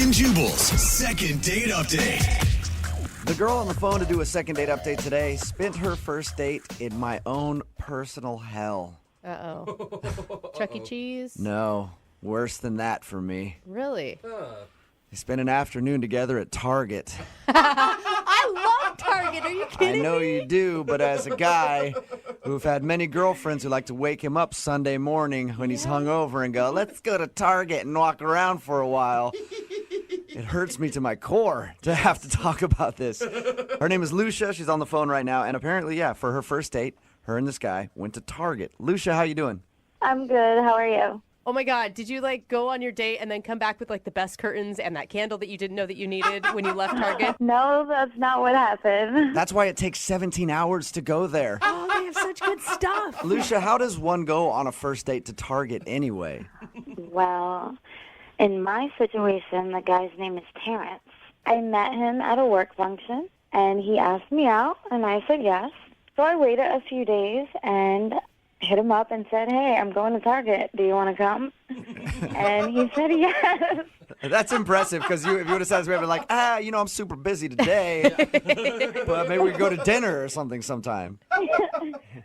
and Jubal's second date update. The girl on the phone to do a second date update today spent her first date in my own personal hell. Uh-oh. Chuck E. Cheese? No, worse than that for me. Really? They spent an afternoon together at Target. I love Target. Are you kidding I know me? you do, but as a guy who've had many girlfriends who like to wake him up Sunday morning when he's hungover and go, let's go to Target and walk around for a while. It hurts me to my core to have to talk about this. Her name is Lucia. She's on the phone right now. And apparently, for her first date, her and this guy went to Target. Lucia, how you doing? I'm good. How are you? Oh my God. Did you go on your date and then come back with the best curtains and that candle that you didn't know that you needed when you left Target? No, that's not what happened. That's why it takes 17 hours to go there. Oh, they have such good stuff. Lucia, how does one go on a first date to Target anyway? Well, in my situation, the guy's name is Terrence. I met him at a work function, and he asked me out, and I said yes. So I waited a few days and hit him up and said, hey, I'm going to Target. Do you want to come? And he said yes. That's impressive, because if you would have said this, we would have been like, I'm super busy today, but maybe we could go to dinner or something sometime.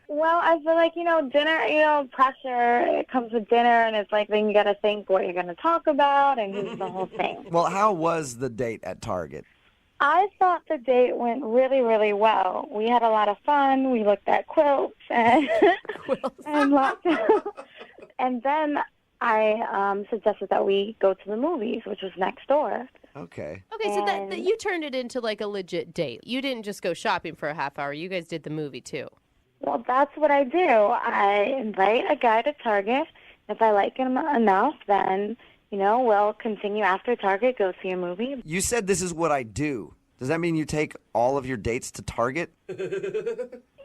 Well, I feel like, dinner, pressure, it comes with dinner, and it's then you got to think what you're going to talk about and the whole thing. Well, how was the date at Target? I thought the date went really, really well. We had a lot of fun. We looked at quilts and and lots of, and then I suggested that we go to the movies, which was next door. Okay. Okay, so that you turned it into a legit date. You didn't just go shopping for a half hour. You guys did the movie too. Well, that's what I do. I invite a guy to Target. If I like him enough, then we'll continue after Target, go see a movie. You said this is what I do. Does that mean you take all of your dates to Target?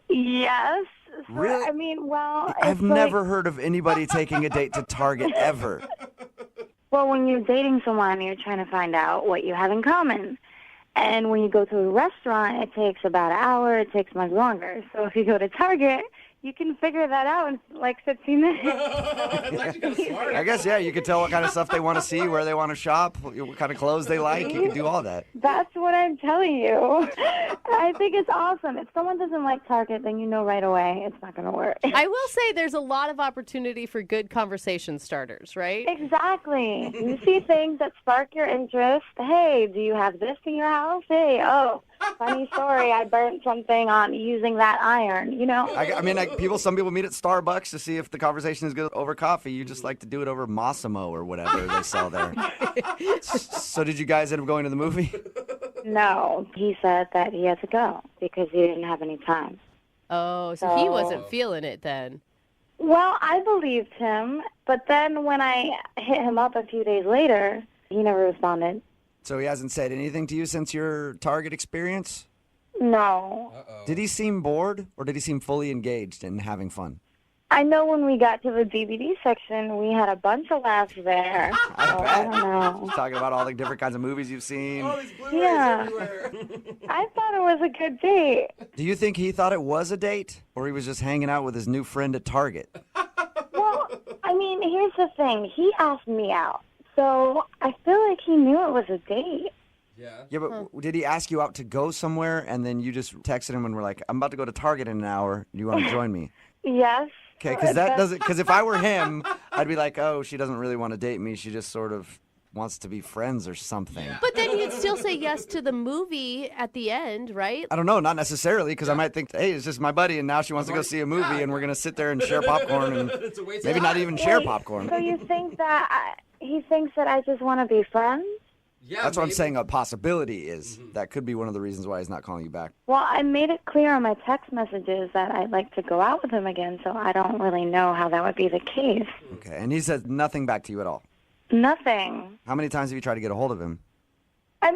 Yes. Really? I mean, well, I've never heard of anybody taking a date to Target ever. Well, when you're dating someone, you're trying to find out what you have in common. And when you go to a restaurant, it takes about an hour. It takes much longer. So if you go to Target, you can figure that out in 15 minutes. I guess, you can tell what kind of stuff they want to see, where they want to shop, what kind of clothes they like. You can do all that. That's what I'm telling you. I think it's awesome. If someone doesn't like Target, then you know right away it's not going to work. I will say there's a lot of opportunity for good conversation starters, right? Exactly. You see things that spark your interest. Hey, do you have this in your house? Hey, funny story. I burnt something on using that iron, Some people meet at Starbucks to see if the conversation is good over coffee. You just like to do it over Massimo or whatever they sell there. So did you guys end up going to the movie? No. He said that he had to go because he didn't have any time. Oh, so he wasn't feeling it then. Well, I believed him, but then when I hit him up a few days later, he never responded. So he hasn't said anything to you since your Target experience? No. Uh-oh. Did he seem bored, or did he seem fully engaged and having fun? I know when we got to the DVD section, we had a bunch of laughs there. I bet. I don't know. Talking about all the different kinds of movies you've seen. All these Blu-rays Yeah. everywhere. I thought it was a good date. Do you think he thought it was a date, or he was just hanging out with his new friend at Target? Well, here's the thing. He asked me out, so I feel like he knew it was a date. Yeah. But did he ask you out to go somewhere, and then you just texted him and were like, I'm about to go to Target in an hour. Do you want to join me? Yes. Okay, because if I were him, I'd be like, oh, she doesn't really want to date me. She just sort of wants to be friends or something. But then you'd still say yes to the movie at the end, right? I don't know, not necessarily, because I might think, hey, it's just my buddy, and now she wants to go see a movie, and we're going to sit there and share popcorn, and It's a waste maybe of not time. even share popcorn. So you think that he thinks that I just want to be friends? Yeah, That's what I'm maybe. saying a possibility is. That could be one of the reasons why he's not calling you back. Well, I made it clear on my text messages that I'd like to go out with him again, so I don't really know how that would be the case. Okay, and he said nothing back to you at all. Nothing. How many times have you tried to get a hold of him? I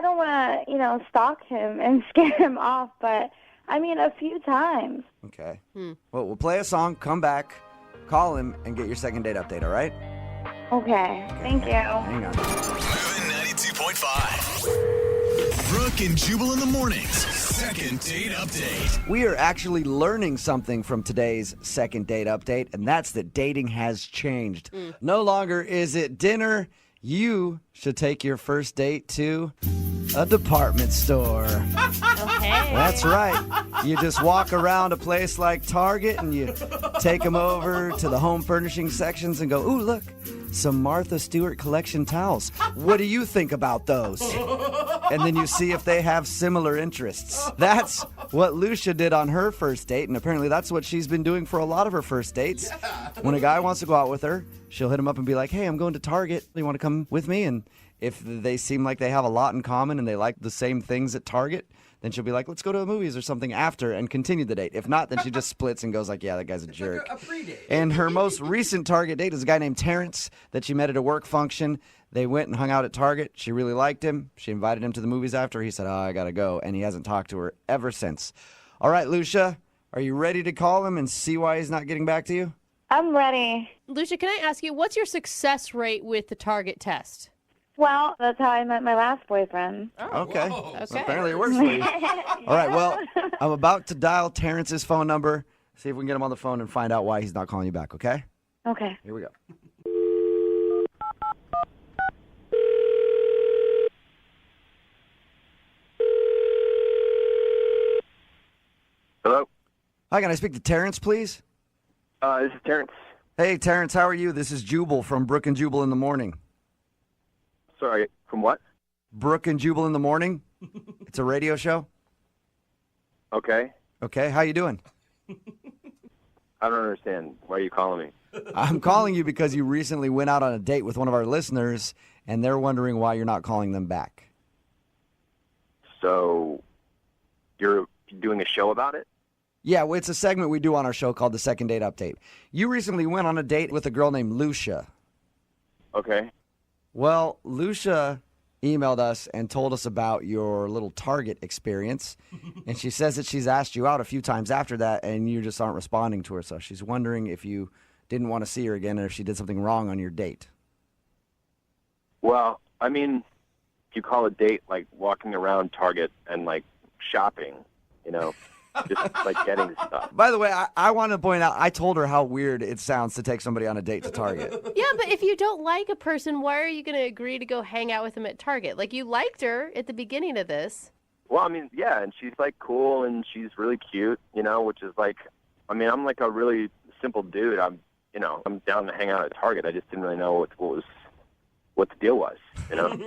don't want to, stalk him and scare him off, but, a few times. Okay. Well, we'll play a song, come back, call him, and get your second date update, all right? Okay. Thank you. Hang on. Moving 92.5. Brooke and Jubal in the mornings. Second date update. We are actually learning something from today's second date update, and that's that dating has changed. No longer is it dinner, You should take your first date to a department store. Okay. That's right. You just walk around a place like Target and you take them over to the home furnishing sections and go, ooh, look, some Martha Stewart collection towels. What do you think about those? And then you see if they have similar interests. That's what Lucia did on her first date, and apparently that's what she's been doing for a lot of her first dates. When a guy wants to go out with her, she'll hit him up and be like, hey, I'm going to Target. You want to come with me? And if they seem like they have a lot in common and they like the same things at Target, then she'll be like, let's go to the movies or something after and continue the date. If not, then she just splits and goes like, yeah, that guy's a jerk. Like a pre-date. And her most recent Target date is a guy named Terrence that she met at a work function. They went and hung out at Target. She really liked him. She invited him to the movies after. He said, oh, I got to go. And he hasn't talked to her ever since. All right, Lucia, are you ready to call him and see why he's not getting back to you? I'm ready. Lucia, can I ask you, what's your success rate with the Target test? Well, that's how I met my last boyfriend. Okay. Whoa. Okay. Apparently it works for you. All right, well, I'm about to dial Terrence's phone number, see if we can get him on the phone and find out why he's not calling you back, okay? Okay. Here we go. Hello? Hi, can I speak to Terrence, please? This is Terrence. Hey, Terrence, how are you? This is Jubal from Brooke and Jubal in the Morning. Sorry, from what? Brooke and Jubal in the Morning. It's a radio show. Okay. Okay, how you doing? I don't understand. Why are you calling me? I'm calling you because you recently went out on a date with one of our listeners, and they're wondering why you're not calling them back. So, you're doing a show about it? Yeah, well, it's a segment we do on our show called the Second Date Update. You recently went on a date with a girl named Lucia. Okay. Well, Lucia emailed us and told us about your little Target experience, and she says that she's asked you out a few times after that, and you just aren't responding to her, so she's wondering if you didn't want to see her again or if she did something wrong on your date. Well, I mean, if you call a date like walking around Target and like shopping, you know, just like getting stuff. By the way, I want to point out, I told her how weird it sounds to take somebody on a date to Target. Yeah, but if you don't like a person, why are you going to agree to go hang out with them at Target? Like, you liked her at the beginning of this. Well, I mean, yeah, and she's like cool and she's really cute, you know, which is like, I mean, I'm like a really simple dude. I'm down to hang out at Target. I just didn't really know what the deal was, you know.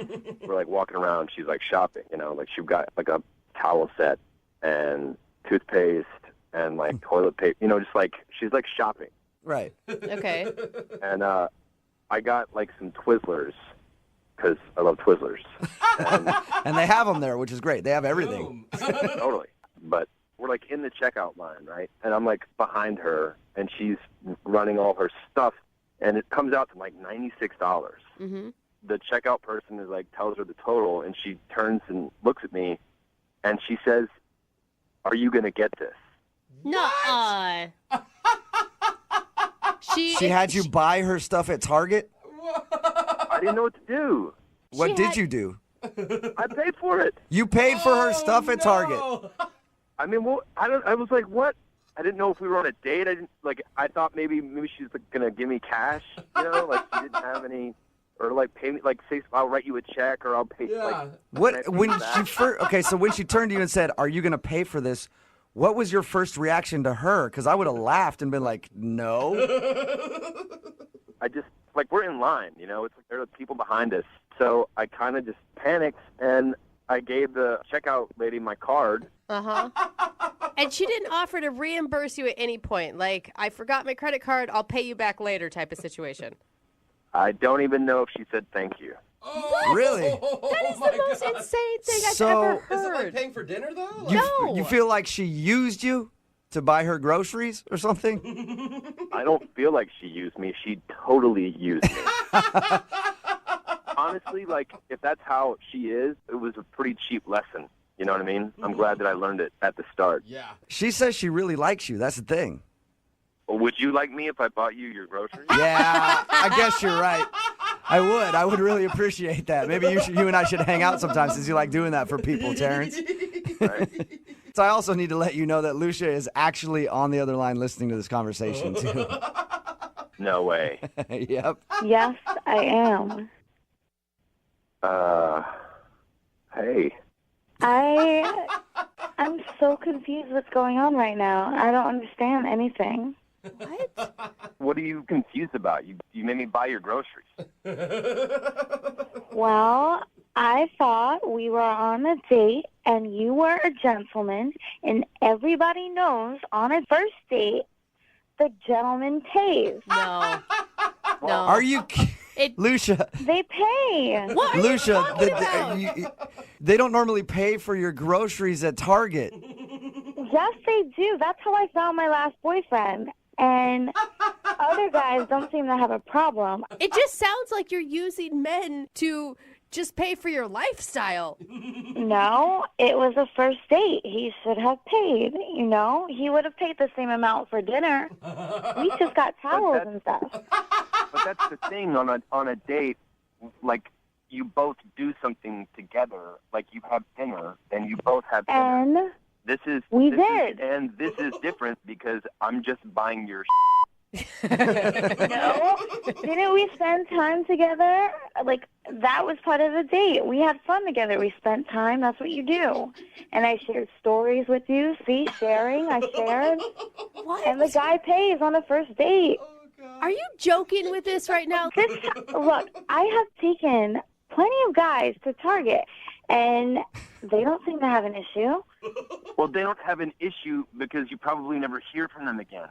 We're like walking around. She's like shopping, you know, like she got like a towel set and toothpaste and like toilet paper, you know, just like she's like shopping. Right. Okay. And I got like some Twizzlers because I love Twizzlers. And they have them there, which is great. They have everything. Totally. But we're like in the checkout line, right? And I'm like behind her, and she's running all her stuff, and it comes out to like $96. Mm-hmm. The checkout person is like tells her the total, and she turns and looks at me, and she says, "Are you gonna get this?" Nuh-uh. She had you buy her stuff at Target? I didn't know what to do. What did you do? I paid for it. You paid for her stuff at Target. I mean, well, I was like, what? I didn't know if we were on a date. I thought maybe she's like, gonna give me cash, you know, like she didn't have any, or like pay me, like say I'll write you a check or I'll pay. Yeah. Like, What when she first? Okay, so when she turned to you and said, "Are you going to pay for this?" What was your first reaction to her? Because I would have laughed and been like, "No." I just like we're in line, you know. It's like there are people behind us, so I kind of just panicked and I gave the checkout lady my card. Uh-huh. And she didn't offer to reimburse you at any point. Like, I forgot my credit card, I'll pay you back later type of situation. I don't even know if she said thank you. Really? That is the most insane thing I've So- ever Is it like heard. paying for dinner, though? No. You feel like she used you to buy her groceries or something? I don't feel like she used me. She totally used me. Honestly, like, if that's how she is, it was a pretty cheap lesson. You know what I mean? I'm glad that I learned it at the start. Yeah. She says she really likes you. That's the thing. Well, would you like me if I bought you your groceries? Yeah, I guess you're right. I would. I would really appreciate that. Maybe you and I should hang out sometimes since you like doing that for people, Terrence. Right? So I also need to let you know that Lucia is actually on the other line listening to this conversation, too. No way. Yep. Yes, I am. Hey. I'm so confused what's going on right now. I don't understand anything. What? What are you confused about? You made me buy your groceries. Well, I thought we were on a date and you were a gentleman, and everybody knows on a first date the gentleman pays. No. No. Are you Lucia? They pay. What are Lucia, you talking about? they don't normally pay for your groceries at Target. Yes, they do. That's how I found my last boyfriend. And other guys don't seem to have a problem. It just sounds like you're using men to just pay for your lifestyle. No, it was a first date. He should have paid, you know? He would have paid the same amount for dinner. We just got towels and stuff. But that's the thing on a date, like you both do something together, like you have dinner, then you both have dinner. And This is different because I'm just buying your no, didn't we spend time together? Like, that was part of the date. We had fun together. We spent time. That's what you do. And I shared stories with you. See, sharing. I shared. What? And the guy pays on a first date. Are you joking with this right now? Look, I have taken plenty of guys to Target, and they don't seem to have an issue. Well, they don't have an issue because you probably never hear from them again.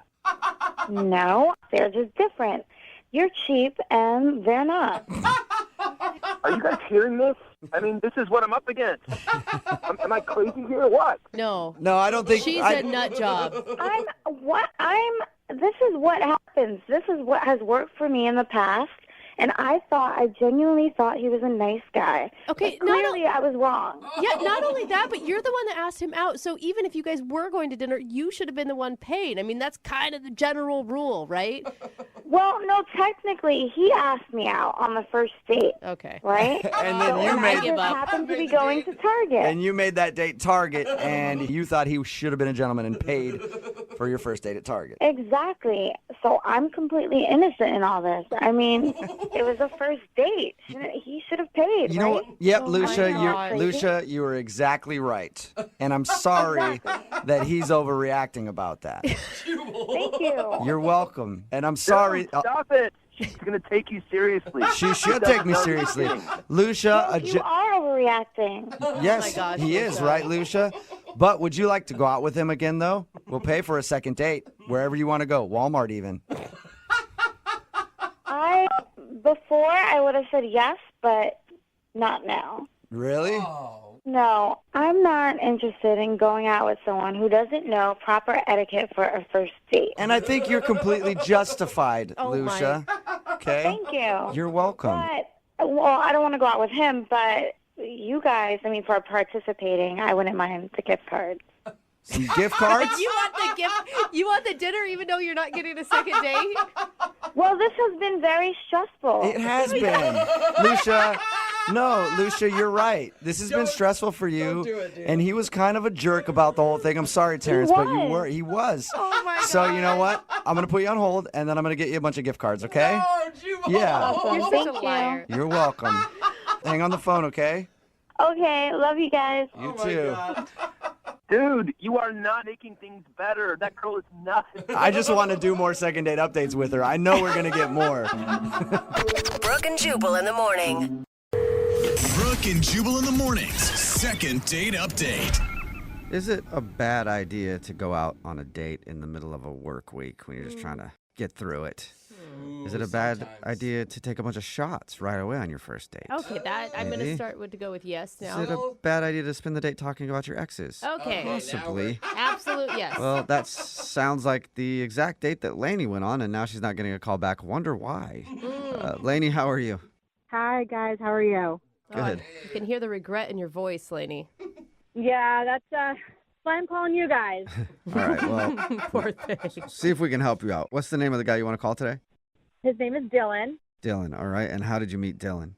No, they're just different. You're cheap, and they're not. Are you guys hearing this? I mean, this is what I'm up against. Am I crazy here or what? No. No, I don't think She's a nut job. This is what happens. This is what has worked for me in the past. And I genuinely thought he was a nice guy. Okay, but clearly I was wrong. Yeah, not only that, but you're the one that asked him out. So even if you guys were going to dinner, you should have been the one paying. I mean, that's kind of the general rule, right? Well, no, technically, he asked me out on the first date. Okay. Right? And then you and made I just happened to be going to Target. and you made that date Target, and you thought he should have been a gentleman and paid for your first date at Target. Exactly. So I'm completely innocent in all this. I mean, it was a first date. He should have paid, You know what? right? Yep, Oh, Lucia, I know. you're Crazy. Lucia, you were exactly right. And I'm sorry that he's overreacting about that. Thank you. You're welcome. And I'm sorry. Dude, stop it. She's going to take you seriously. She should take me seriously. Lucia, You are overreacting. yes, gosh, he is, Lucia. right, Lucia? But would you like to go out with him again, though? We'll pay for a second date, wherever you want to go, Walmart even. Before I would have said yes, but not now. Really? No, I'm not interested in going out with someone who doesn't know proper etiquette for a first date. And I think you're completely justified, Oh, my. Lucia. Okay? Thank you. You're welcome. Well, I don't want to go out with him, but you guys, I mean, for participating, I wouldn't mind the gift card. Some gift cards? You want the gift? You want the dinner even though you're not getting a second date? Well, this has been very stressful. It has been. Lucia, no, Lucia, you're right. This has been stressful for you. do it, dude. And he was kind of a jerk about the whole thing. I'm sorry, Terrence, but you was. were. He was. Oh my god. So you know what? I'm going to put you on hold, and then I'm going to get you a bunch of gift cards, okay? Oh, Jubal. Yeah. You're such Thank a you. liar. You're welcome. Hang on the phone, okay? Okay, love you guys. You Oh, my too. God. Dude, you are not making things better. That girl is nuts. I just want to do more second date updates with her. I know we're going to get more. Brooke and Jubal in the morning. Brooke and Jubal in the mornings. Second date update. Is it a bad idea to go out on a date in the middle of a work week when you're just trying to get through it? Is it a bad sometimes. idea to take a bunch of shots right away on your first date? Okay, that I'm going Maybe. to start with to go with yes Is now. it a bad idea to spend the date talking about your exes? Okay. Possibly. Absolute yes. Well, that sounds like the exact date that Lainey went on, and now she's not getting a call back. Wonder why. Lainey, how are you? Hi, guys. How are you? Good. You can hear the regret in your voice, Lainey. Yeah, that's why I'm calling you guys. All right, well, Poor thing. see if we can help you out. What's the name of the guy you want to call today? His name is Dylan. Dylan, all right. And how did you meet Dylan?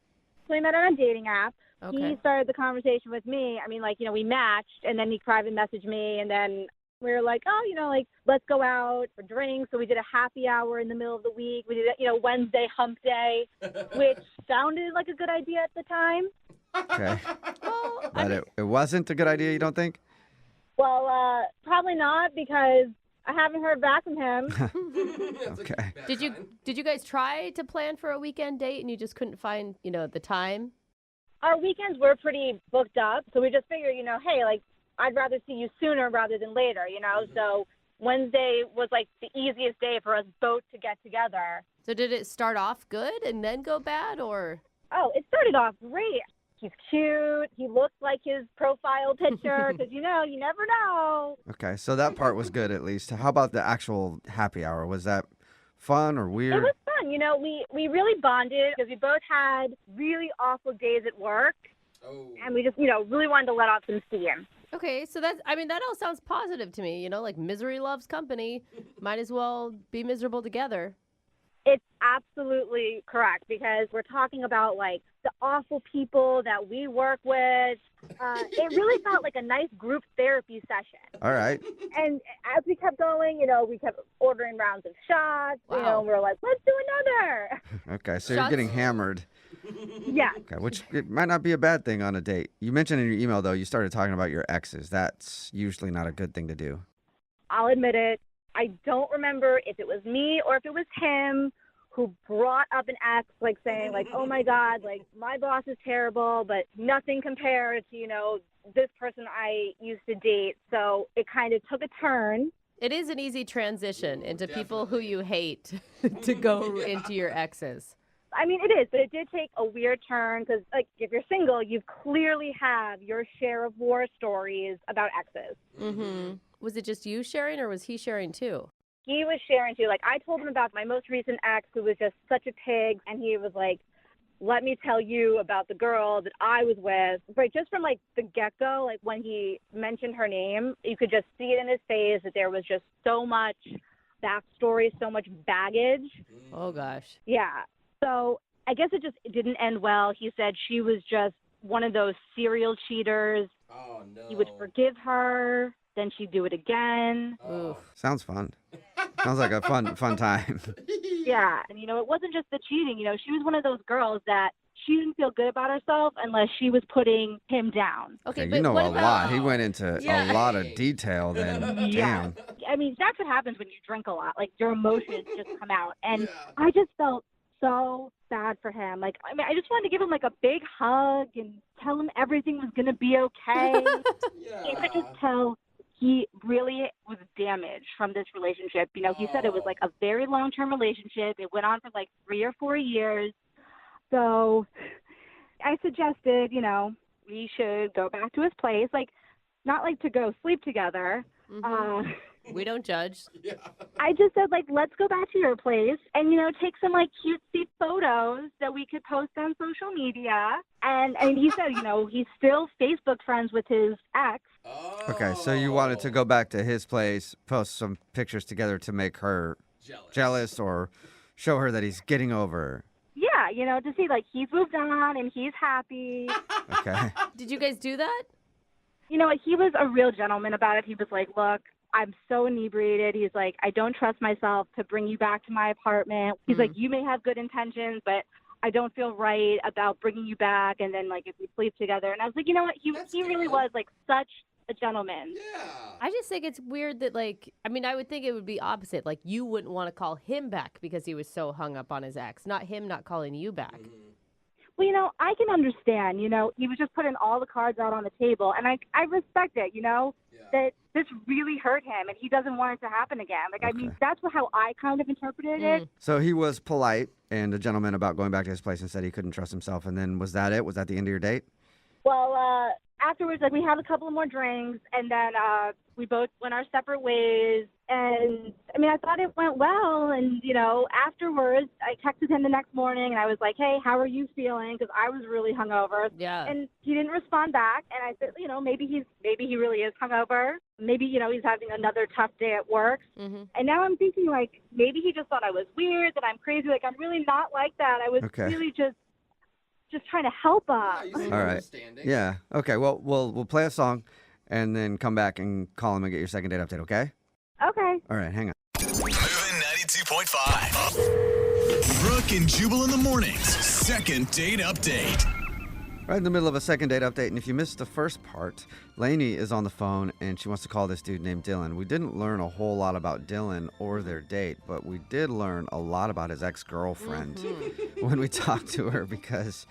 So we met on a dating app. Okay. He started the conversation with me. I mean, like, we matched, and then he private messaged me, and then we were like, oh, let's go out for drinks. So we did a happy hour in the middle of the week. We did, Wednesday hump day, which sounded like a good idea at the time. Okay. Well, But it wasn't a good idea, you don't think? Well, probably not because I haven't heard back from him. Okay. did you guys try to plan for a weekend date and you just couldn't find, the time? Our weekends were pretty booked up, so we just figured, hey, like, I'd rather see you sooner rather than later, So Wednesday was like the easiest day for us both to get together. So did it start off good and then go bad, or? Oh, it started off great. He's cute. He looks like his profile picture because, you never know. Okay, so that part was good at least. How about the actual happy hour? Was that fun or weird? It was fun. We really bonded because we both had really awful days at work. Oh. And we just, really wanted to let off some steam. Okay, so that all sounds positive to me. Like misery loves company. Might as well be miserable together. It's absolutely correct because we're talking about like the awful people that we work with. It really felt like a nice group therapy session. All right. And as we kept going, we kept ordering rounds of shots. Wow. And we were like, let's do another. Okay, so Shots? you're getting hammered. Yeah. Okay, which it might not be a bad thing on a date. You mentioned in your email, though, you started talking about your exes. That's usually not a good thing to do. I'll admit it. I don't remember if it was me or if it was him who brought up an ex, like saying, like, oh, my God, like, my boss is terrible, but nothing compared to, this person I used to date. So it kind of took a turn. It is an easy transition into people who you hate to go into your exes. I mean, it is, but it did take a weird turn because, like, if you're single, you clearly have your share of war stories about exes. Mm-hmm. Was it just you sharing, or was he sharing too? He was sharing too. Like, I told him about my most recent ex who was just such a pig, and he was like, let me tell you about the girl that I was with. But just from, like, the get-go, like, when he mentioned her name, you could just see it in his face that there was just so much backstory, so much baggage. Oh, gosh. Yeah. So I guess it didn't end well. He said she was just one of those serial cheaters. Oh, no. He would forgive her, then she'd do it again. Oof. Sounds fun. Sounds like a fun time. Yeah. And, it wasn't just the cheating. She was one of those girls that she didn't feel good about herself unless she was putting him down. Okay, but you know what a about... lot. He went into a lot of detail then. Yeah. Damn. I mean, that's what happens when you drink a lot. Like, your emotions just come out. And I just felt so bad for him. Like, I mean, I just wanted to give him, like, a big hug and tell him everything was going to be okay. You could just tell he really was damaged from this relationship. He said it was, like, a very long-term relationship. It went on for, like, 3 or 4 years. So I suggested, we should go back to his place. Like, not, like, to go sleep together. Mm-hmm. We don't judge. I just said, like, let's go back to your place and, take some, like, cutesy photos that we could post on social media. And he said, he's still Facebook friends with his ex. Okay, so you wanted to go back to his place, post some pictures together to make her jealous or show her that he's getting over her. Yeah, to see, like, he's moved on and he's happy. Okay. Did you guys do that? He was a real gentleman about it. He was like, look, I'm so inebriated. He's like, I don't trust myself to bring you back to my apartment. He's like, you may have good intentions, but I don't feel right about bringing you back. And then, like, if we sleep together. And I was like, you know what? He really was, like, such a gentleman. Yeah. I just think it's weird that, like, I mean, I would think it would be opposite. Like, you wouldn't want to call him back because he was so hung up on his ex, not him not calling you back. Well, I can understand, he was just putting all the cards out on the table. And I respect it, that this really hurt him and he doesn't want it to happen again. Like, I mean, that's how I kind of interpreted it. So he was polite and a gentleman about going back to his place and said he couldn't trust himself. And then was that it? Was that the end of your date? Well, afterwards, like, we had a couple of more drinks and then we both went our separate ways. And, I mean, I thought it went well. And, afterwards, I texted him the next morning and I was like, hey, how are you feeling? Because I was really hungover. Yeah. And he didn't respond back. And I said, maybe he really is hungover. Maybe, he's having another tough day at work. Mm-hmm. And now I'm thinking, like, maybe he just thought I was weird, that I'm crazy. Like, I'm really not like that. I was really just trying to help him. All right. Yeah. Okay. Well, we'll play a song and then come back and call him and get your second date update, okay? Okay. All right. Hang on. Moving 92.5. Brooke and Jubal in the mornings. Second date update. Right in the middle of a second date update, and if you missed the first part, Lainey is on the phone, and she wants to call this dude named Dylan. We didn't learn a whole lot about Dylan or their date, but we did learn a lot about his ex-girlfriend when we talked to her, because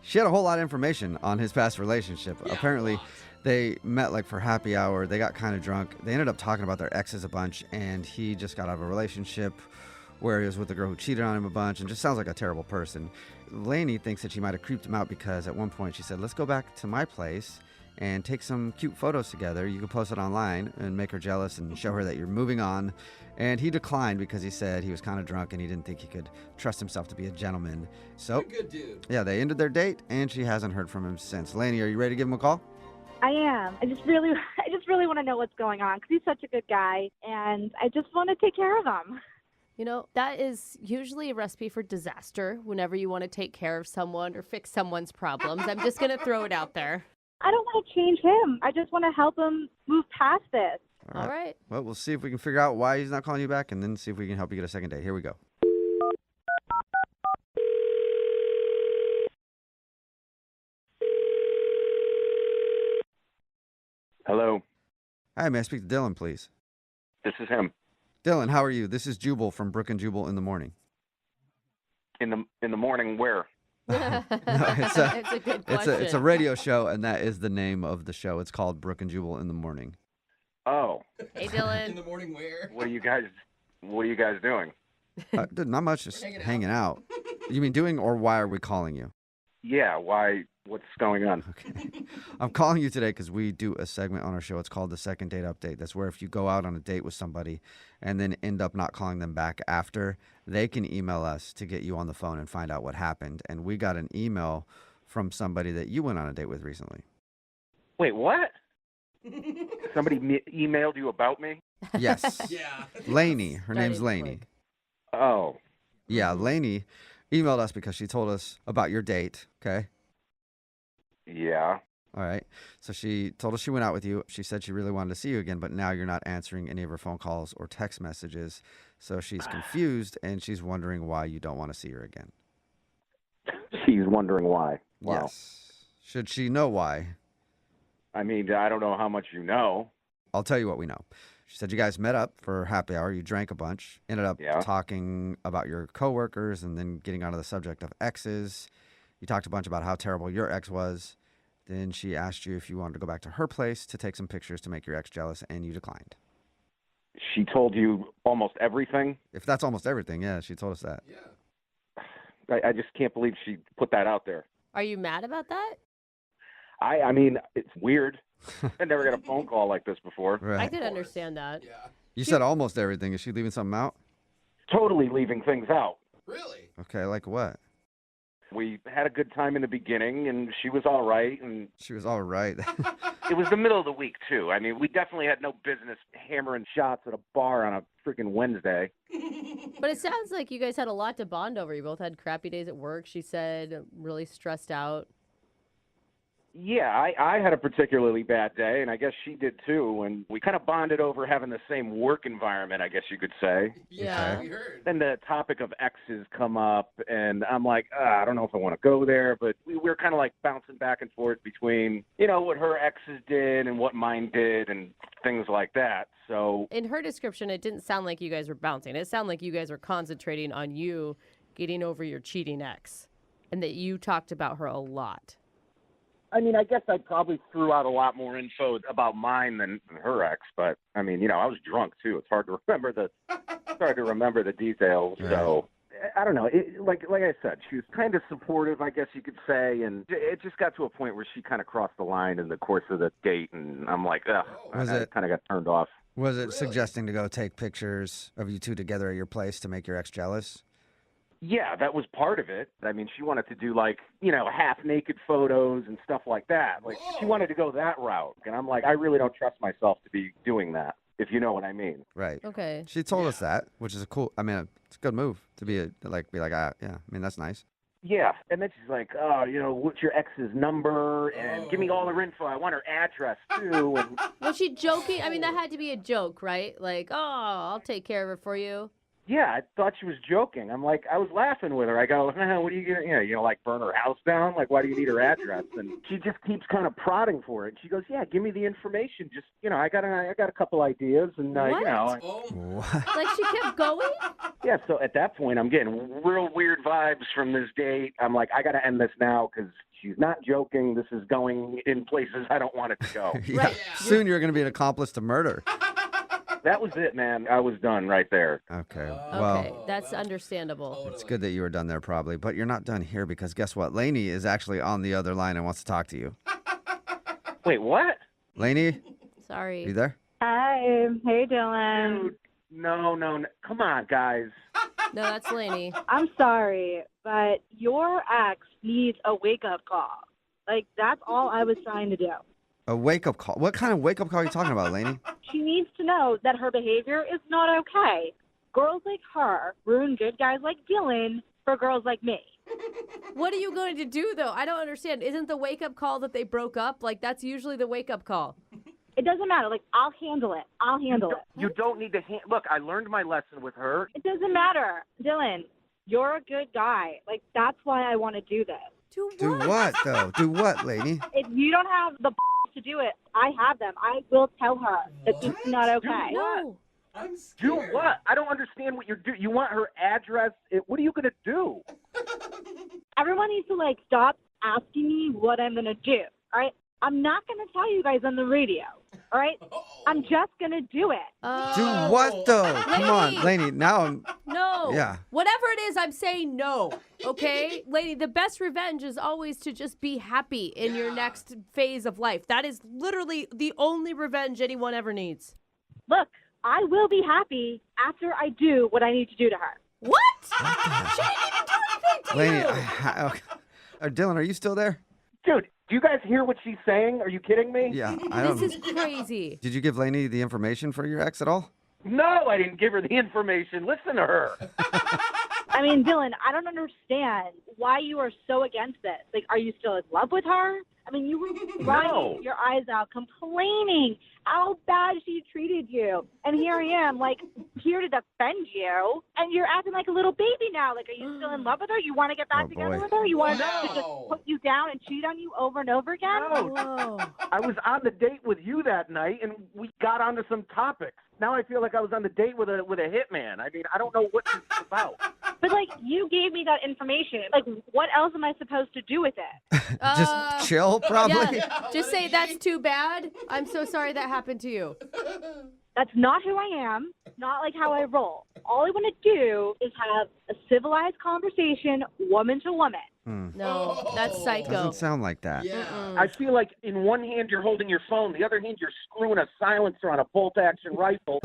she had a whole lot of information on his past relationship. Apparently, they met like for happy hour. They got kind of drunk. They ended up talking about their exes a bunch, and he just got out of a relationship where he was with a girl who cheated on him a bunch and just sounds like a terrible person. Lainey thinks that she might have creeped him out because at one point she said, let's go back to my place and take some cute photos together. You can post it online and make her jealous and show her that you're moving on. And he declined because he said he was kind of drunk and he didn't think he could trust himself to be a gentleman. So, Good dude. yeah, they ended their date and she hasn't heard from him since. Lainey, are you ready to give him a call? I am. I just really want to know what's going on because he's such a good guy, and I just want to take care of him. You know, that is usually a recipe for disaster whenever you want to take care of someone or fix someone's problems. I'm just going to throw it out there. I don't want to change him. I just want to help him move past this. All right. Well, we'll see if we can figure out why he's not calling you back and then see if we can help you get a second date. Here we go. Hello, Hi, may I speak to Dylan, please? this is him. Dylan, how are you? This is Jubal from Brooke and Jubal in the morning. In the morning, where? it's a good question. It's a radio show, and that is the name of the show. It's called Brooke and Jubal in the morning. Oh, Hey, In Dylan. the morning where? what are you guys doing? Dude, not much, just Hanging out. hanging out. You mean doing, or why are we calling you? Yeah, why? What's going on? Okay. I'm calling you today because we do a segment on our show. It's called the Second Date Update. That's where if you go out on a date with somebody and then end up not calling them back after, they can email us to get you on the phone and find out what happened. And we got an email from somebody that you went on a date with recently. Wait, what? Somebody emailed you about me? Yes. Yeah. Lainey. Her name's Starting Lainey. quick. Oh, Yeah, Lainey emailed us because she told us about your date, okay? yeah. All right. So she told us she went out with you. She said she really wanted to see you again, but now you're not answering any of her phone calls or text messages. So she's confused and she's wondering why you don't want to see her again. She's wondering why. Wow. Yes. Should she know why? I mean, I don't know how much you know. I'll tell you what we know. She said you guys met up for happy hour. You drank a bunch, ended up Yeah. talking about your coworkers and then getting onto the subject of exes. You talked a bunch about how terrible your ex was. Then she asked you if you wanted to go back to her place to take some pictures to make your ex jealous, and you declined. She told you almost everything. If that's almost everything, yeah, she told us that. Yeah. I just can't believe she put that out there. Are you mad about that? I mean, it's weird. I never got a phone call like this before. I Right. could understand that. Yeah. You said almost everything. Is she leaving something out? Totally leaving things out. Really? Okay, like what? We had a good time in the beginning, and she was all right, and She was all right. it was the middle of the week, too. I mean, we definitely had no business hammering shots at a bar on a freaking Wednesday. But it sounds like you guys had a lot to bond over. You both had crappy days at work, she said, really stressed out. Yeah, I had a particularly bad day, and I guess she did, too, and we kind of bonded over having the same work environment, I guess you could say. Yeah. We heard. Then the topic of exes come up, and I'm like, I don't know if I want to go there, but we were kind of like bouncing back and forth between, you know, what her exes did and what mine did and things like that. So, In her description, it didn't sound like you guys were bouncing. It sounded like you guys were concentrating on you getting over your cheating ex and that you talked about her a lot. I mean, I guess I probably threw out a lot more info about mine than her ex, but I mean, you know, I was drunk too. It's hard to remember the details. Right. So I don't know. Like I said, she was kind of supportive, I guess you could say, and it just got to a point where she kind of crossed the line in the course of the date, and I'm like, ugh, Was I it- kind of got turned off. Was it suggesting to go take pictures of you two together at your place to make your ex jealous? Yeah, that was part of it. I mean, she wanted to do like, you know, half-naked photos and stuff like that. Like, she wanted to go that route. And I'm like, I really don't trust myself to be doing that, if you know what I mean. Right. Okay. She told us that, which is a cool. I mean, it's a good move to be like, yeah. I mean, that's nice. Yeah, and then she's like, oh, you know, what's your ex's number? And give me all her info. I want her address, too. And Was she joking? I mean, that had to be a joke, right? Like, oh, I'll take care of it for you. Yeah, I thought she was joking. I'm like, I was laughing with her. I go, what are you going to, like burn her house down? Like, why do you need her address? And she just keeps kind of prodding for it. She goes, yeah, give me the information. Just, I got a couple ideas. And, Like she kept going? Yeah, so at that point, I'm getting real weird vibes from this date. I'm like, I got to end this now because she's not joking. This is going in places I don't want it to go. Yeah. Soon you're going to be an accomplice to murder. That was it, man. I was done right there. Okay. Okay, Well, that's understandable. it's good that you were done there probably, but you're not done here because guess what? Lainey is actually on the other line and wants to talk to you. Wait, what? Lainey, Sorry. you there? Hi. Hey, Dylan. Dude, no. Come on, guys. No, that's Lainey. I'm sorry, but your ex needs a wake-up call. Like, that's all I was trying to do. A wake-up call? What kind of wake-up call are you talking about, Lainey? She needs to know that her behavior is not okay. Girls like her ruin good guys like Dylan for girls like me. What are you going to do, though? I don't understand. Isn't the wake-up call that they broke up? Like, that's usually the wake-up call. It doesn't matter. Like, I'll handle it. You don't need to look, I learned my lesson with her. It doesn't matter. Dylan, you're a good guy. Like, that's why I want to do this. Do Do what, though? Do what, Lainey? If you don't have the to do it, I have them. I will tell her that this is not okay. No. I'm scared. Do what? I don't understand what you're doing. You want her address? What are you going to do? Everyone needs to, like, stop asking me what I'm going to do, all right? I'm not going to tell you guys on the radio, all right? I'm just going to do it. Do what, though? Come on, Lainey. Now I'm... No. Yeah. Whatever it is, I'm saying no. Okay? Lady, the best revenge is always to just be happy in your next phase of life. That is literally the only revenge anyone ever needs. Look, I will be happy after I do what I need to do to her. What? She didn't even do anything to Lainey, you. okay. Dylan, are you still there? Dude, do you guys hear what she's saying? Are you kidding me? Yeah, I don't... This is crazy. Did you give Lainey the information for your ex at all? No, I didn't give her the information. Listen to her. I mean, Dylan, I don't understand why you are so against this. Like, are you still in love with her? I mean, you were crying your eyes out, complaining how bad she treated you. And here I am, like, here to defend you. And you're acting like a little baby now. Like, are you still in love with her? You want to get back together with her? You want her to just put you down and cheat on you over and over again? No. Whoa. I was on the date with you that night, and we got onto some topics. Now I feel like I was on the date with a hitman. I mean, I don't know what this is about. But, like, you gave me that information. Like, what else am I supposed to do with it? Just chill, probably? Yeah. Just say that's too bad. I'm so sorry that happened to you. That's not who I am, not like how I roll. All I want to do is have a civilized conversation, woman to woman. No, that's psycho. Doesn't sound like that. Yeah. I feel like in one hand you're holding your phone, the other hand you're screwing a silencer on a bolt-action rifle.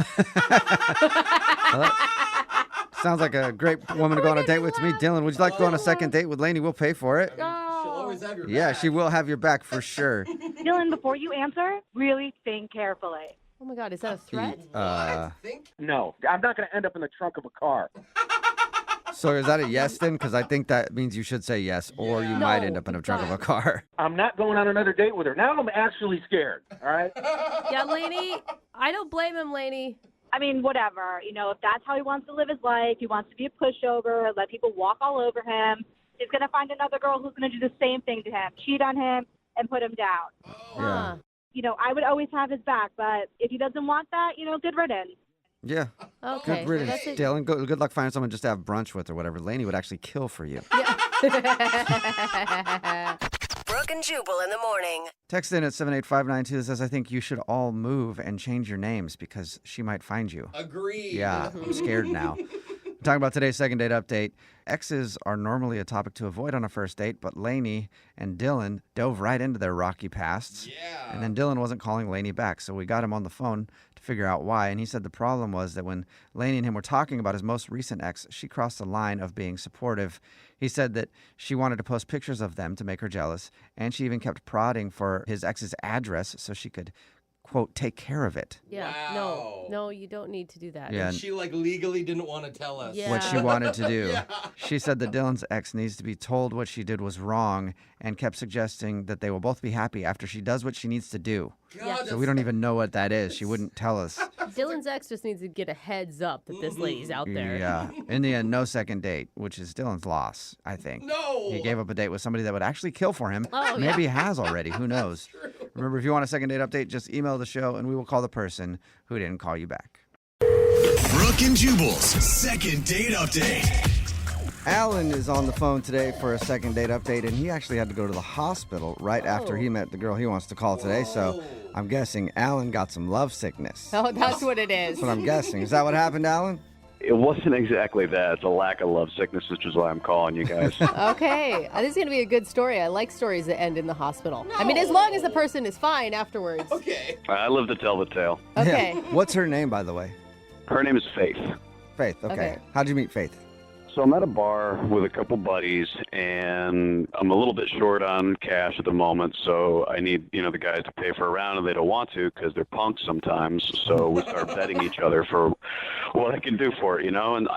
Sounds like a great woman to go on a date with to me. Dylan, would you like to go on a second date with Lainey? We'll pay for it. She'll always have your Yeah, back. she will have your back for sure. Dylan, before you answer, really think carefully. Oh my God, is that a threat? I think No, I'm not going to end up in the trunk of a car. So is that a yes then? Because I think that means you should say yes, or you might end up in a trunk of a car. I'm not going on another date with her. Now I'm actually scared, all right? Yeah, Lainey, I don't blame him, Lainey. I mean, whatever. You know, if that's how he wants to live his life, he wants to be a pushover, let people walk all over him. He's going to find another girl who's going to do the same thing to him, cheat on him, and put him down. Yeah. You know, I would always have his back, but if he doesn't want that, you know, good riddance. Yeah. Okay. Good riddance, that's it. Dylan. Good luck finding someone just to have brunch with or whatever. Lainey would actually kill for you. Brooke and Jubal in the morning. Text in at 78592 that says, I think you should all move and change your names because she might find you. agreed. Yeah, I'm scared now. Talking about today's second date update. Exes are normally a topic to avoid on a first date, but Lainey and Dylan dove right into their rocky pasts. Yeah. And then Dylan wasn't calling Lainey back, so we got him on the phone to figure out why. And he said the problem was that when Lainey and him were talking about his most recent ex, she crossed the line of being supportive. He said that she wanted to post pictures of them to make her jealous, and she even kept prodding for his ex's address so she could quote, take care of it. Yeah. Wow. No, you don't need to do that. Yeah. And she like legally didn't want to tell us. Yeah. What she wanted to do. Yeah. She said that Dylan's ex needs to be told what she did was wrong and kept suggesting that they will both be happy after she does what she needs to do. God, So we don't even know what that is. She wouldn't tell us. Dylan's ex just needs to get a heads up that this lady's out there. Yeah. In the end, no second date, which is Dylan's loss, I think. No. He gave up a date with somebody that would actually kill for him. Oh, Maybe yeah. he has already. Who knows? Remember, if you want a second date update, just email the show and we will call the person who didn't call you back. Brooke and Jubal's second date update. Alan is on the phone today for a second date update, and he actually had to go to the hospital right after he met the girl he wants to call today. So I'm guessing Alan got some love sickness. Oh, that's what it is. That's what I'm guessing. Is that what happened, Alan? It wasn't exactly that. It's a lack of love sickness, which is why I'm calling you guys. Okay. This is going to be a good story. I like stories that end in the hospital. I mean, as long as the person is fine afterwards. Okay. I live to tell the tale. Okay. Yeah. What's her name, by the way? Her name is Faith. Faith. Okay. Okay. How'd you meet Faith? So I'm at a bar with a couple buddies, and I'm a little bit short on cash at the moment, so I need, the guys to pay for a round, and they don't want to because they're punks sometimes. So we start betting each other for what I can do for it, and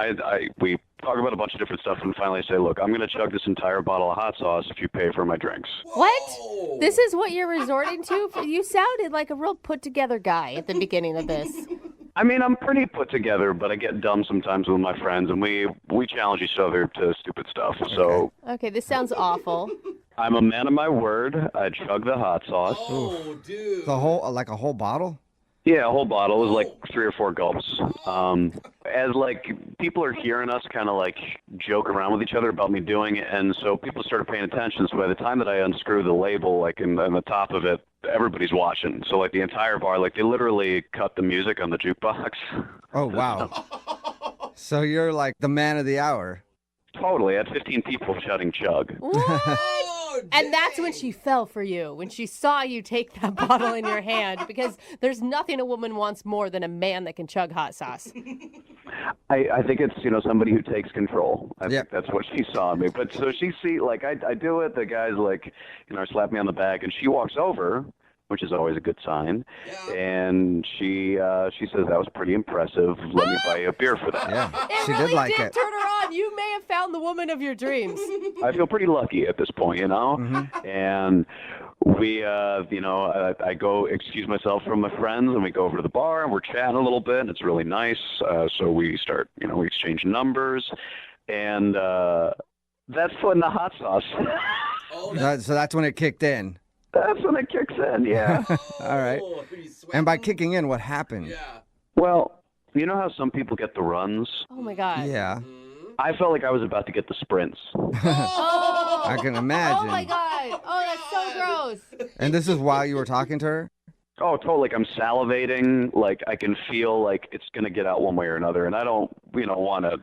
we talk about a bunch of different stuff, and finally say, look, I'm going to chug this entire bottle of hot sauce if you pay for my drinks. What? This is what you're resorting to? You sounded like a real put-together guy at the beginning of this. I mean, I'm pretty put together, but I get dumb sometimes with my friends, and we challenge each other to stupid stuff. So Okay, this sounds awful. I'm a man of my word. I chug the hot sauce. Oh, dude. The whole, like a whole bottle? Yeah, a whole bottle. It was like 3 or 4 gulps. As people are hearing us kind of joke around with each other about me doing it, and so people started paying attention. So by the time that I unscrew the label, in the top of it, everybody's watching. So the entire bar, they literally cut the music on the jukebox. Oh, wow. So you're like the man of the hour. Totally. I had 15 people shouting chug. Oh, And that's when she fell for you, when she saw you take that bottle in your hand, because there's nothing a woman wants more than a man that can chug hot sauce. I think it's, somebody who takes control. I Yep. think that's what she saw in me. But so she I do it, the guys slap me on the back, and she walks over, which is always a good sign. Yeah. And she says, that was pretty impressive. Let me buy you a beer for that. Yeah. It She really did like did it. turn her on. You may have found the woman of your dreams. I feel pretty lucky at this point, Mm-hmm. And we, I go excuse myself from my friends, and we go over to the bar, and we're chatting a little bit, and it's really nice. So we start, we exchange numbers, and that's when the hot sauce. Oh, So that's when it kicked in. That's when it kicks in, yeah. All right. he's And by sweating. kicking in, what happened? Yeah. Well, you know how some people get the runs? Oh, my God. Yeah. I felt like I was about to get the sprints. Oh, I can imagine. oh, my God. Oh, that's so gross. And this is while you were talking to her? Oh, totally. I'm salivating. I can feel it's going to get out one way or another. And I don't, want to,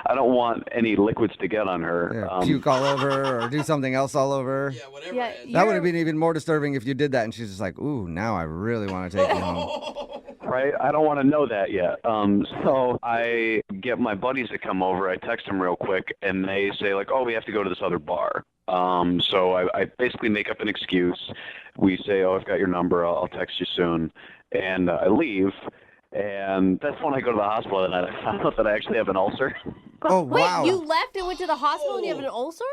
I don't want any liquids to get on her. Yeah, puke all over her or do something else all over her? Yeah, whatever Yeah, it is. That would have been even more disturbing if you did that and she's just like, ooh, now I really want to take you home. Right? I don't want to know that yet. So I get my buddies to come over. I text them real quick, and they say, oh, we have to go to this other bar. So I basically make up an excuse. We say, oh, I've got your number. I'll text you soon. And I leave. And that's when I go to the hospital, and I found out that I actually have an ulcer. Oh, Wait, wow. you left and went to the hospital and you have an ulcer?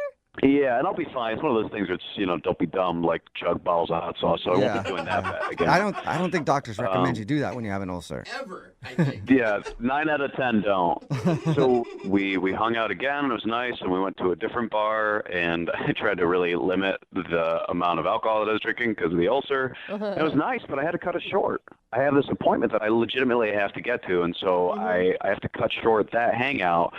Yeah, and I'll be fine. It's one of those things where it's, don't be dumb, chug bottles of hot sauce. So I won't be doing that bad again. I don't think doctors recommend you do that when you have an ulcer. Ever, I think. Yeah, 9 out of 10 don't. So we hung out again. It was nice, and we went to a different bar, and I tried to really limit the amount of alcohol that I was drinking because of the ulcer. It was nice, but I had to cut it short. I have this appointment that I legitimately have to get to, and so I have to cut short that hangout.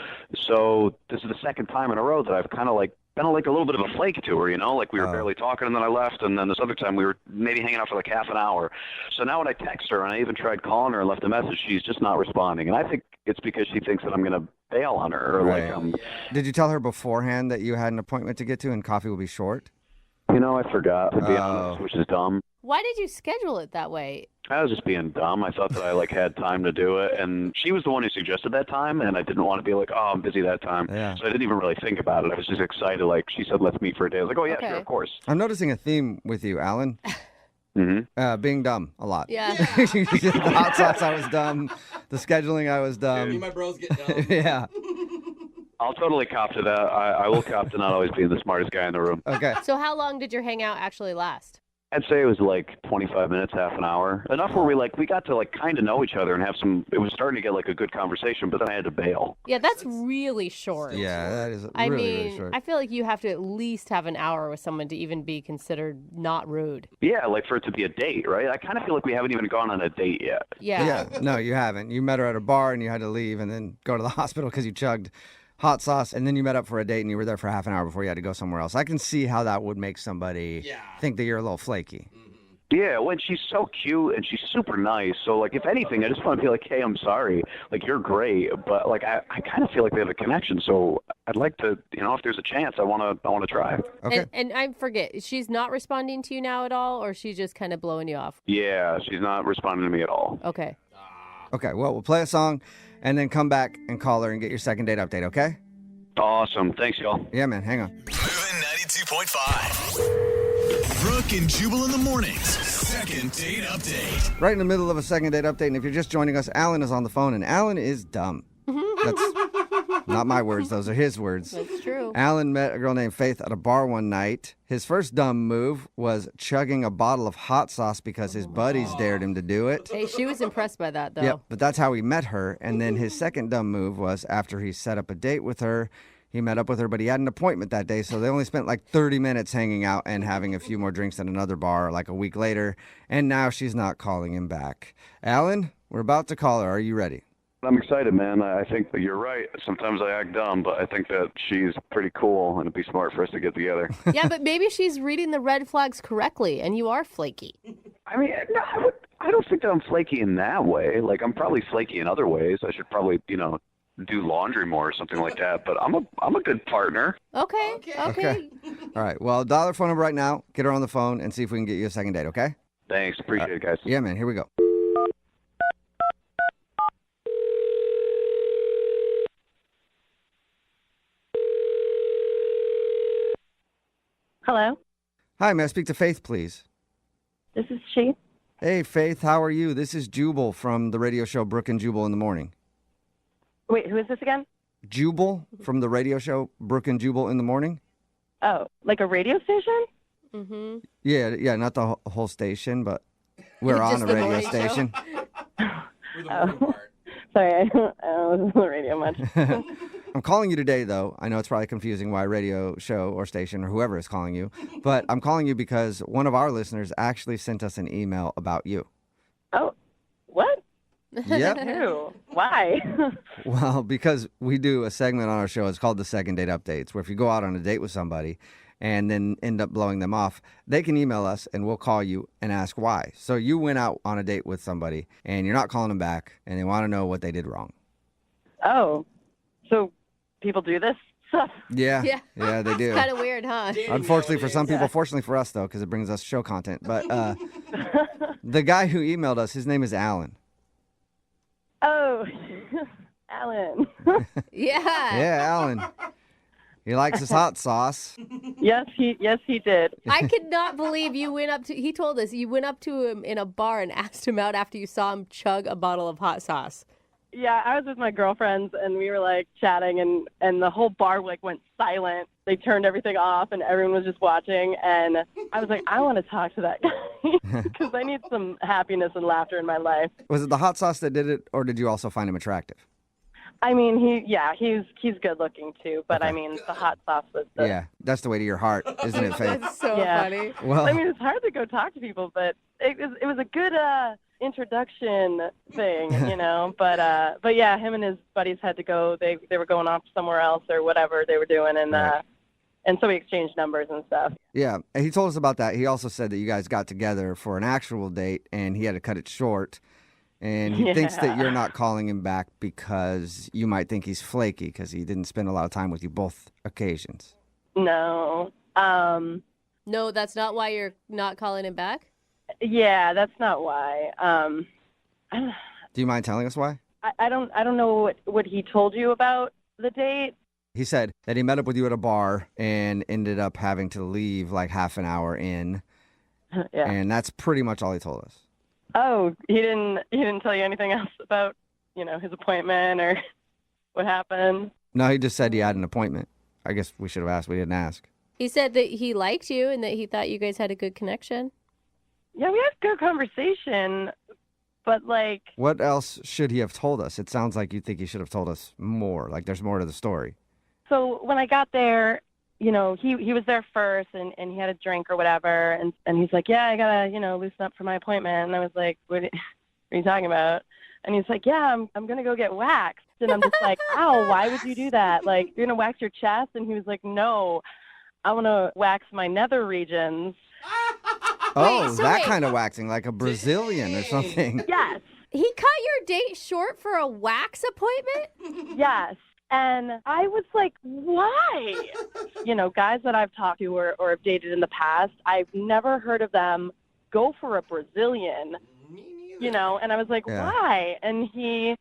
So this is the second time in a row that I've kind of been a little bit of a flake to her, we were barely talking, and then I left, and then this other time we were maybe hanging out for half an hour. So now when I text her, and I even tried calling her and left a message, she's just not responding, and I think it's because she thinks that I'm going to bail on her. Or Right. Did you tell her beforehand that you had an appointment to get to and coffee will be short? I forgot, to be honest, which is dumb. Why did you schedule it that way? I was just being dumb. I thought that I had time to do it, and she was the one who suggested that time, and I didn't want to be I'm busy that time. Yeah. So I didn't even really think about it. I was just excited. She said, let's meet for a day. I was like, oh, yeah, Okay. sure, of course. I'm noticing a theme with you, Alan. Being dumb a lot. Yeah. The hot sauce, I was dumb. The scheduling, I was Me and dumb. my bros get down. Yeah. I'll totally cop to that. I will cop to not always being the smartest guy in the room. Okay. So how long did your hangout actually last? I'd say it was like 25 minutes, half an hour. Enough where we got to kind of know each other and have it was starting to get like a good conversation, but then I had to bail. Yeah, that's really short. Yeah, that is I really, mean, really short. I feel like you have to at least have an hour with someone to even be considered not rude. Yeah, like for it to be a date, right? I kind of feel like we haven't even gone on a date yet. Yeah. No, you haven't. You met her at a bar and you had to leave and then go to the hospital because you chugged hot sauce, and then you met up for a date and you were there for half an hour before you had to go somewhere else. I can see how that would make somebody think that you're a little flaky. Yeah, when she's so cute and she's super nice. So, if anything, I just want to be like, hey, I'm sorry. You're great. But, I kind of feel like we have a connection. So I'd like to, if there's a chance, I want to try. Okay. And I forget, she's not responding to you now at all, or she's just kind of blowing you off? Yeah, she's not responding to me at all. Okay. Okay, well, we'll play a song and then come back and call her and get your second date update, okay? Awesome. Thanks, y'all. Yeah, man, hang on. Moving 92.5. Brooke and Jubal in the mornings. Second date update. Right in the middle of a second date update, and if you're just joining us, Alan is on the phone, and Alan is dumb. That's not my words, those are his words. That's true. Alan met a girl named Faith at a bar one night. His first dumb move was chugging a bottle of hot sauce because his buddies dared him to do it. Hey, she was impressed by that, though. Yep, but that's how he met her. And then his second dumb move was after he set up a date with her, he met up with her, but he had an appointment that day, so they only spent 30 minutes hanging out and having a few more drinks at another bar a week later, and now she's not calling him back. Alan, we're about to call her. Are you ready? I'm excited, man. I think that you're right. Sometimes I act dumb, but I think that she's pretty cool, and it'd be smart for us to get together. Yeah, but maybe she's reading the red flags correctly, and you are flaky. I mean, no, I don't think that I'm flaky in that way. I'm probably flaky in other ways. I should probably, do laundry more or something like that. But I'm a good partner. Okay. Okay. All right. Well, dial her phone number right now. Get her on the phone and see if we can get you a second date, okay? Thanks. Appreciate it, guys. Yeah, man. Here we go. Hello, Hi, may I speak to Faith, please? this is she. Hey, Faith, how are you? This is Jubal from the radio show Brooke and Jubal in the Morning. Wait, who is this again? Jubal from the radio show Brooke and Jubal in the Morning? Oh, like a radio station? Mm-hmm. Yeah, not the whole station, but we're Just on a the radio morning show? station. We're the morning part. Sorry, I don't listen to the radio much. I'm calling you today, though. I know it's probably confusing why radio show or station or whoever is calling you, but I'm calling you because one of our listeners actually sent us an email about you. Oh, what? Yep. Who? Why? Well, because we do a segment on our show. It's called the Second Date Updates, where if you go out on a date with somebody and then end up blowing them off, they can email us and we'll call you and ask why. So you went out on a date with somebody and you're not calling them back and they want to know what they did wrong. Oh, so people do this stuff? Yeah, Yeah. yeah, they do. Kind of weird, huh? Unfortunately for some people, fortunately for us, though, because it brings us show content. But the guy who emailed us, his name is Alan. Oh, Alan. Yeah. Yeah, Alan. He likes his hot sauce. Yes, he did. I could not believe you went up to, he told us, you went up to him in a bar and asked him out after you saw him chug a bottle of hot sauce. Yeah, I was with my girlfriends and we were chatting and the whole bar went silent. They turned everything off and everyone was just watching and I was like, I want to talk to that guy because I need some happiness and laughter in my life. Was it the hot sauce that did it, or did you also find him attractive? I mean, he's good looking too, but Okay. I mean, the hot sauce was the Yeah, that's the way to your heart, isn't it, Faith? That's so Yeah. funny. Well, I mean, it's hard to go talk to people, but it was a good introduction thing, But yeah, him and his buddies had to go. They were going off somewhere else or whatever they were doing, and Right. and so we exchanged numbers and stuff. yeah, and he told us about that. He also said that you guys got together for an actual date, and he had to cut it short. And he thinks that Yeah. you're not calling him back because you might think he's flaky because he didn't spend a lot of time with you both occasions. No, No, that's not why you're not calling him back? yeah, that's not why. Do you mind telling us why? I don't know what he told you about the date. He said that he met up with you at a bar and ended up having to leave half an hour in. Yeah. And that's pretty much all he told us. Oh, he didn't tell you anything else about, his appointment or what happened? No, he just said he had an appointment. I guess we should have asked. We didn't ask. He said that he liked you and that he thought you guys had a good connection. Yeah, we had a good conversation, but What else should he have told us? It sounds like you think he should have told us more. Like there's more to the story. So when I got there, he was there first and he had a drink or whatever. And he's like, yeah, I got to, loosen up for my appointment. And I was like, what are you talking about? And he's like, yeah, I'm going to go get waxed. And I'm just like, ow, why would you do that? Like, you're going to wax your chest? And he was like, no, I want to wax my nether regions. Oh, that kind of waxing, like a Brazilian or something. Yes. He cut your date short for a wax appointment? Yes. And I was like, why? Guys that I've talked to or have dated in the past, I've never heard of them go for a Brazilian, and I was like, why? And he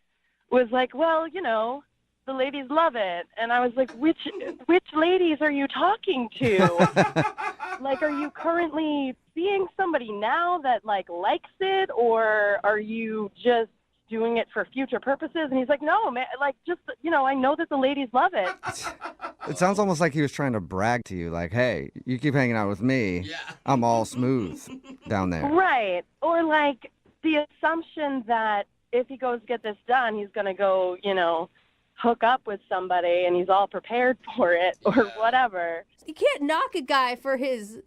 was like, well, the ladies love it. And I was like, which ladies are you talking to? Like, are you currently seeing somebody now that likes it, or are you just doing it for future purposes? And he's like, no, man, I know that the ladies love it. It sounds almost like he was trying to brag to you, like, hey, you keep hanging out with me. I'm all smooth down there. Right. Or the assumption that if he goes get this done, he's going to go, hook up with somebody and he's all prepared for it or whatever. You can't knock a guy for his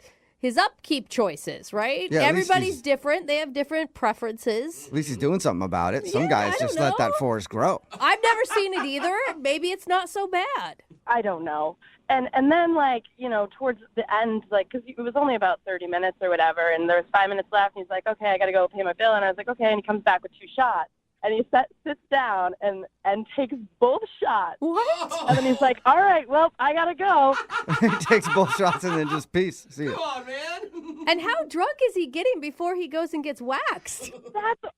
upkeep choices, right? Yeah, Everybody's different. They have different preferences. At least he's doing something about it. Some guys just let that forest grow. I've never seen it either. Maybe it's not so bad. I don't know. And then towards the end, because it was only about 30 minutes or whatever, and there was 5 minutes left, and he's like, okay, I got to go pay my bill. And I was like, okay. And he comes back with 2 shots. And he sits down and takes both shots. What? And then he's like, all right, well, I got to go. He takes both shots and then just peace. See ya. Come on, man. And how drunk is he getting before he goes and gets waxed?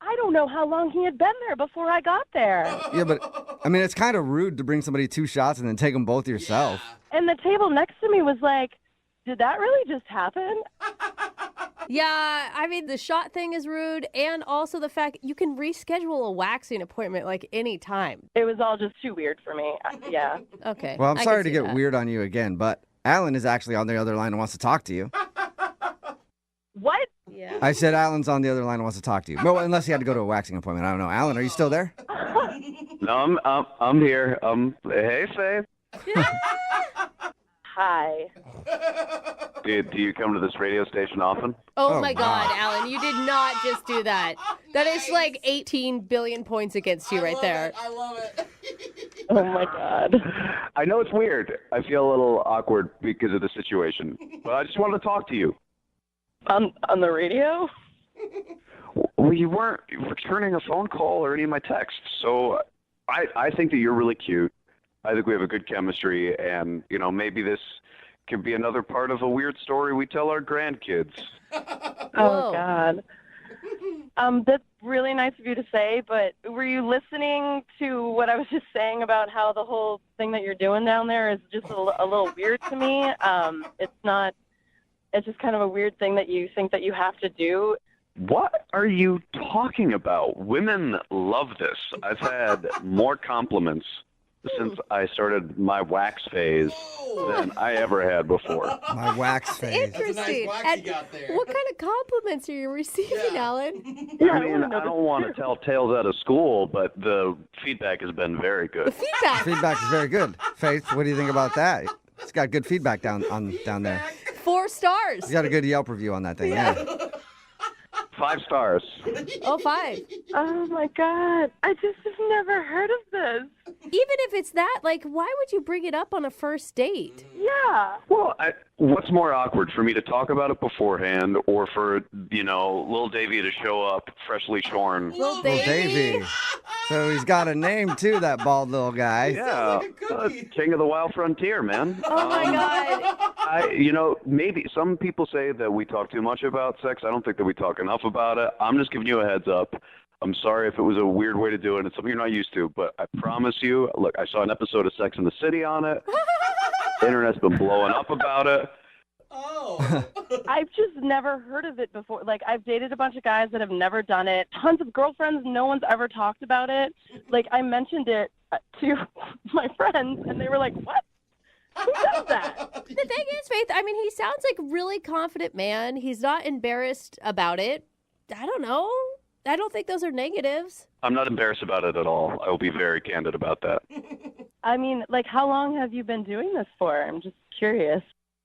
I don't know how long he had been there before I got there. Yeah, but, it's kind of rude to bring somebody 2 shots and then take them both yourself. Yeah. And the table next to me was like, did that really just happen? Yeah, the shot thing is rude, and also the fact you can reschedule a waxing appointment any time. It was all just too weird for me. Yeah. Okay. Well, I'm I sorry can to see get that. weird on you again, but Alan is actually on the other line and wants to talk to you. What? Yeah. I said Alan's on the other line and wants to talk to you. No, unless he had to go to a waxing appointment. I don't know. Alan, are you still there? No, I'm here. Hey, Faith. Hi. Do you come to this radio station often? Oh my God, Alan, you did not just do that. That is 18 billion points against you right there. I love it. Oh my God. I know it's weird. I feel a little awkward because of the situation, but I just wanted to talk to you. On the radio? Well, you weren't returning a phone call or any of my texts, so I think that you're really cute. I think we have a good chemistry, and, maybe this could be another part of a weird story we tell our grandkids. Oh, God. That's really nice of you to say, but were you listening to what I was just saying about how the whole thing that you're doing down there is just a little weird to me? It's just kind of a weird thing that you think that you have to do. What are you talking about? Women love this. I've had more compliments since I started my wax phase than I ever had before. My wax phase. That's a nice wax you got there. What kind of compliments are you receiving, Alan? I mean, I don't want to tell tales out of school, but the feedback has been very The good. feedback. Feedback is very good. Faith, what do you think about that? It's got good feedback down there. 4 stars. You got a good Yelp review on that thing. Yeah. 5 stars. Oh, 5. Oh, my God. I just have never heard of this. Even if it's that, why would you bring it up on a first date? Yeah. Well, what's more awkward, for me to talk about it beforehand or for, little Davey to show up freshly shorn? Little Davey. So he's got a name, too, that bald little guy. Yeah, king of the wild frontier, man. Oh, my God. Maybe some people say that we talk too much about sex. I don't think that we talk enough about it. I'm just giving you a heads up. I'm sorry if it was a weird way to do it. It's something you're not used to, but I promise you, look, I saw an episode of Sex and the City on it. The internet's been blowing up about it. Oh. I've just never heard of it before. Like, I've dated a bunch of guys that have never done it. Tons of girlfriends, no one's ever talked about it. Like, I mentioned it to my friends, and they were like, what? Who does that? The thing is, Faith, I mean, he sounds like a really confident man. He's not embarrassed about it. I don't know. I don't think those are negatives. I'm not embarrassed about it at all. I will be very candid about that. I mean, like, how long have you been doing this for? I'm just curious.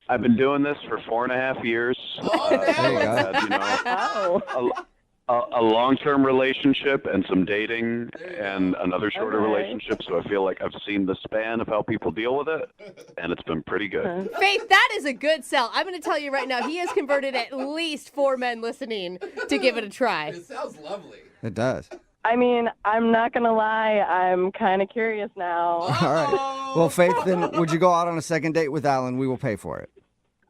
I've been doing this for 4.5 years. There you go. Had, a long-term relationship and some dating and another shorter relationship. So I feel like I've seen the span of how people deal with it, and it's been pretty good. Faith, that is a good sell. I'm going to tell you right now, he has converted at least 4 men listening to give it a try. It sounds lovely. It does. I mean, I'm not going to lie. I'm kind of curious now. All right. Well, Faith, then would you go out on a second date with Alan? We will pay for it.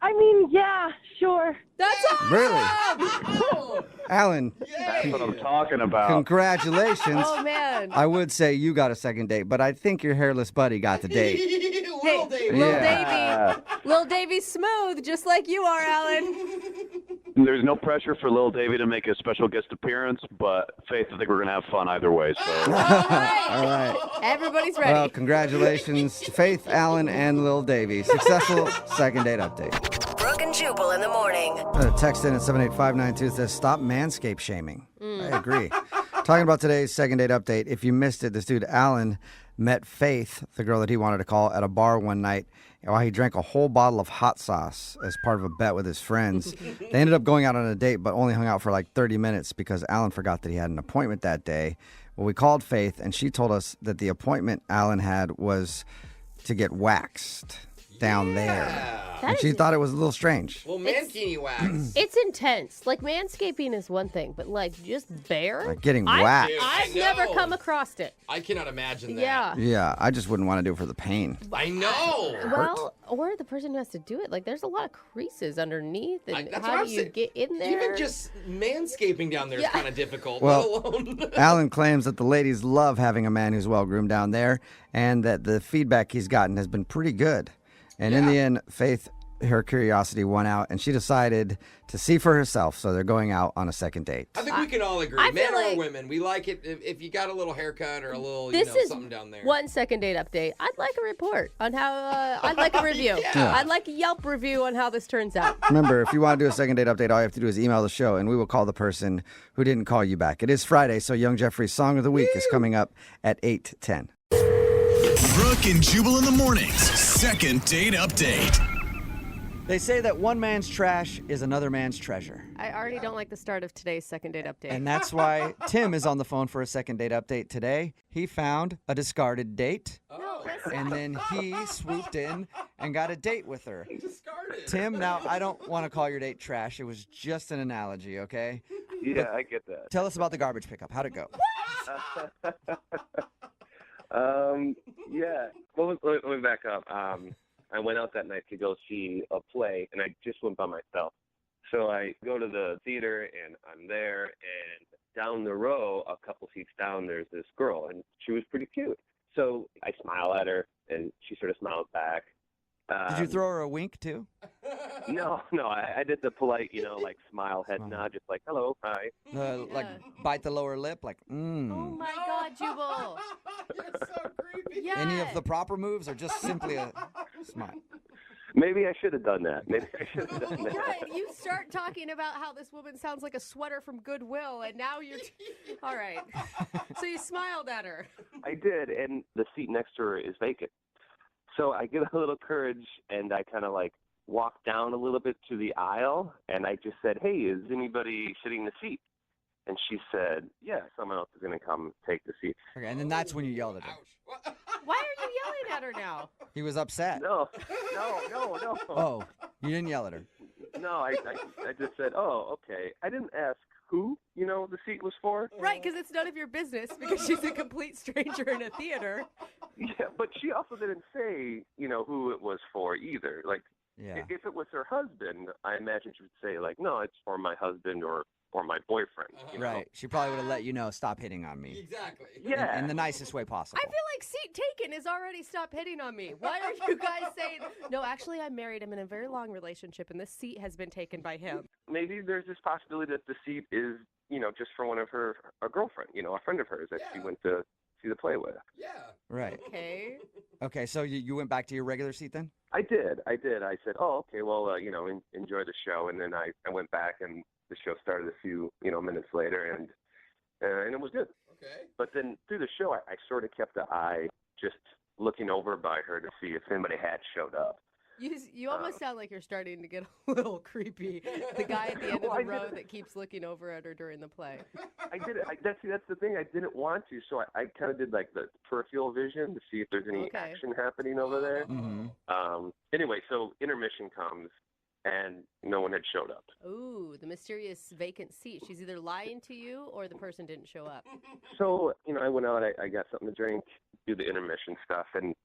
I mean, yeah, sure. That's awesome! Really? Alan, That's what I'm talking about. congratulations. Oh, man. I would say you got a second date, but I think your hairless buddy got the date. Little Davey. Lil Yeah. Davey. Lil Davey's smooth, just like you are, Alan. There's no pressure for Lil Davey to make a special guest appearance, but Faith, I think we're going to have fun either way. So. All right. Everybody's ready. Well, congratulations to Faith, Alan, and Lil Davey. Successful second date update. Brooke and Jubal in the morning. Text in at 78592 says, stop manscape shaming. I agree. Talking about today's second date update. If you missed it, this dude, Alan, met Faith, the girl that he wanted to call, at a bar one night while he drank a whole bottle of hot sauce as part of a bet with his friends. They ended up going out on a date, but only hung out for like 30 minutes because Alan forgot that he had an appointment that day. Well, we called Faith, and she told us that the appointment Alan had was to get waxed down there. And she thought it was a little strange. Well, mankini wax. It's intense. Like, manscaping is one thing, but, like, just bare? Like getting waxed. I've never come across it. I cannot imagine that. Yeah. Yeah, I just wouldn't want to do it for the pain. I know. Well, or the person who has to do it. Like, there's a lot of creases underneath. And That's how what do I'm you saying. get in there? Even just manscaping down there is kind of difficult, Well, let alone... Alan claims that the ladies love having a man who's well-groomed down there and that the feedback he's gotten has been pretty good. And in the end, Faith, her curiosity won out, and she decided to see for herself. So they're going out on a second date. I think we can all agree, I men feel or like- women, we like it if you got a little haircut or a little, This is something down there. one second date update. I'd like a report on how, I'd like a review. Yeah. I'd like a Yelp review on how this turns out. Remember, if you want to do a second date update, all you have to do is email the show, and we will call the person who didn't call you back. It is Friday, so Young Jeffrey's Song of the Week is coming up at 8:10. Brooke and Jubal in the mornings. Second date update. They say that one man's trash is another man's treasure. I already don't like the start of today's second date update. And that's why Tim is on the phone for a second date update today. He found a discarded date, and then he swooped in and got a date with her. Discarded. Tim, now I don't want to call your date trash. It was just an analogy, okay? Yeah, I get that. Tell us about the garbage pickup. How'd it go? Yeah. Well, let me back up. I went out that night to go see a play, and I just went by myself. So I go to the theater, and I'm there, and down the row, a couple seats down, there's this girl, and she was pretty cute. So I smile at her, and she sort of smiles back. Did you throw her a wink, too? No, I did the polite, like smile, head nod, just like, hello, hi. Like bite the lower lip, like, Oh my God, Jubal. You're so creepy. Yes. Any of the proper moves or just simply a smile? Maybe I should have done that. Maybe I should have done that. Right, you start talking about how this woman sounds like a sweater from Goodwill, and now you're... All right. So you smiled at her. I did, and the seat next to her is vacant. So I get a little courage, and I kind of walk down a little bit to the aisle, and I just said, hey, is anybody sitting in the seat? And she said, yeah, someone else is going to come take the seat. Okay, and then that's when you yelled at her. Why are you yelling at her now? He was upset. No. Oh, you didn't yell at her. No, I just said, oh, okay. I didn't ask who, the seat was for. Right, because it's none of your business because she's a complete stranger in a theater. Yeah, but she also didn't say, who it was for either. Yeah. If it was her husband, I imagine she would say, like, no, it's for my husband or my boyfriend. You know? Right. She probably would have let you know, stop hitting on me. Exactly. Yeah. In the nicest way possible. I feel like seat taken is already stop hitting on me. Why are you guys saying, no, actually, I'm married. I'm in a very long relationship, and this seat has been taken by him. Maybe there's this possibility that the seat is, just for one of a girlfriend, a friend of hers that she went to see the play with. Yeah. Right. Okay. Okay, so you went back to your regular seat then? I did. I said, oh, okay, well, enjoy the show. And then I went back and the show started a few, minutes later and it was good. Okay. But then through the show, I sort of kept an eye just looking over by her to see if anybody had showed up. You almost sound like you're starting to get a little creepy. The guy at the end of the row that keeps looking over at her during the play. I did it. That's the thing. I didn't want to, so I kind of did like the peripheral vision to see if there's any action happening over there. Mm-hmm. Anyway, so intermission comes, and no one had showed up. Ooh, the mysterious vacant seat. She's either lying to you or the person didn't show up. So, I went out, I got something to drink, do the intermission stuff, and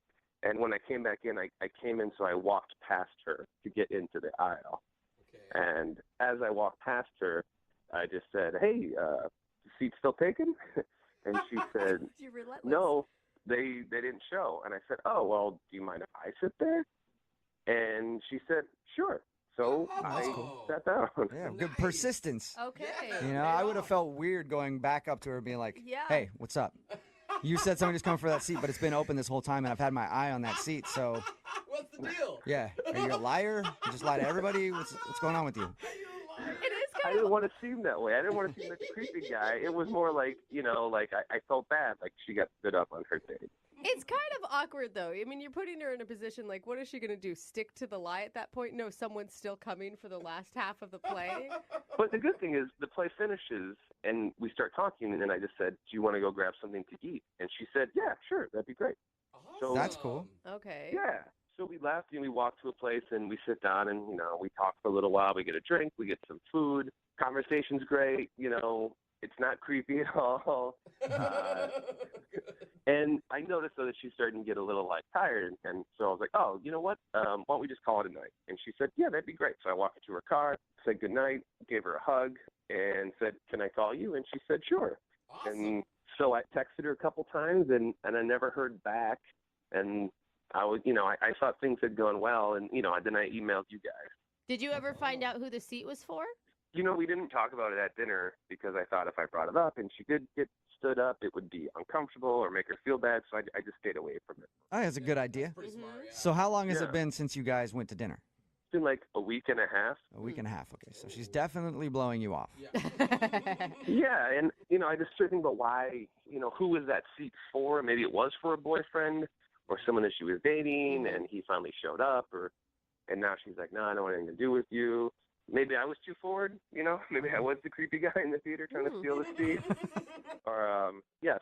when I came back in, I came in, so I walked past her to get into the aisle. Okay. And as I walked past her, I just said, hey, seat still taken? And she said, You're relentless. no, they didn't show. And I said, oh, well, do you mind if I sit there? And she said, sure. So I sat down. Yeah, good persistence. Okay. I would have felt weird going back up to her being like, Yeah. hey, what's up? You said someone just coming for that seat, but it's been open this whole time, and I've had my eye on that seat, so... What's the deal? Yeah. Are you a liar? You just lie to everybody? What's going on with you? It is I kind didn't of... want to seem that way. I didn't want to seem like a creepy guy. It was more like, I felt bad, like she got stood up on her date. It's kind of awkward, though. I mean, you're putting her in a position like, what is she going to do? Stick to the lie at that point? No, someone's still coming for the last half of the play? But the good thing is the play finishes and we start talking, and I just said, do you want to go grab something to eat? And she said, yeah, sure, that'd be great. So That's cool. Okay. Yeah. So we left and we walked to a place and we sit down and, we talk for a little while. We get a drink, we get some food. Conversation's great, it's not creepy at all. And I noticed, though, that she's starting to get a little, tired. And so I was like, oh, you know what? Why don't we just call it a night? And she said, yeah, that'd be great. So I walked her to her car, said goodnight, gave her a hug, and said, can I call you? And she said, sure. Awesome. And so I texted her a couple times, and I never heard back. And I was, I thought things had gone well. And, then I emailed you guys. Did you ever find out who the seat was for? We didn't talk about it at dinner because I thought if I brought it up and she did get stood up, it would be uncomfortable or make her feel bad. So I just stayed away from it. Oh, that's a good idea. Pretty smart, yeah. So how long has Yeah. it been since you guys went to dinner? It's been like a week and a half. A week and a half. Okay, so she's definitely blowing you off. Yeah, and I just started thinking about why, who was that seat for? Maybe it was for a boyfriend or someone that she was dating, and he finally showed up, and now she's like, no, I don't want anything to do with you. Maybe I was too forward, Maybe I was the creepy guy in the theater trying to steal the seat. Or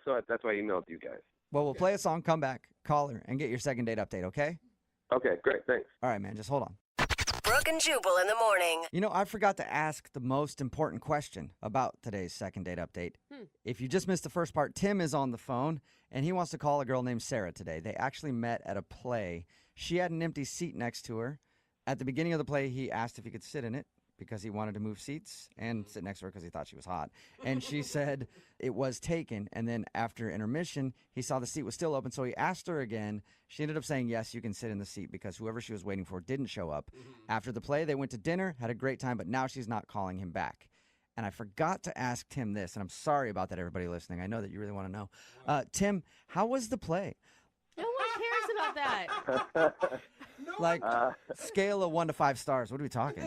so that's why I emailed you guys. Well, we'll play a song, come back, call her, and get your second date update, okay? Okay, great, thanks. All right, man, just hold on. Brooke and Jubal in the morning. I forgot to ask the most important question about today's second date update. If you just missed the first part, Tim is on the phone, and he wants to call a girl named Sarah today. They actually met at a play. She had an empty seat next to her. At the beginning of the play, he asked if he could sit in it because he wanted to move seats and sit next to her because he thought she was hot. And she said it was taken. And then after intermission, he saw the seat was still open. So he asked her again. She ended up saying, yes, you can sit in the seat because whoever she was waiting for didn't show up. After the play, they went to dinner, had a great time, but now she's not calling him back. And I forgot to ask Tim this, and I'm sorry about that, everybody listening. I know that you really want to know. Tim, how was the play? No one cares about that. Scale of 1 to 5 stars. What are we talking?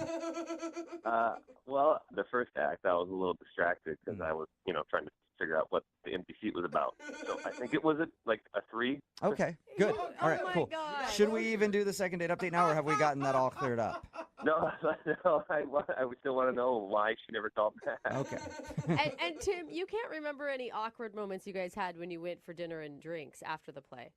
Well, the first act, I was a little distracted because I was, trying to figure out what the empty seat was about. So I think it was a 3. Okay, good. All right, my cool. God. Should we even do the second date update now, or have we gotten that all cleared up? No, I would still want to know why she never called back. Okay. And Tim, you can't remember any awkward moments you guys had when you went for dinner and drinks after the play?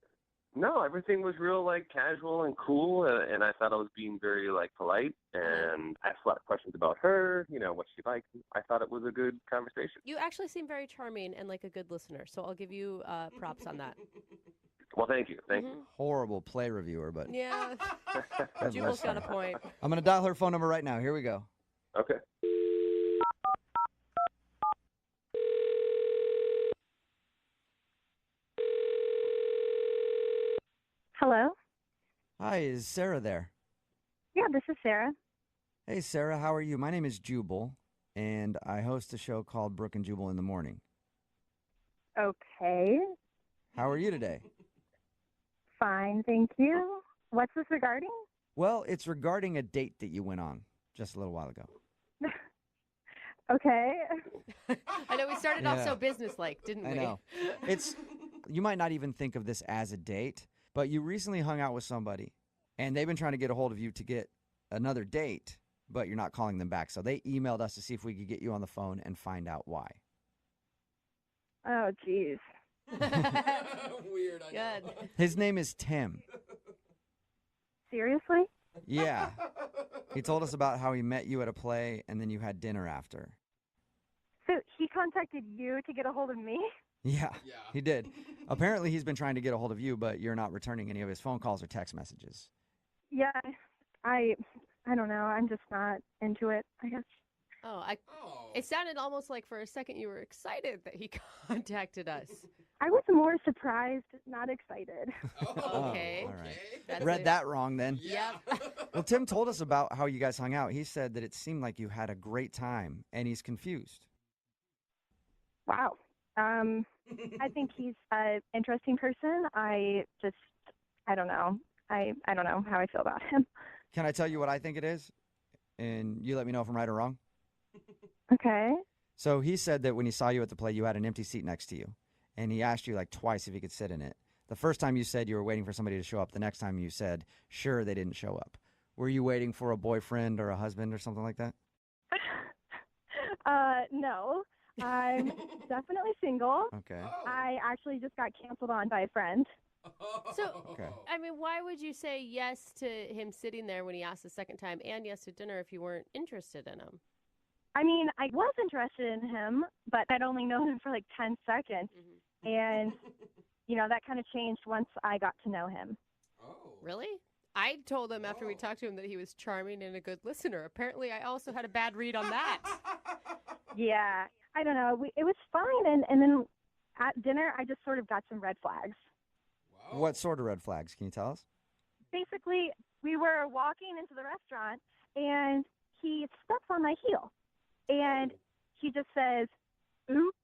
No, everything was real casual and cool, and I thought I was being very polite, and I asked a lot of questions about her, what she liked. I thought it was a good conversation. You actually seem very charming and like a good listener, so I'll give you props on that. Well, thank you. Thank you. Horrible play reviewer, but Yeah. good Jubal's got a listener. point. I'm going to dial her phone number right now. Here we go. Okay. Hello? Hi, is Sarah there? Yeah, this is Sarah. Hey, Sarah, how are you? My name is Jubal, and I host a show called Brooke and Jubal in the Morning. Okay. How are you today? Fine, thank you. What's this regarding? Well, it's regarding a date that you went on just a little while ago. Okay. I know we started off Yeah. so businesslike, didn't we? I know. You might not even think of this as a date, but you recently hung out with somebody, and they've been trying to get a hold of you to get another date, but you're not calling them back. So they emailed us to see if we could get you on the phone and find out why. Oh, jeez. Weird, I know. Good. His name is Tim. Seriously? Yeah. He told us about how he met you at a play, and then you had dinner after. So he contacted you to get a hold of me? Yeah, Yeah. he did. Apparently, he's been trying to get a hold of you, but you're not returning any of his phone calls or text messages. Yeah, I don't know. I'm just not into it, I guess. Oh, Oh. it sounded almost like for a second you were excited that he contacted us. I was more surprised, not excited. Oh, Okay. all right. That's Read it. that wrong then. Yeah. Well, Tim told us about how you guys hung out. He said that it seemed like you had a great time, and he's confused. Wow. I think he's an interesting person. I don't know. I don't know how I feel about him. Can I tell you what I think it is? And you let me know if I'm right or wrong. Okay. So he said that when he saw you at the play, you had an empty seat next to you. And he asked you like twice if you could sit in it. The first time you said you were waiting for somebody to show up. The next time you said, sure, they didn't show up. Were you waiting for a boyfriend or a husband or something like that? No. I'm definitely single. Okay. I actually just got canceled on by a friend. So, Okay. I mean, why would you say yes to him sitting there when he asked the second time and yes to dinner if you weren't interested in him? I mean, I was interested in him, but I'd only known him for like 10 seconds. And, that kind of changed once I got to know him. Oh. Really? I told him after we talked to him that he was charming and a good listener. Apparently, I also had a bad read on that. Yeah. I don't know. It was fine. And then at dinner, I just sort of got some red flags. Wow. What sort of red flags? Can you tell us? Basically, we were walking into the restaurant, and he steps on my heel. And he just says, oops.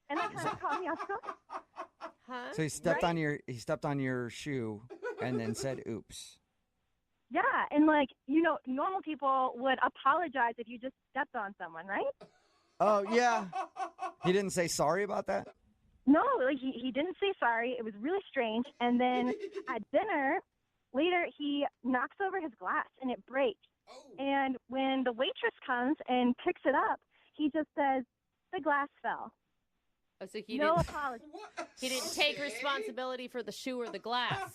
And that kind of caught me off guard. Huh? So he stepped on your shoe and then said oops. Yeah, and normal people would apologize if you just stepped on someone, right? Oh, yeah. He didn't say sorry about that? No, he didn't say sorry. It was really strange. And then at dinner, later, he knocks over his glass and it breaks. And when the waitress comes and picks it up, he just says, the glass fell. Oh, so he No didn't, apology. he didn't take responsibility for the shoe or the glass.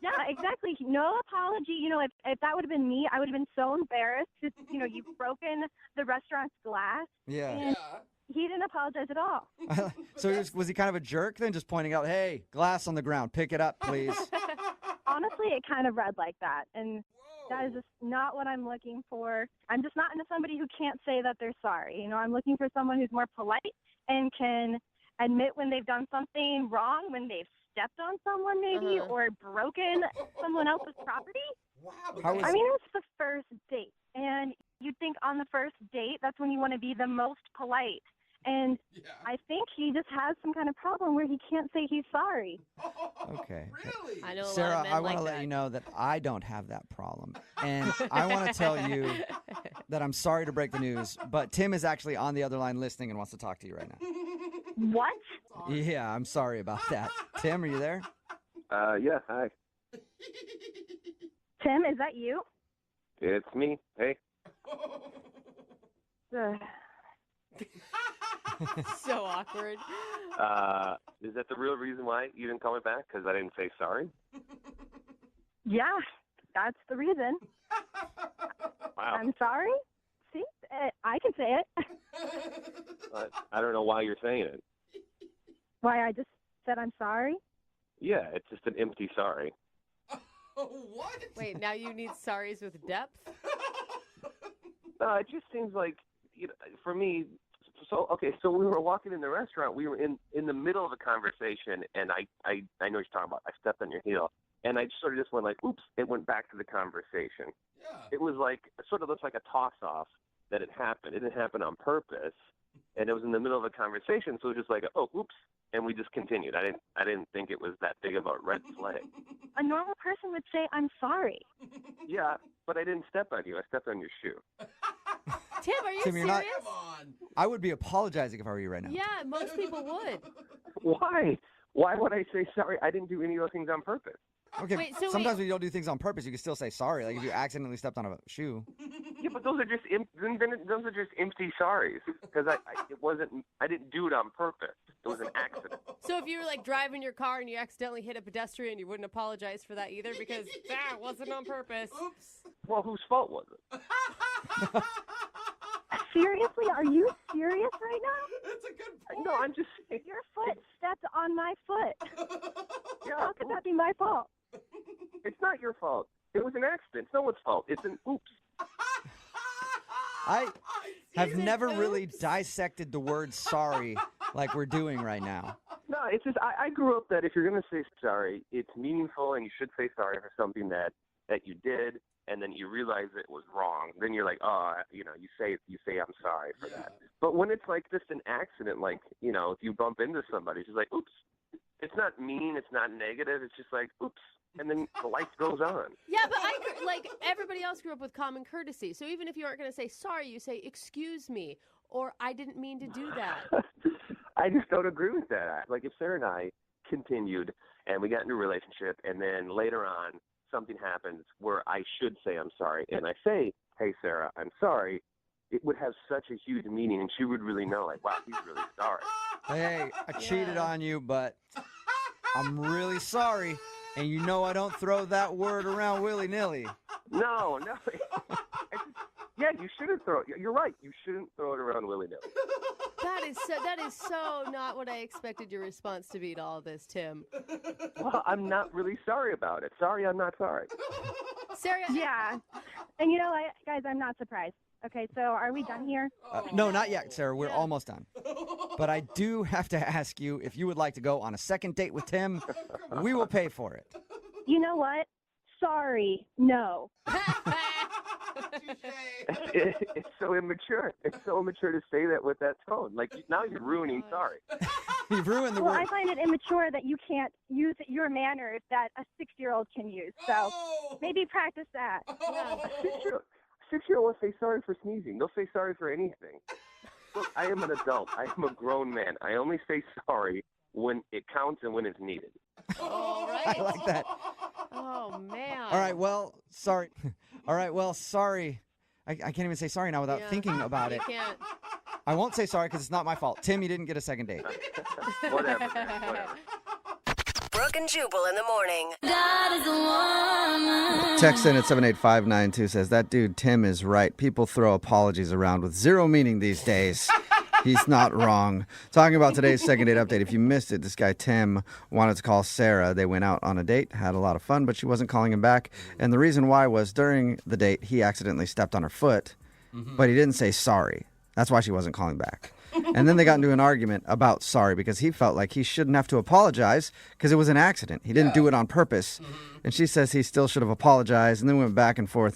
Yeah, exactly. No apology. If that would have been me, I would have been so embarrassed. Just, you've broken the restaurant's glass. Yeah. And he didn't apologize at all. So was he kind of a jerk then, just pointing out, hey, glass on the ground, pick it up, please? Honestly, it kind of read like that. And that is just not what I'm looking for. I'm just not into somebody who can't say that they're sorry. I'm looking for someone who's more polite and can admit when they've done something wrong, when they've stepped on someone maybe or broken someone else's property. Wow. I mean, it's the first date. And you'd think on the first date, that's when you want to be the most polite. And I think he just has some kind of problem where he can't say he's sorry. Okay. Really? I know a Sarah, lot of men I want like to let that. you know that I don't have that problem. And I want to tell you that I'm sorry to break the news, but Tim is actually on the other line listening and wants to talk to you right now. What? Yeah, I'm sorry about that. Tim, are you there? Yeah, hi. Tim, is that you? It's me. Hey. Ugh. So awkward. Is that the real reason why you didn't call me back? Because I didn't say sorry? Yeah, that's the reason. Wow. I'm sorry. See, I can say it. But I don't know why you're saying it. Why I just said I'm sorry? Yeah, it's just an empty sorry. What? Wait, now you need sorries with depth? No, it just seems like, for me. So we were walking in the restaurant. We were in the middle of a conversation, and I know what you're talking about. I stepped on your heel, and I sort of just went like, oops. It went back to the conversation. Yeah. It was like, it sort of looks like a toss-off that it happened. It didn't happen on purpose, and it was in the middle of a conversation, so it was just like, oh, oops, and we just continued. I didn't think it was that big of a red flag. A normal person would say, I'm sorry. Yeah, but I didn't step on you. I stepped on your shoe. Tim, are you Tim, serious? you're not- Come on. I would be apologizing if I were you right now. Yeah, most people would. Why? Why would I say sorry? I didn't do any of those things on purpose. Okay, Wait, so sometimes when you don't do things on purpose, you can still say sorry. Like if you accidentally stepped on a shoe. Yeah, but those are just those are just empty sorries because I didn't do it on purpose. It was an accident. So if you were like driving your car and you accidentally hit a pedestrian, you wouldn't apologize for that either because that wasn't on purpose. Oops. Well, whose fault was it? Seriously? Are you serious right now? That's a good point. No, I'm just saying. Your foot stepped on my foot. Yeah, How could that be my fault? it's not your fault. It was an accident. It's no one's fault. It's an oops. I have Is it never really oops? dissected the word sorry like we're doing right now. No, it's just I grew up that if you're gonna say sorry, it's meaningful and you should say sorry for something that you did, and then you realize it was wrong. Then you're like, you say I'm sorry for that. But when it's like just an accident, like if you bump into somebody, it's just like oops. It's not mean. It's not negative. It's just like oops, and then the life goes on. Yeah, but like everybody else grew up with common courtesy. So even if you aren't going to say sorry, you say excuse me or I didn't mean to do that. I just don't agree with that. Like if Sarah and I continued and we got into a relationship, and then later on something happens where I should say I'm sorry, and I say, hey Sarah, I'm sorry, it would have such a huge meaning, and she would really know, like, wow, he's really sorry. Hey, I cheated on you, but I'm really sorry. And you know I don't throw that word around willy-nilly. No. Yeah, you shouldn't throw it. You're right. You shouldn't throw it around willy-nilly. That is so not what I expected your response to be to all this, Tim. Well, I'm not really sorry about it. Sorry, I'm not sorry. Sarah, Yeah. And you know what, guys, I'm not surprised. Okay, so are we done here? No, not yet, Sarah. We're almost done. But I do have to ask you if you would like to go on a second date with Tim. We will pay for it. You know what? Sorry, no. It's so immature. It's so immature to say that with that tone. Like, now you're ruining sorry. You've ruined the Well, word. I find it immature that you can't use your manners that a 6-year-old can use. So maybe practice that. Six-year-old will say sorry for sneezing. They'll say sorry for anything. Look, I am an adult. I am a grown man. I only say sorry when it counts and when it's needed. all right. I like that. Oh, man. All right, well, sorry. All right, well, sorry. I can't even say sorry now without Yeah. thinking about You it. can't. I won't say sorry because it's not my fault. Tim, you didn't get a second date. Whatever. Whatever. Brooke and Jubal in the morning. Text in at 78592 says, that dude Tim is right. People throw apologies around with zero meaning these days. He's not wrong. Talking about today's second date update. If you missed it, this guy Tim wanted to call Sarah. They went out on a date, had a lot of fun, but she wasn't calling him back. And the reason why was during the date, he accidentally stepped on her foot, but he didn't say sorry. That's why she wasn't calling back. And then they got into an argument about sorry because he felt like he shouldn't have to apologize because it was an accident. He didn't do it on purpose. And she says he still should have apologized. And then we went back and forth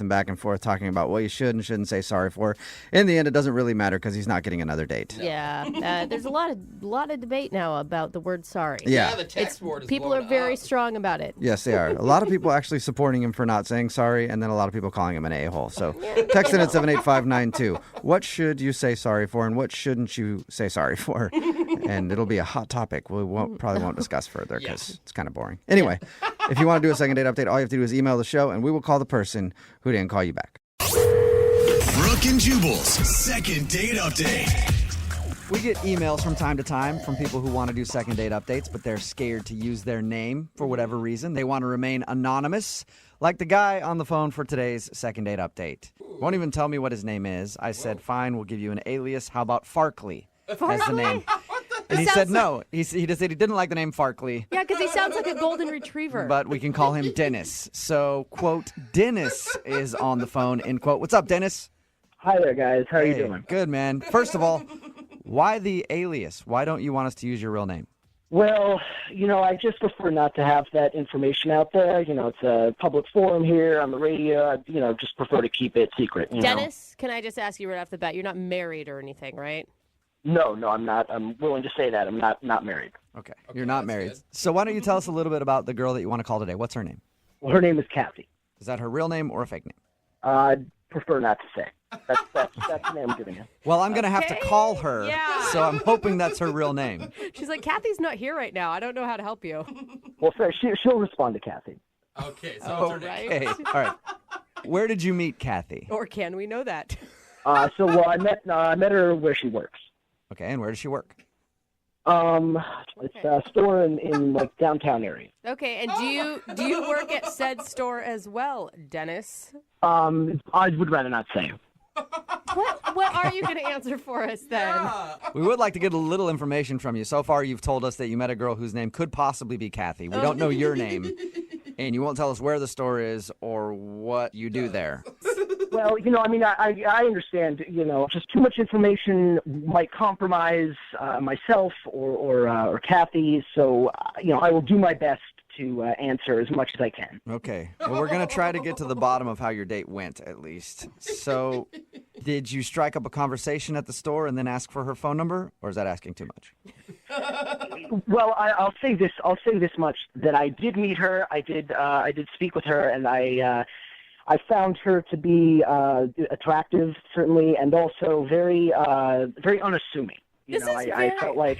talking about what you should and shouldn't say sorry for. In the end, it doesn't really matter because he's not getting another date. Yeah, there's a lot of debate now about the word sorry. Yeah. The text board is People are blowing very up. strong about it. Yes, they are. A lot of people actually supporting him for not saying sorry, and then a lot of people calling him an a-hole. So text in at 78592. What should you say sorry for, and what shouldn't you say sorry for? And it'll be a hot topic we probably won't discuss further because it's kind of boring. Anyway, if you want to do a second date update, all you have to do is email the show, and we will call the person who didn't call you back. Brooke and Jubal's second date update. We get emails from time to time from people who want to do second date updates, but they're scared to use their name for whatever reason. They want to remain anonymous, like the guy on the phone for today's second date update. Won't even tell me what his name is. I said, fine, we'll give you an alias. How about Farkley as the name? And he said no. He just said he didn't like the name Farkley. Yeah, because he sounds like a golden retriever. But we can call him Dennis. So, quote, Dennis is on the phone, end quote. What's up, Dennis? Hi there, guys. How are you doing? Good, man. First of all, why the alias? Why don't you want us to use your real name? Well, I just prefer not to have that information out there. It's a public forum here on the radio. I, just prefer to keep it secret. Dennis, can I just ask you right off the bat, you're not married or anything, right? No, I'm not. I'm willing to say that. I'm not married. Okay, you're not married. Good. So why don't you tell us a little bit about the girl that you want to call today? What's her name? Well, her name is Kathy. Is that her real name or a fake name? I'd prefer not to say. That's the name I'm giving you. Well, I'm going to have to call her, so I'm hoping that's her real name. She's like, Kathy's not here right now. I don't know how to help you. Well, sir, she'll respond to Kathy. Okay, so it's her name. Okay, all right. Where did you meet Kathy? Or can we know that? I met her where she works. Okay, and where does she work? It's a store in like downtown area. Okay, and do you work at said store as well, Dennis? I would rather not say. What are you going to answer for us then? We would like to get a little information from you. So far, you've told us that you met a girl whose name could possibly be Kathy. We don't know your name, and you won't tell us where the store is or what you do there. Well, I understand, just too much information might compromise myself or Kathy, so, I will do my best to answer as much as I can. Okay. Well, we're going to try to get to the bottom of how your date went, at least. So, did you strike up a conversation at the store and then ask for her phone number, or is that asking too much? Well, I'll say this much, that I did meet her, I did speak with her, and I found her to be attractive, certainly, and also very unassuming. I felt like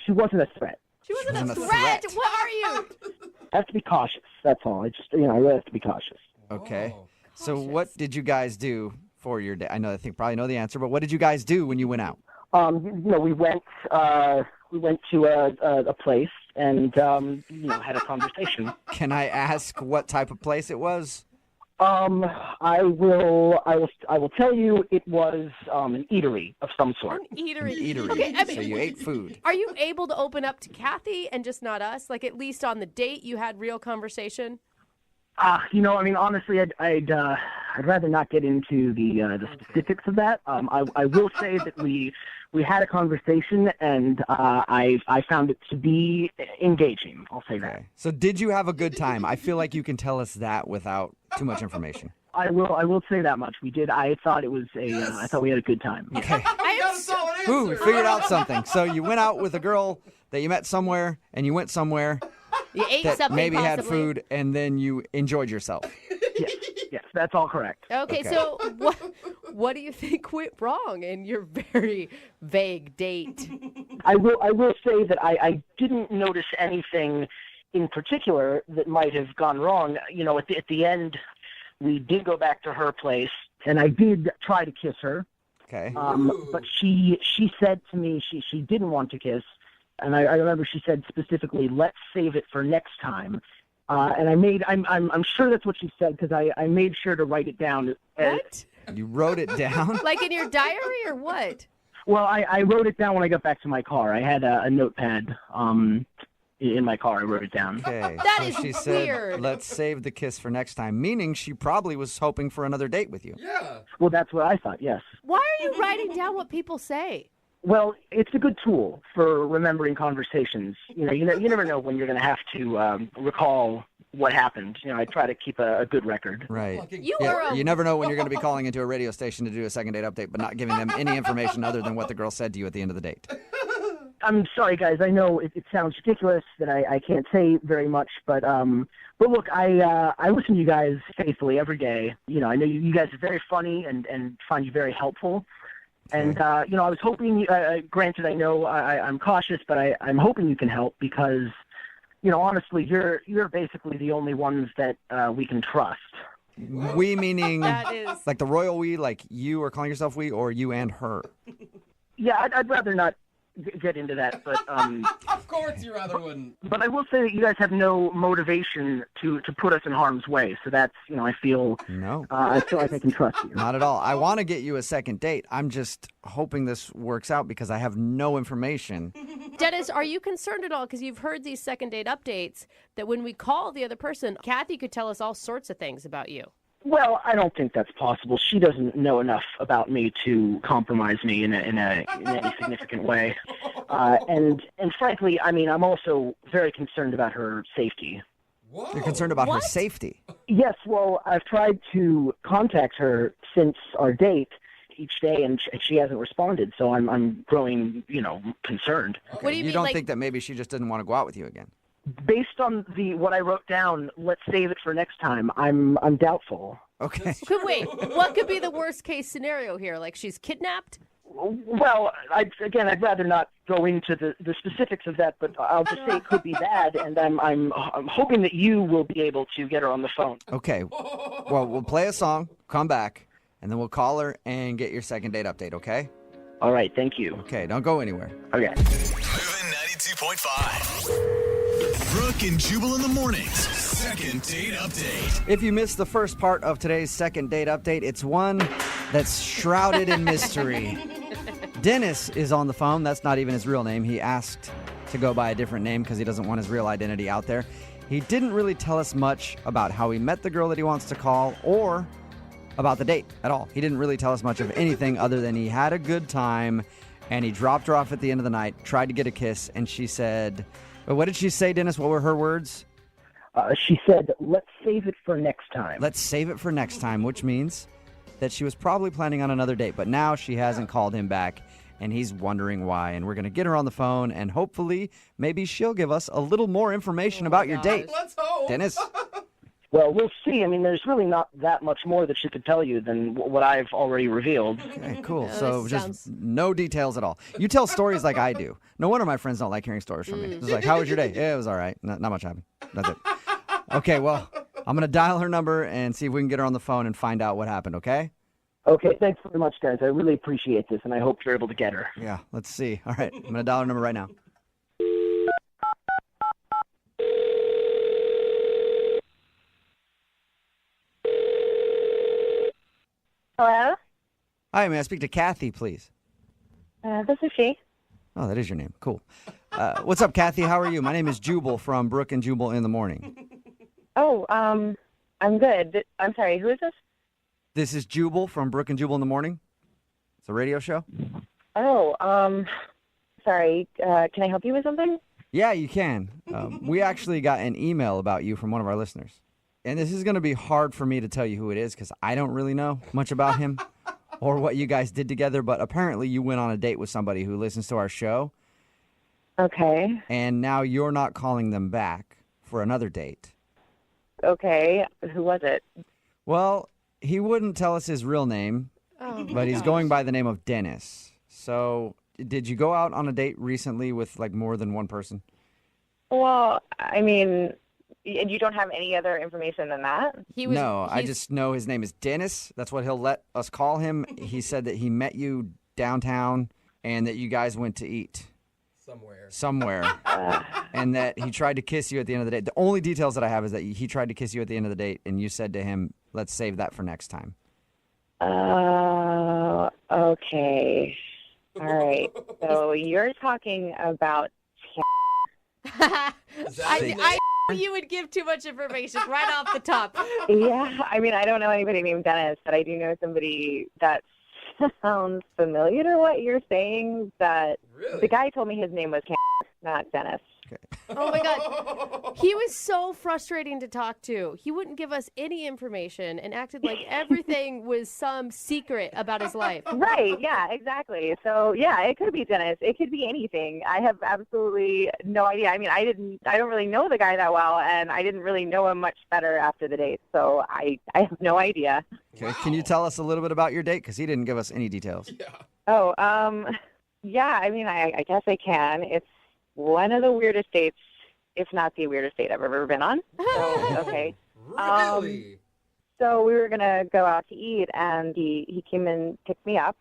she wasn't a threat. She wasn't a threat. What are you? I have to be cautious. That's all. I really have to be cautious. Okay. So what did you guys do for your day? I think probably know the answer, but what did you guys do when you went out? We went to a place and had a conversation. Can I ask what type of place it was? I will tell you it was an eatery of some sort. An eatery. Okay, so you ate food. Are you able to open up to Kathy and just not us? Like at least on the date you had real conversation? Honestly, I'd rather not get into the specifics of that. I will say that we had a conversation, and I found it to be engaging. I'll say that. So did you have a good time? I feel like you can tell us that without too much information. I will say that much. We did. I thought it was I thought we had a good time. Okay. Ooh, we figured out something. So you went out with a girl that you met somewhere, and you went somewhere. You ate that something maybe possibly. had food, and then you enjoyed yourself. Yes, that's all correct. Okay, so what do you think went wrong in your very vague date? I will say that I didn't notice anything in particular that might have gone wrong. At the end, we did go back to her place, and I did try to kiss her. Okay. But she said to me she didn't want to kiss. And I remember she said specifically, "Let's save it for next time." And I'm sure that's what she said because I made sure to write it down. What? You wrote it down? Like in your diary or what? Well, I wrote it down when I got back to my car. I had a notepad in my car. I wrote it down. Okay. That so is she said, weird. "Let's save the kiss for next time," meaning she probably was hoping for another date with you. Yeah. Well, that's what I thought. Yes. Why are you writing down what people say? Well, it's a good tool for remembering conversations. You never know when you're going to have to recall what happened. I try to keep a good record. Right. You never know when you're going to be calling into a radio station to do a second date update, but not giving them any information other than what the girl said to you at the end of the date. I'm sorry, guys. I know it sounds ridiculous that I can't say very much, but look, I listen to you guys faithfully every day. I know you guys are very funny and find you very helpful. And, I was hoping, granted, I know I'm cautious, but I'm hoping you can help because, honestly, you're basically the only ones that we can trust. We meaning That is... like the royal we, like you are calling yourself we, or you and her? Yeah, I'd rather not get into that, but Of course you rather wouldn't. but I will say that you guys have no motivation to put us in harm's way. So that's, I feel I feel like I can trust you. Not at all. I want to get you a second date. I'm just hoping this works out because I have no information. Dennis, are you concerned at all? Because you've heard these second date updates that when we call the other person, Kathy could tell us all sorts of things about you. Well, I don't think that's possible. She doesn't know enough about me to compromise me in any significant way. And frankly, I'm also very concerned about her safety. Whoa. You're concerned about her safety. Yes, well, I've tried to contact her since our date each day, and she hasn't responded. So I'm growing, concerned. What do you mean? don't Like, think that maybe she just didn't want to go out with you again? Based on what I wrote down, let's save it for next time. I'm doubtful. Okay. wait, what could be the worst case scenario here? Like she's kidnapped? Well, I'd rather not go into the specifics of that, but I'll just say it could be bad, and I'm hoping that you will be able to get her on the phone. Okay. Well, we'll play a song, come back, and then we'll call her and get your second date update, okay? All right, thank you. Okay, don't go anywhere. Okay. Moving 92.5. Brooke and Jubal in the mornings. Second date update. If you missed the first part of today's second date update, it's one that's shrouded in mystery. Dennis is on the phone. That's not even his real name. He asked to go by a different name because he doesn't want his real identity out there. He didn't really tell us much about how he met the girl that he wants to call or about the date at all. He didn't really tell us much of anything other than he had a good time and he dropped her off at the end of the night, tried to get a kiss, and she said, what did she say, Dennis? What were her words? She said, let's save it for next time. Let's save it for next time, which means that she was probably planning on another date, but now she hasn't called him back, and he's wondering why. And we're going to get her on the phone, and hopefully maybe she'll give us a little more information about your date. Let's hope. Dennis? Well, we'll see. There's really not that much more that she could tell you than what I've already revealed. Okay, cool. Yeah, So this just sounds- no details at all. You tell stories like I do. No wonder my friends don't like hearing stories from me. It's like, how was your day? Yeah, it was all right. Not much happened. That's it. Okay, well, I'm going to dial her number and see if we can get her on the phone and find out what happened, okay? Okay, thanks very much, guys. I really appreciate this, and I hope you're able to get her. Yeah, let's see. All right, I'm going to dial her number right now. Hello? Hi, may I speak to Kathy, please? This is she. Oh, that is your name. Cool. What's up, Kathy? How are you? My name is Jubal from Brooke and Jubal in the morning. Oh, I'm good. I'm sorry, who is this? This is Jubal from Brooke and Jubal in the morning. It's a radio show. Oh, sorry. Can I help you with something? Yeah, you can. We actually got an email about you from one of our listeners. And this is going to be hard for me to tell you who it is because I don't really know much about him or what you guys did together. But apparently you went on a date with somebody who listens to our show. Okay. And now you're not calling them back for another date. Okay. Who was it? Well, he wouldn't tell us his real name, but he's going by the name of Dennis. So did you go out on a date recently with like more than one person? Well, you don't have any other information than that? I just know his name is Dennis. That's what he'll let us call him. He said that he met you downtown and that you guys went to eat. Somewhere. And that he tried to kiss you at the end of the date. The only details that I have is that he tried to kiss you at the end of the date and you said to him, let's save that for next time. Okay. All right. So you're talking about... I knew you would give too much information right off the top. Yeah, I don't know anybody named Dennis, but I do know somebody that sounds familiar to what you're saying. That Really? The guy told me his name was not Dennis. Oh my God. He was so frustrating to talk to. He wouldn't give us any information and acted like everything was some secret about his life. Right, yeah, exactly. So, yeah, it could be Dennis. It could be anything. I have absolutely no idea. I don't really know the guy that well, and I didn't really know him much better after the date. So I have no idea. Okay. Wow. Can you tell us a little bit about your date? Because he didn't give us any details. Yeah. Oh, yeah, I guess I can. It's one of the weirdest dates, if not the weirdest date I've ever been on. So, okay. Really? So we were going to go out to eat, and he came and picked me up.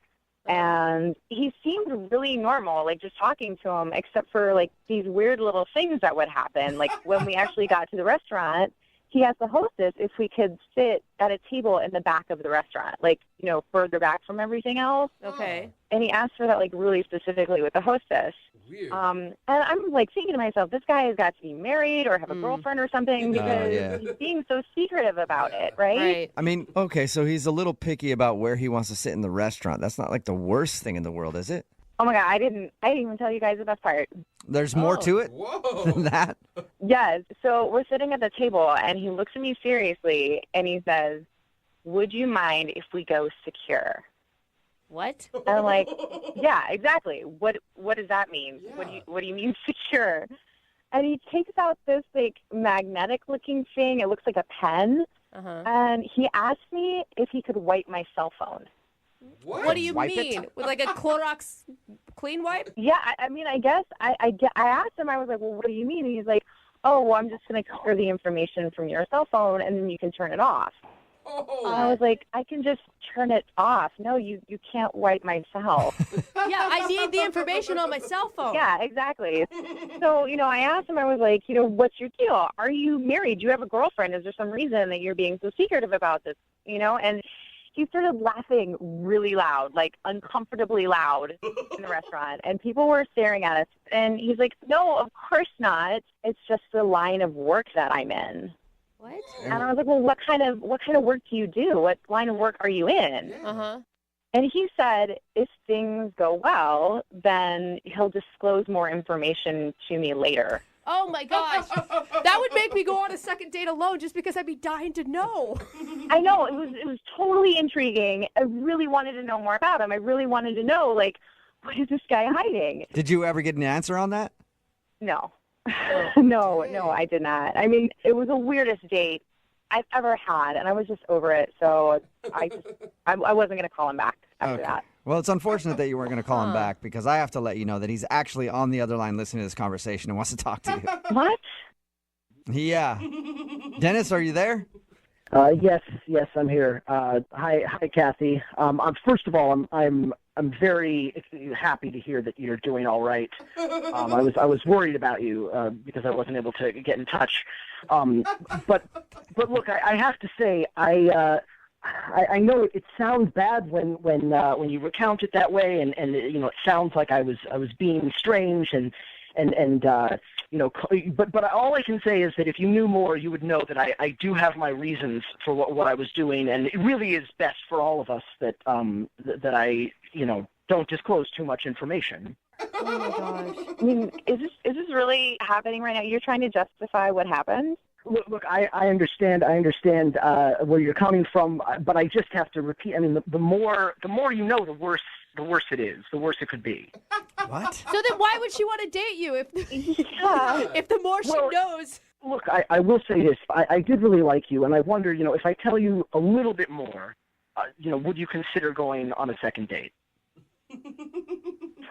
And he seemed really normal, like just talking to him, except for like these weird little things that would happen. Like when we actually got to the restaurant, he asked the hostess if we could sit at a table in the back of the restaurant, like, further back from everything else. Okay. And he asked for that, like, really specifically with the hostess. Weird. And I'm, like, thinking to myself, this guy has got to be married or have a girlfriend or something because he's being so secretive about it, right? I mean, okay, so he's a little picky about where he wants to sit in the restaurant. That's not, like, the worst thing in the world, is it? Oh, my God, I didn't even tell you guys the best part. There's more to it than that? Yes. So we're sitting at the table, and he looks at me seriously, and he says, would you mind if we go secure? What? And I'm like, yeah, exactly. What does that mean? Yeah. What do you mean secure? And he takes out this, like, magnetic-looking thing. It looks like a pen. And he asked me if he could wipe my cell phone. What do you mean? With like a Clorox clean wipe? Yeah, I mean, I guess I asked him, I was like, well, what do you mean? And he's like, oh, well, I'm just going to clear the information from your cell phone, and then you can turn it off. Oh. And I was like, I can just turn it off. No, you can't wipe my cell. Yeah, I need the information on my cell phone. Yeah, exactly. So, I asked him, I was like, what's your deal? Are you married? Do you have a girlfriend? Is there some reason that you're being so secretive about this? And he started laughing really loud, like uncomfortably loud in the restaurant. And people were staring at us. And he's like, no, of course not. It's just the line of work that I'm in. What? And I was like, well, what kind of work do you do? What line of work are you in? And he said, if things go well, then he'll disclose more information to me later. Oh, my gosh. That would make me go on a second date alone just because I'd be dying to know. I know. It was totally intriguing. I really wanted to know more about him. I really wanted to know, like, what is this guy hiding? Did you ever get an answer on that? No. No, I did not. I mean, it was the weirdest date I've ever had, and I was just over it. So I wasn't going to call him back after that. Well, it's unfortunate that you weren't going to call him back because I have to let you know that he's actually on the other line listening to this conversation and wants to talk to you. What? Yeah. Dennis, are you there? Yes, I'm here. Hi, Kathy. First of all, I'm very happy to hear that you're doing all right. I was worried about you because I wasn't able to get in touch. But look, I have to say, I know it sounds bad when you recount it that way, and it sounds like I was being strange and but all I can say is that if you knew more, you would know that I do have my reasons for what I was doing, and it really is best for all of us that I don't disclose too much information. Oh my gosh! I mean, is this really happening right now? You're trying to justify what happened? Look, I understand where you're coming from, but I just have to repeat. I mean, the more you know, the worse it is. The worse it could be. What? So then why would she want to date you if the more she knows? Look, I will say this. I did really like you, and I wonder, if I tell you a little bit more, would you consider going on a second date?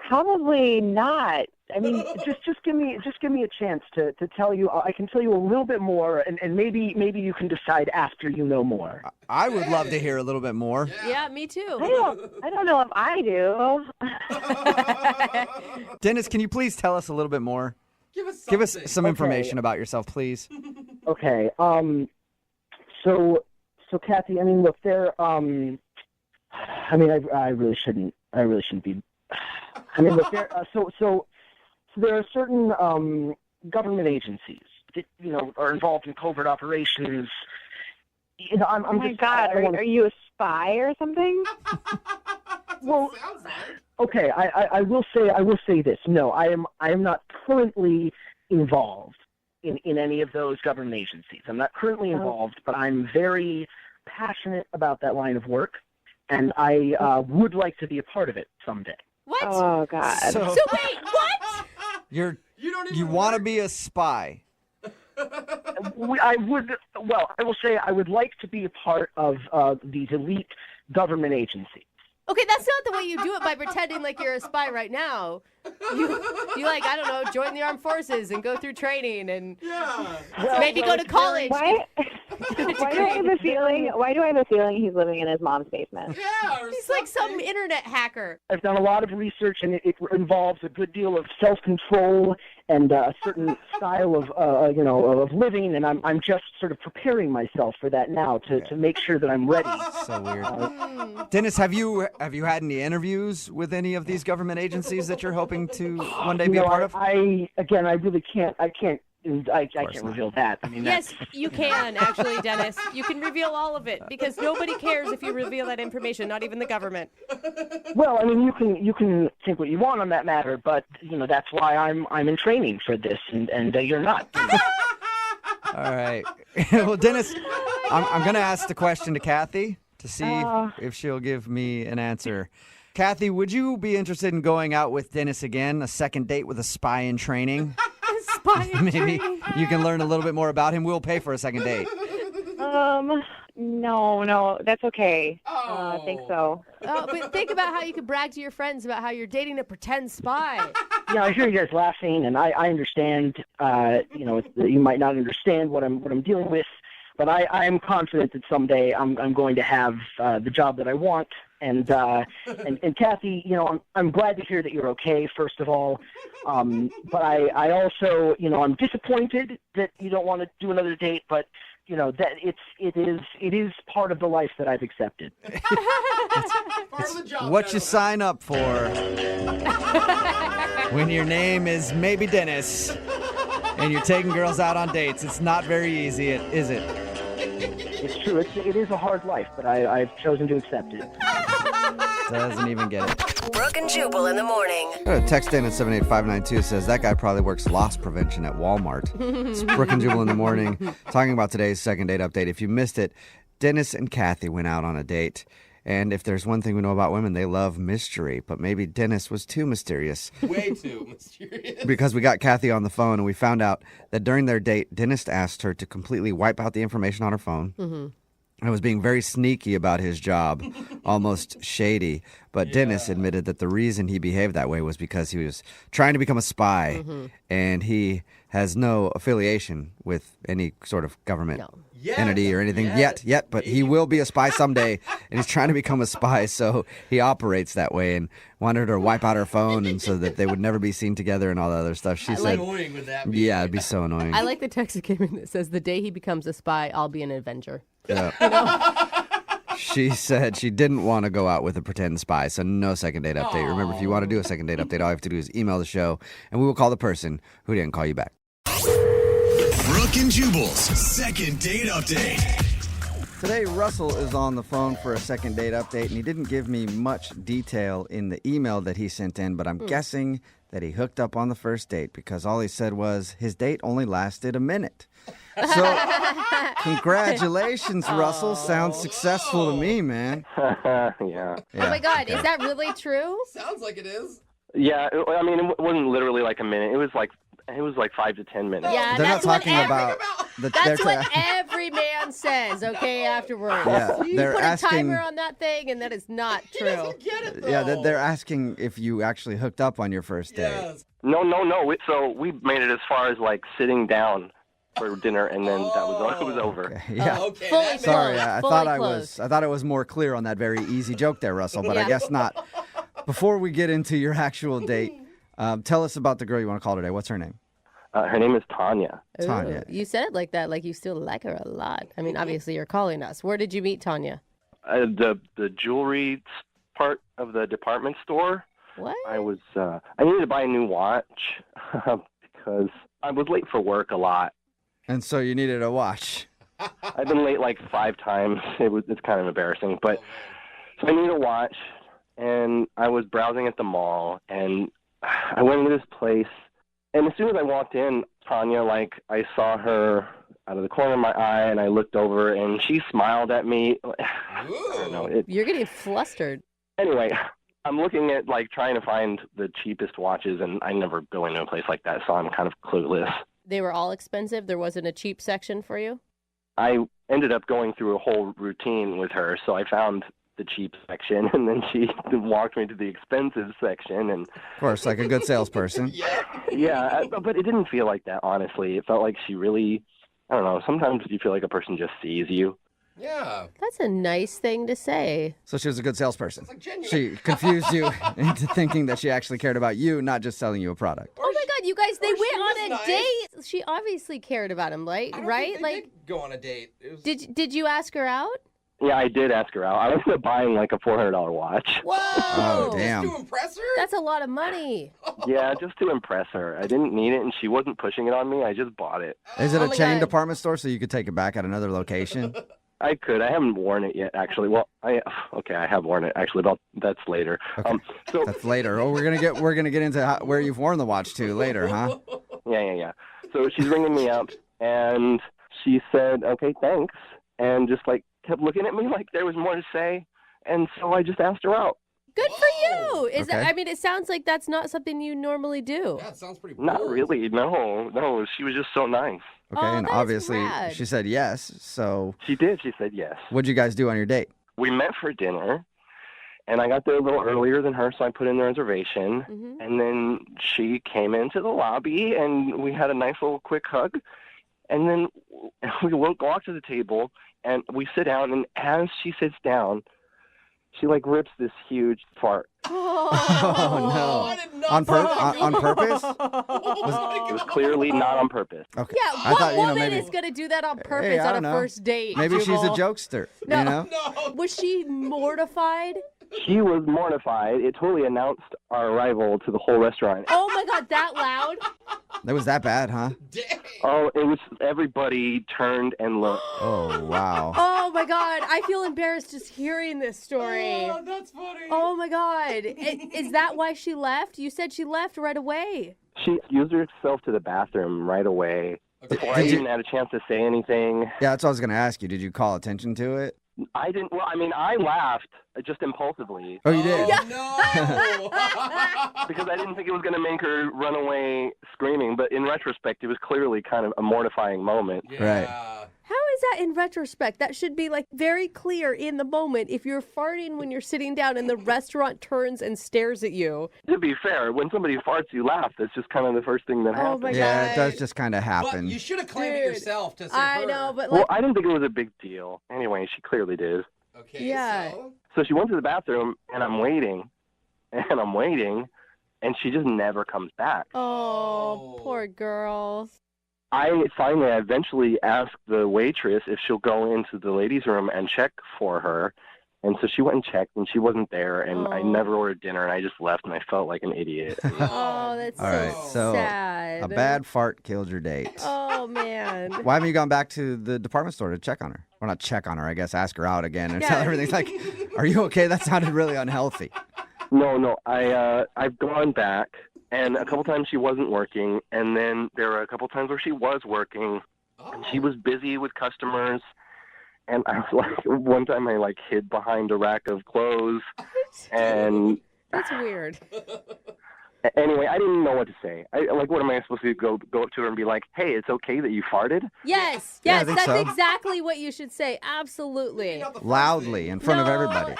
Probably not. I mean, just give me a chance to tell you. I can tell you a little bit more, and maybe you can decide after you know more. I would love to hear a little bit more. Yeah, me too. I don't know if I do. Dennis, can you please tell us a little bit more? Give us some information about yourself, please. Okay. So Kathy, I mean, look, I really shouldn't be. I mean, look, so there are certain government agencies that are involved in covert operations. I'm oh my just, God, are you a spy or something? Well, okay, I will say this. No, I am not currently involved in any of those government agencies. I'm not currently involved, but I'm very passionate about that line of work, and I would like to be a part of it someday. What? Oh God! So wait, what? You want to be a spy? I will say I would like to be a part of these elite government agencies. Okay, that's not the way you do it by pretending like you're a spy right now. You like, I don't know, join the armed forces and go through training and maybe go to college. Why? Why do I have a feeling? Why do I have a feeling he's living in his mom's basement? He's like some internet hacker. I've done a lot of research, and it involves a good deal of self-control and a certain style of, of living. And I'm just sort of preparing myself for that now to make sure that I'm ready. So weird. Dennis, have you had any interviews with any of these government agencies that you're hoping to one day be a part of? I really can't. I can't reveal that. I mean, yes, you can actually, Dennis. You can reveal all of it because nobody cares if you reveal that information, not even the government. Well, I mean, you can think what you want on that matter, but that's why I'm in training for this, and you're not. All right. Well, Dennis, I'm going to ask the question to Kathy to see if she'll give me an answer. Kathy, would you be interested in going out with Dennis again, a second date with a spy in training? Maybe you can learn a little bit more about him. We'll pay for a second date. No, that's okay. Think so. But think about how you could brag to your friends about how you're dating a pretend spy. Yeah, I hear you guys laughing, and I understand. You might not understand what I'm dealing with, but I am confident that someday I'm going to have the job that I want. And Kathy, I'm glad to hear that you're okay, first of all. But I also, I'm disappointed that you don't want to do another date, but that it is part of the life that I've accepted. Part of the job. What you sign up for when your name is maybe Dennis and you're taking girls out on dates. It's not very easy, is it? It's true. It is a hard life, but I've chosen to accept it. Doesn't even get it. Brooke and Jubal in the morning. Text in at 78592 says that guy probably works loss prevention at Walmart. It's Brooke and Jubal in the morning, talking about today's second date update. If you missed it, Dennis and Kathy went out on a date. And if there's one thing we know about women, they love mystery. But maybe Dennis was too mysterious. Way too mysterious. Because we got Kathy on the phone and we found out that during their date, Dennis asked her to completely wipe out the information on her phone. Mm-hmm. And was being very sneaky about his job, almost shady. But Dennis admitted that the reason he behaved that way was because he was trying to become a spy. Mm-hmm. And he has no affiliation with any sort of government entity or anything yet. But he will be a spy someday. And he's trying to become a spy, so he operates that way and wanted her to wipe out her phone and so that they would never be seen together and all the other stuff. She said, annoying would that be? Yeah, it'd be so annoying. I like the text that came in that says, the day he becomes a spy, I'll be an Avenger. Yeah. She said she didn't want to go out with a pretend spy, so no second date update. Remember, if you want to do a second date update, all you have to do is email the show, and we will call the person who didn't call you back. Brooke and Jubal's second date update. Today, Russell is on the phone for a second date update, and he didn't give me much detail in the email that he sent in, but I'm guessing that he hooked up on the first date because all he said was his date only lasted a minute. So, congratulations, Russell. Sounds successful to me, man. Yeah. Oh, my God. Okay. Is that really true? Sounds like it is. Yeah. I mean, it wasn't literally like a minute. It was like 5 to 10 minutes. Yeah, they're not talking about... That's what every man says, okay, afterwards. Yeah, you put a timer on that thing, and that is not true. He doesn't get it, though. Yeah, they're asking if you actually hooked up on your first date. Yes. No. So we made it as far as like sitting down for dinner, and then it was over. Okay, yeah. Okay, fully Sorry, closed, I thought it was more clear on that very easy joke there, Russell, but I guess not. Before we get into your actual date, tell us about the girl you want to call today. What's her name? Her name is Tanya. Tanya. You said it like that, like you still like her a lot. I mean, obviously you're calling us. Where did you meet Tanya? The jewelry part of the department store. What? I needed to buy a new watch because I was late for work a lot. And so you needed a watch. I've been late like 5 times. It's kind of embarrassing, but so I needed a watch, and I was browsing at the mall, and I went into this place. And as soon as I walked in, Tanya, I saw her out of the corner of my eye, and I looked over, and she smiled at me. I don't know. You're getting flustered. Anyway, I'm looking at, trying to find the cheapest watches, and I never go into a place like that, so I'm kind of clueless. They were all expensive? There wasn't a cheap section for you? I ended up going through a whole routine with her, so I found the cheap section, and then she walked me to the expensive section. And of course, like a good salesperson. Yeah, but it didn't feel like that, honestly. It felt like she really I don't know. Sometimes you feel like a person just sees you. Yeah. That's a nice thing to say. So she was a good salesperson. Like genuine. She confused you into thinking that she actually cared about you, not just selling you a product. Oh my God, you guys, they went on a nice. date. She obviously cared about him, right? I don't Right? think they did go on a date. It was... Did you ask her out? Yeah, I did ask her out. I ended up buying like a $400 watch. Whoa! Oh, damn. Just to impress her? That's a lot of money. Yeah, just to impress her. I didn't need it, and she wasn't pushing it on me. I just bought it. Is it Oh a my chain God. department store so you could take it back at another location? I could. I haven't worn it yet, actually. Well, I have worn it actually, but that's later. Okay. So That's later. Oh, we're gonna get into where you've worn the watch to later, huh? yeah. So she's ringing me up, and she said, "Okay, thanks," and just like kept looking at me like there was more to say, and so I just asked her out. Good for you. Is Okay. that, I mean, it sounds like that's not something you normally do. Yeah, it sounds pretty bold. Not really. No. She was just so nice. Okay, Oh, and that is obviously rad. she said yes. So She did. She said yes. what'd you guys do on your date? We met for dinner, and I got there a little earlier than her, so I put in the reservation. Mhm. And then she came into the lobby, and we had a nice little quick hug. And then we walk to the table, and we sit down. And as she sits down, she like rips this huge fart. Oh, no. I did not On think purpose? It was clearly not on purpose. Okay. Yeah, I what thought, woman maybe, is going to do that on purpose Hey, I on a don't know. first date? maybe she's a Jubal? jokester, No. you know? No. Was she mortified? She was mortified. It totally announced our arrival to the whole restaurant. Oh my God, that loud? It was that bad, huh? Dang. Oh, it was everybody turned and looked. Oh, wow. Oh my God, I feel embarrassed just hearing this story. Oh, that's funny. Oh my God. Is that why she left? You said she left right away. She excused herself to the bathroom right away. Before I Did you- even had a chance to say anything. Yeah, that's what I was going to ask you. Did you call attention to it? I didn't. Well, I mean, I laughed just impulsively Oh, you did? No. because I didn't think it was going to make her run away screaming. But in retrospect, it was clearly kind of a mortifying moment. Right. How is that in retrospect? That should be like very clear in the moment. If you're farting when you're sitting down and the restaurant turns and stares at you. To be fair, when somebody farts, you laugh. That's just kind of the first thing that Oh happens. my Yeah, God. it does just kind of But happen. you should have claimed it Dude, yourself to say I her. know, but Well, like, I didn't think it was a big deal. Anyway, she clearly did. Okay, Yeah. So she went to the bathroom, and I'm waiting, and she just never comes back. oh, poor girl. I eventually asked the waitress if she'll go into the ladies' room and check for her. And so she went and checked, and she wasn't there, and I Oh. never ordered dinner, and I just left, and I felt like an idiot. Oh, that's All right, so sad. a bad fart killed your date. Oh, man. Why haven't you gone back to the department store to check on her? Or not check on her, I guess, ask her out again and tell Yeah. everything. Like, are you okay? That sounded really unhealthy. No, I've gone back, and a couple times she wasn't working, and then there were a couple times where she was working, and she was busy with customers. And I was like, one time I like hid behind a rack of clothes, and That's weird. anyway, I didn't know what to say. What am I supposed to go up to her and be like, "Hey, it's okay that you farted"? Yes, Yeah, I yes, think that's so. exactly what you should say. Absolutely. Loudly in front of No. know.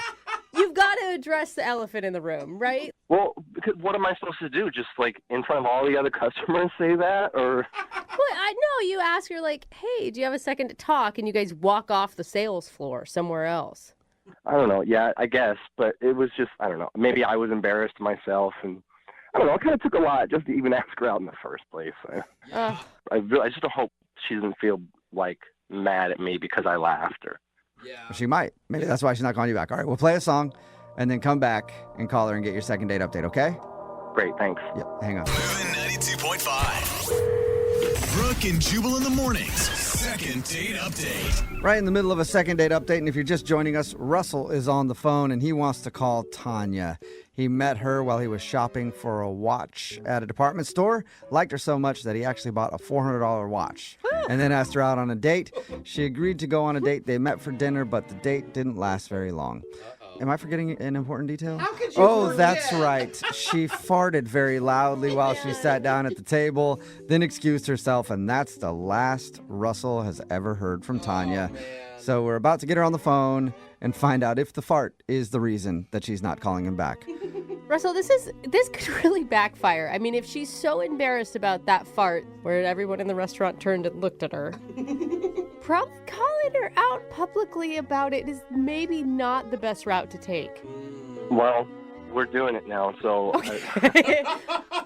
You've got to address the elephant in the room, right? Well, because what am I supposed to do? Just like in front of all the other customers say that, or? Well, I know you ask her like, "Hey, do you have a second to talk?" And you guys walk off the sales floor somewhere else. I don't know. Yeah, I guess, but it was just, I don't know. Maybe I was embarrassed myself, and I don't know. It kind of took a lot just to even ask her out in the first place. Ugh. I just don't hope she doesn't feel like mad at me because I laughed or. Yeah. She might. Maybe that's why she's not calling you back. All right, we'll play a song and then come back and call her and get your second date update, okay? Great, thanks. Yep, hang on. Moving 92.5. Brooke and Jubal in the mornings. Second date update. Right in the middle of a second date update, and if you're just joining us, Russell is on the phone and he wants to call Tanya. He met her while he was shopping for a watch at a department store, liked her so much that he actually bought a $400 watch, and then asked her out on a date. She agreed to go on a date. They met for dinner, but the date didn't last very long. Am I forgetting an important detail? How could you Oh, forget? that's right. She farted very loudly while she sat down at the table, then excused herself, and that's the last Russell has ever heard from Tanya. So we're about to get her on the phone and find out if the fart is the reason that she's not calling him back. Russell, this could really backfire. I mean, if she's so embarrassed about that fart where everyone in the restaurant turned and looked at her, probably calling her out publicly about it is maybe not the best route to take. Well, we're doing it now, so... Okay.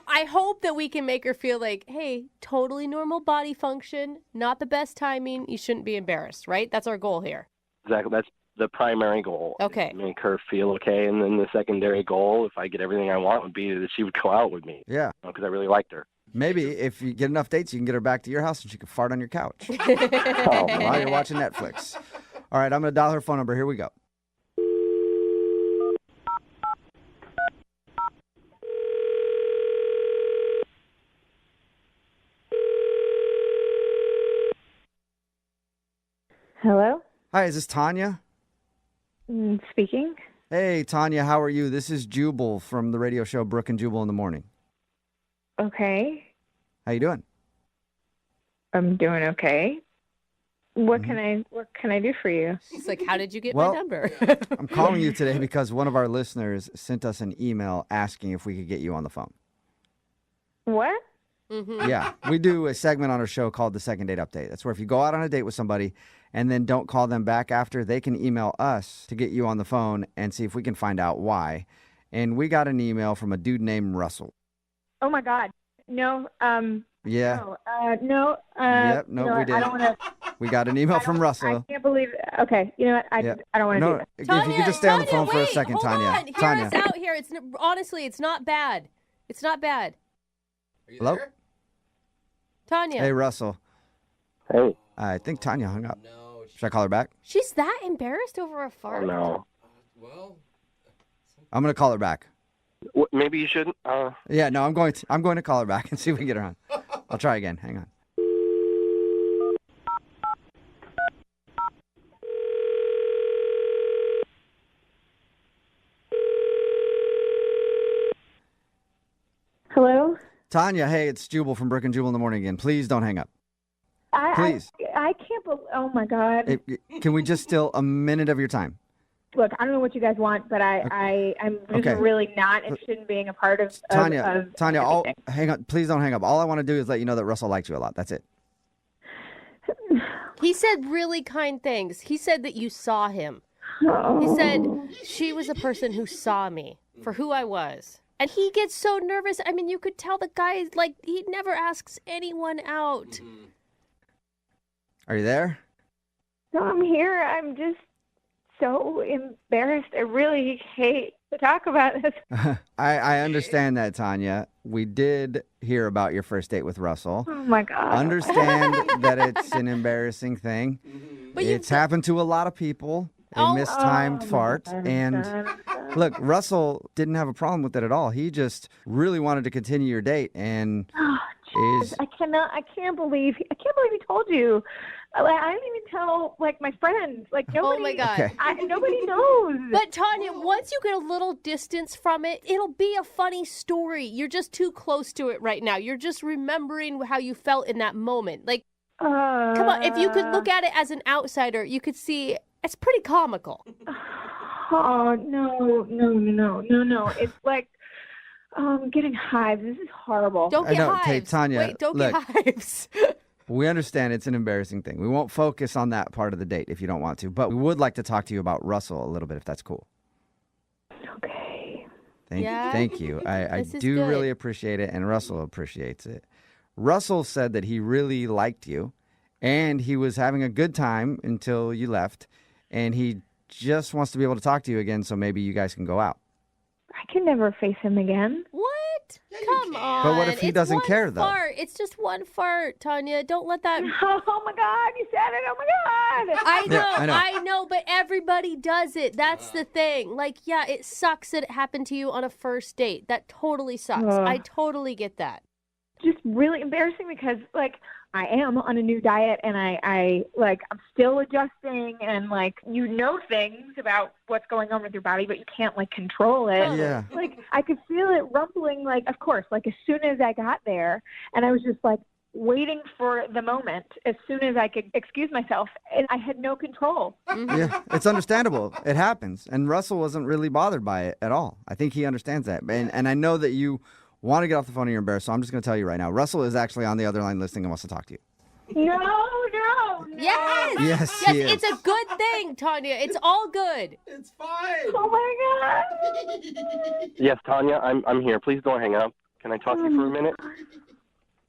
I hope that we can make her feel like, hey, totally normal body function, not the best timing, you shouldn't be embarrassed, right? That's our goal here. Exactly. That's the primary goal. Okay. Make her feel okay, and then the secondary goal, if I get everything I want, would be that she would go out with me. Yeah. Because I really liked her. Maybe if you get enough dates, you can get her back to your house and she can fart on your couch Oh, while you're watching Netflix. All right, I'm going to dial her phone number. Here we go. Hello? Hi, is this Tanya? Speaking. Hey, Tanya, how are you? This is Jubal from the radio show Brooke and Jubal in the Morning. Okay. How you doing? I'm doing okay. What can I do for you? She's like, how did you get my number? I'm calling you today because one of our listeners sent us an email asking if we could get you on the phone. What? Mm-hmm. Yeah, we do a segment on our show called the Second Date Update. That's where if you go out on a date with somebody and then don't call them back after, they can email us to get you on the phone and see if we can find out why. And we got an email from a dude named Russell. Oh my God. No. Yeah. No. Yep. No, we did. I don't want to. We got an email from Russell. I can't believe. Okay. You know what? I don't want to do that. If you could just stay on the phone for a second, hold Tanya. On. Hear Tanya. us out here. Honestly, it's not bad. It's not bad. Hello? Tanya. Hey, Russell. Hey. I think Tanya hung up. Should I call her back? She's that embarrassed over a fart? No. Well, I'm going to call her back. Maybe you shouldn't. Yeah, no, I'm going to call her back and see if we can get her on. I'll try again. Hang on. Hello? Tanya, hey, it's Jubal from Brooke and Jubal in the Morning again. Please don't hang up. Please. I can't believe. Oh my God. Can we just steal a minute of your time? Look, I don't know what you guys want, but I'm just really not interested in being a part of Tanya, everything. hang on. Please don't hang up. All I want to do is let you know that Russell liked you a lot. That's it. He said really kind things. He said that you saw him. He said she was a person who saw me for who I was. And he gets so nervous. I mean, you could tell the guy, like, he never asks anyone out. Mm-hmm. Are you there? No, I'm here. I'm just so embarrassed. I really hate to talk about this. I understand that, Tanya. We did hear about your first date with Russell. Oh, my God. Understand that it's an embarrassing thing. But it's happened to a lot of people. A mistimed fart. And look, Russell didn't have a problem with it at all. He just really wanted to continue your date. And I can't believe he told you. I didn't even tell my friends. Nobody. Oh my God. Okay. Nobody knows. But Tanya, once you get a little distance from it, it'll be a funny story. You're just too close to it right now. You're just remembering how you felt in that moment. Come on, if you could look at it as an outsider, you could see it's pretty comical. Oh, no. It's like, I'm getting hives. This is horrible. Don't get hives. Hey, Tanya, Wait, don't look, get hives. We understand it's an embarrassing thing. We won't focus on that part of the date if you don't want to, but we would like to talk to you about Russell a little bit if that's cool. Okay. Thank you. I do good. really appreciate it, and Russell appreciates it. Russell said that he really liked you, and he was having a good time until you left, and he just wants to be able to talk to you again, so maybe you guys can go out. I can never face him again. What? Come on. But what if he doesn't care, though? Fart. It's just one fart, Tanya. Don't let that... Oh, my God. You said it. Oh, my God. I know, Yeah, I know. but everybody does it. That's the thing. It sucks that it happened to you on a first date. That totally sucks. I totally get that. Just really embarrassing because, I am on a new diet and I'm still adjusting and things about what's going on with your body, but you can't control it. Yeah. I could feel it rumbling, of course, as soon as I got there, and I was just waiting for the moment as soon as I could excuse myself, and I had no control. Yeah, it's understandable. It happens. And Russell wasn't really bothered by it at all. I think he understands that. And I know that you want to get off the phone and you're embarrassed, so I'm just going to tell you right now. Russell is actually on the other line listening and wants to talk to you. No. Yes. Yes, he is. It's a good thing, Tanya. It's all good. It's fine. Oh, my God. Yes, Tanya, I'm here. Please don't hang up. Can I talk to you for a minute?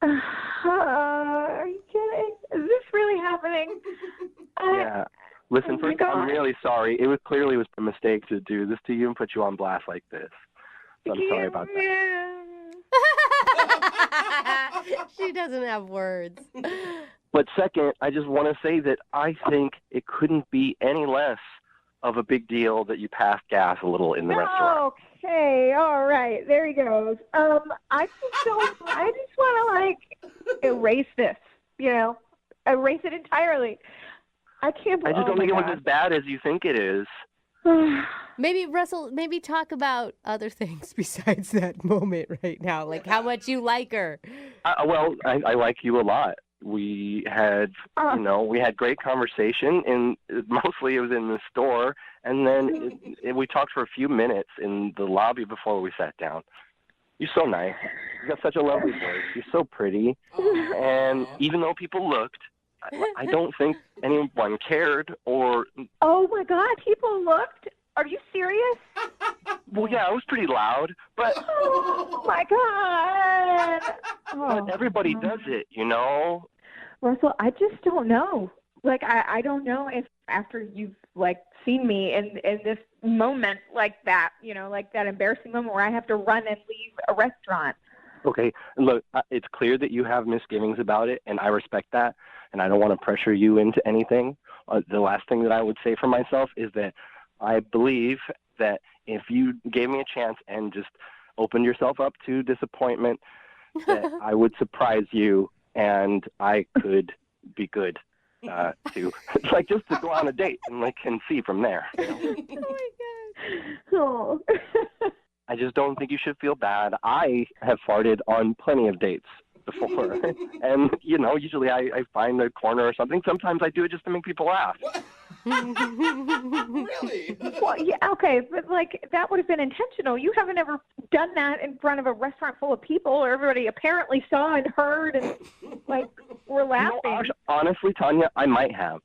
Are you kidding? Is this really happening? Yeah. Listen, Oh my first, I'm God. really sorry. It was clearly a mistake to do this to you and put you on blast like this. So I'm sorry about that. She doesn't have words. But second, I just want to say that I think it couldn't be any less of a big deal that you passed gas a little in the restaurant. Okay, all right, there he goes. I just want to erase this. Erase it entirely. I can't. I just don't think it was as bad as you think it is. Maybe, Russell, talk about other things besides that moment right now, like how much you like her. Well, I like you a lot. We had, we had great conversation, and mostly it was in the store, and then we talked for a few minutes in the lobby before we sat down. You're so nice. You got such a lovely voice. You're so pretty, and even though people looked, I don't think anyone cared or... Oh, my God, people looked? Are you serious? Well, yeah, it was pretty loud, but... Oh, my God. But everybody does it, Russell, I just don't know. Like, I don't know if after you've, seen me in this moment like that, like that embarrassing moment where I have to run and leave a restaurant. Okay, look, it's clear that you have misgivings about it, and I respect that, and I don't want to pressure you into anything. The last thing that I would say for myself is that I believe that if you gave me a chance and just opened yourself up to disappointment, that I would surprise you and I could be good to, just to go on a date and see from there. Oh, my God. Oh. I just don't think you should feel bad. I have farted on plenty of dates before. And, usually I find a corner or something. Sometimes I do it just to make people laugh. Really? Well, yeah, okay, but that would have been intentional. You haven't ever done that in front of a restaurant full of people where everybody apparently saw and heard and were laughing. Honestly, Tanya, I might have.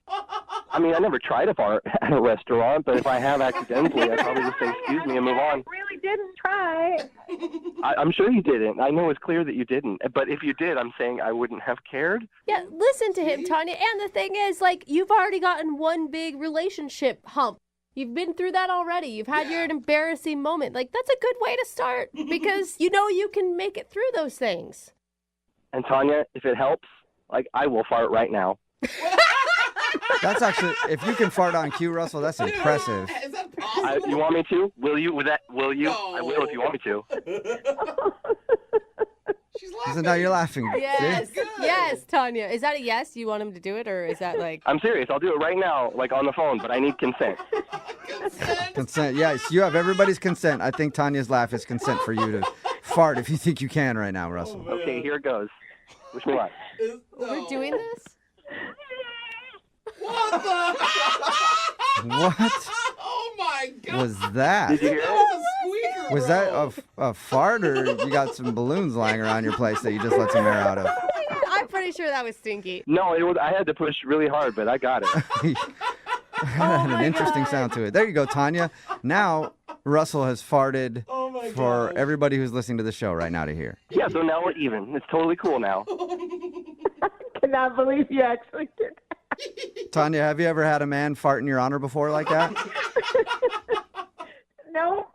I mean, I never tried to fart at a restaurant, but if I have accidentally, I'd probably just say excuse me and move on. I really didn't try. I'm sure you didn't. I know it's clear that you didn't. But if you did, I'm saying I wouldn't have cared. Yeah, listen to him, Tanya. And the thing is, you've already gotten one big relationship hump. You've been through that already. You've had your embarrassing moment. That's a good way to start because you can make it through those things. And Tanya, if it helps, I will fart right now. That's actually, if you can fart on cue, Russell, that's impressive. Is that possible? You want me to? Will you? Will you? No. I will if you want me to. She's laughing. So now you're laughing. Yes, See? yes, Tanya. Is that a yes? You want him to do it, or is that I'm serious. I'll do it right now, on the phone, but I need consent. Consent. Yes, you have everybody's consent. I think Tanya's laugh is consent for you to fart if you think you can right now, Russell. Okay, here it goes. Wish me luck. We're doing this? What the? What Oh my God! was that? Did you hear That it? was a squeaker. Was that a fart, or you got some balloons lying around your place that you just let some air out of? I'm pretty sure that was stinky. No, it was. I had to push really hard, but I got it. Had an interesting sound to it. There you go, Tanya. Now Russell has farted for everybody who's listening to the show right now to hear. Yeah, so now we're even. It's totally cool now. I cannot believe you actually did that. Tanya, have you ever had a man fart in your honor before like that? No.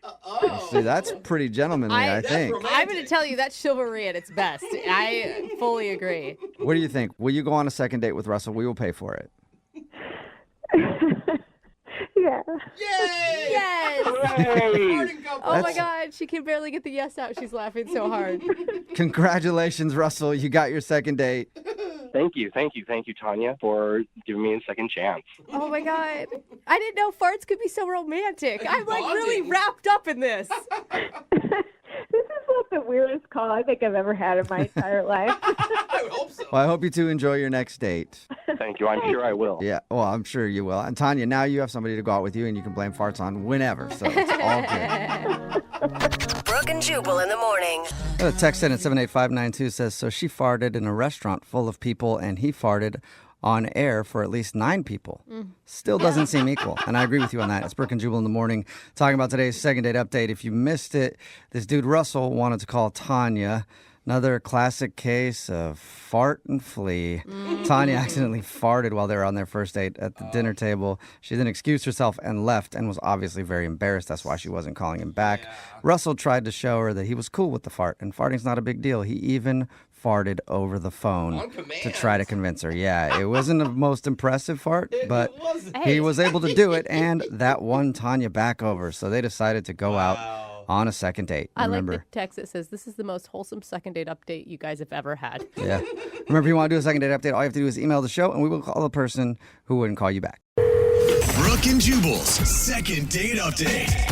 See, that's pretty gentlemanly, I think. I'm going to tell you that's chivalry at its best. I fully agree. What do you think? Will you go on a second date with Russell? We will pay for it. Yeah. Yay! Yes! Farting couple. Oh my God, she can barely get the yes out. She's laughing so hard. Congratulations, Russell. You got your second date. Thank you, Tanya, for giving me a second chance. Oh my God. I didn't know farts could be so romantic. I'm really wrapped up in this. This is weirdest call I think I've ever had in my entire life. I hope so. Well, I hope you two enjoy your next date. Thank you. I'm sure I will. Yeah, well, I'm sure you will. And Tanya, now you have somebody to go out with you, and you can blame farts on whenever, so it's all good. Brooke and Jubal in the morning. A text in at 78592 says, so she farted in a restaurant full of people, and he farted on air for at least 9 people. Still doesn't seem equal. And I agree with you on that. It's Brooke and Jubal in the morning, talking about today's second date update. If you missed it, this dude Russell wanted to call Tanya. Another classic case of fart and flee. Tanya accidentally farted while they were on their first date at the dinner table. She then excused herself and left and was obviously very embarrassed. That's why she wasn't calling him back. Russell tried to show her that he was cool with the fart, and farting's not a big deal. He even farted over the phone to try to convince her. Yeah, it wasn't the most impressive fart, but he was able to do it, and that won Tanya back over. So they decided to go out on a second date. Remember, I like the text that says, this is the most wholesome second date update you guys have ever had. Yeah. Remember, if you want to do a second date update, all you have to do is email the show, and we will call the person who wouldn't call you back. Brooke and Jubal's second date update.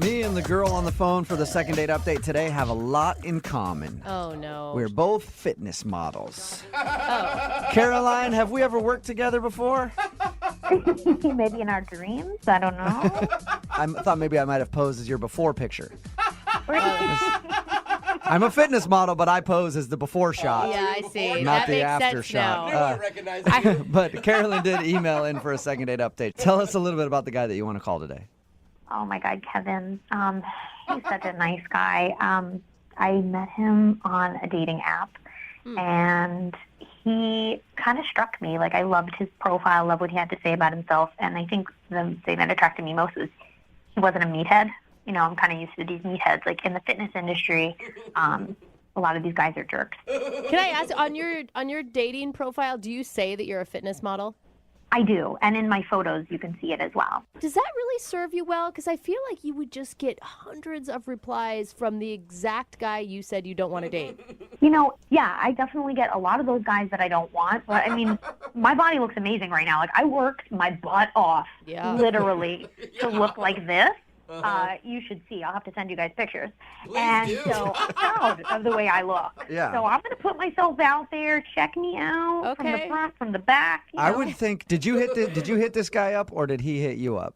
Me and the girl on the phone for the second date update today have a lot in common. Oh, no. We're both fitness models. Caroline, have we ever worked together before? Maybe in our dreams. I don't know. I thought maybe I might have posed as your before picture. I'm a fitness model, but I pose as the before shot. Yeah, I see. Not that the makes after sense shot. now. I recognize it. But Carolyn did email in for a second date update. Tell us a little bit about the guy that you want to call today. Oh my God, Kevin. He's such a nice guy. I met him on a dating app, and he kind of struck me. Like, I loved his profile, loved what he had to say about himself, and I think the thing that attracted me most was he wasn't a meathead. You know, I'm kind of used to these meatheads. Like, in the fitness industry, a lot of these guys are jerks. Can I ask, on your dating profile, do you say that you're a fitness model? I do, and in my photos, you can see it as well. Does that really serve you well? Because I feel like you would just get hundreds of replies from the exact guy you said you don't want to date. You know, yeah, I definitely get a lot of those guys that I don't want. But, I mean, my body looks amazing right now. Like, I worked my butt off, literally, to look like this. You should see. I'll have to send you guys pictures. So I'm proud of the way I look. Yeah. So I'm going to put myself out there. Check me out from the front, from the back. I would think, did you hit this guy up, or did he hit you up?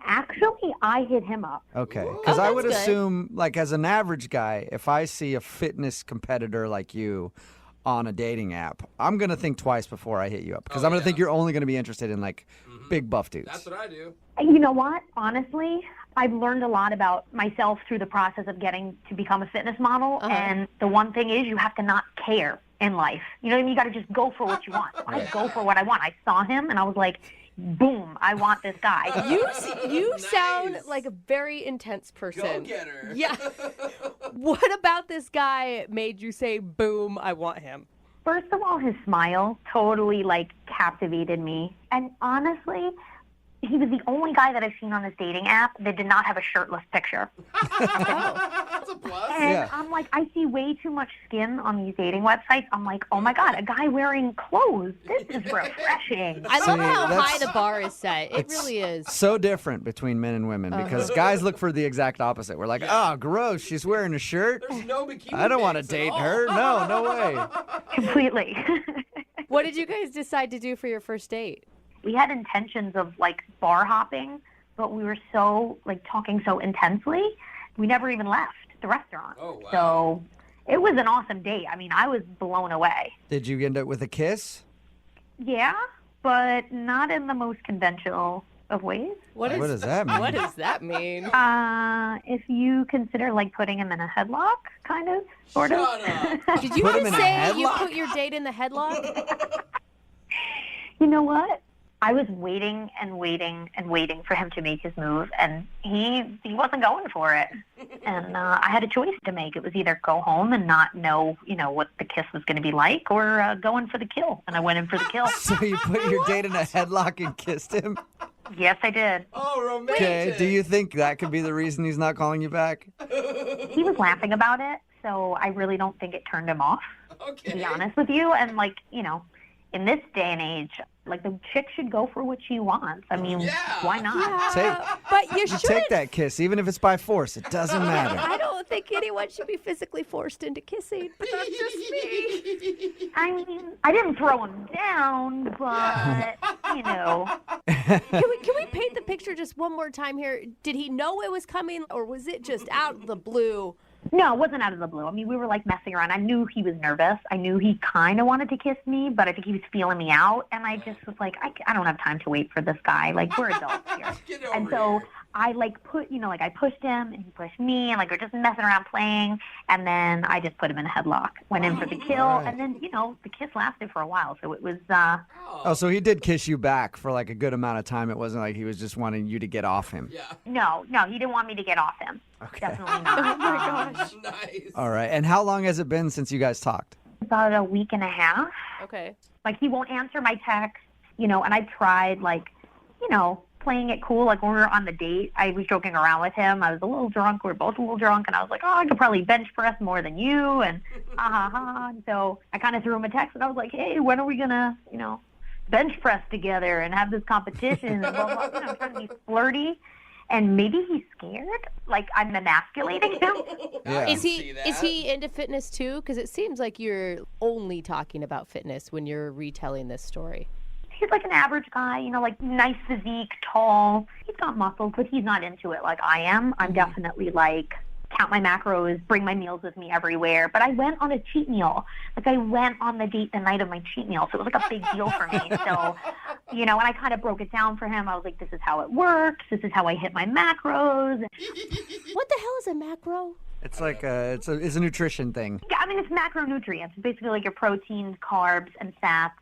Actually, I hit him up. Okay. Because I would assume, like, as an average guy, if I see a fitness competitor like you on a dating app, I'm going to think twice before I hit you up. Because I'm going to think you're only going to be interested in, like, big buff dudes. That's what I do. You know what? Honestly, I've learned a lot about myself through the process of getting to become a fitness model. And the one thing is, you have to not care in life. You know what I mean? You got to just go for what you want. So I go for what I want. I saw him and I was like, boom, I want this guy. You sound like a very intense person. Go-getter. Yeah. What about this guy made you say, boom, I want him? First of all, his smile totally, like, captivated me. And honestly, he was the only guy that I've seen on this dating app that did not have a shirtless picture. That's a plus. And I'm like, I see way too much skin on these dating websites. I'm like, oh my God, a guy wearing clothes. This is refreshing. I love how high the bar is set. It really is. So different between men and women, because guys look for the exact opposite. We're like, gross, she's wearing a shirt. There's no bikini I don't want to pics date at her. all. No way. Completely. What did you guys decide to do for your first date? We had intentions of, like, bar hopping, but we were so, like, talking so intensely, we never even left the restaurant. Oh, wow. So it was an awesome date. I mean, I was blown away. Did you end up with a kiss? Yeah, but not in the most conventional of ways. What does that mean? What does that mean? If you consider, like, putting him in a headlock, kind of, sort of. Shut up. Did you Put him just in a say you headlock? put your date in the headlock? You know what? I was waiting and waiting and waiting for him to make his move, and he wasn't going for it. And I had a choice to make. It was either go home and not know, what the kiss was going to be like, or go in for the kill. And I went in for the kill. So you put your date in a headlock and kissed him? Yes, I did. Oh, romantic. Okay, do you think that could be the reason he's not calling you back? He was laughing about it, so I really don't think it turned him off, to be honest with you. And, like, in this day and age, Like, the chick should go for what she wants. I mean, why not? But you You shouldn't. take that kiss, even if it's by force. It doesn't matter. I don't think anyone should be physically forced into kissing, but that's just me. I mean, I didn't throw him down, but, you know. Can we paint the picture just one more time here? Did he know it was coming, or was it just out of the blue? No, it wasn't out of the blue. I mean, we were, like, messing around. I knew he was nervous. I knew he kind of wanted to kiss me, but I think he was feeling me out. And I just was like, I don't have time to wait for this guy. Like, we're adults here. And so I, like, I pushed him, and he pushed me, and, like, we're just messing around playing. And then I just put him in a headlock, went in for the kill. Right. And then, the kiss lasted for a while. So it was, Oh, so he did kiss you back for like a good amount of time. It wasn't like he was just wanting you to get off him. No, he didn't want me to get off him. Okay. Definitely not. Oh, my gosh. Nice. All right. And how long has it been since you guys talked? About a week and a half. Okay. Like, he won't answer my text, and I tried, like, playing it cool. Like, when we were on the date, I was joking around with him. I was a little drunk. We were both a little drunk, and I was like, I could probably bench press more than you, and And so I kind of threw him a text, and I was like, hey, when are we going to, bench press together and have this competition? And blah, blah. I'm trying to be flirty. And maybe he's scared, like I'm emasculating him. Yeah. Is he into fitness too? Because it seems like you're only talking about fitness when you're retelling this story. He's like an average guy, like nice physique, tall. He's got muscles, but he's not into it like I am. I'm definitely like count my macros, bring my meals with me everywhere. But I went on a cheat meal. Like, I went on the date the night of my cheat meal. So it was like a big deal for me. So, and I kind of broke it down for him. I was like, this is how it works. This is how I hit my macros. What the hell is a macro? It's like it's a nutrition thing. Yeah, I mean, it's macronutrients. It's basically like your proteins, carbs, and fats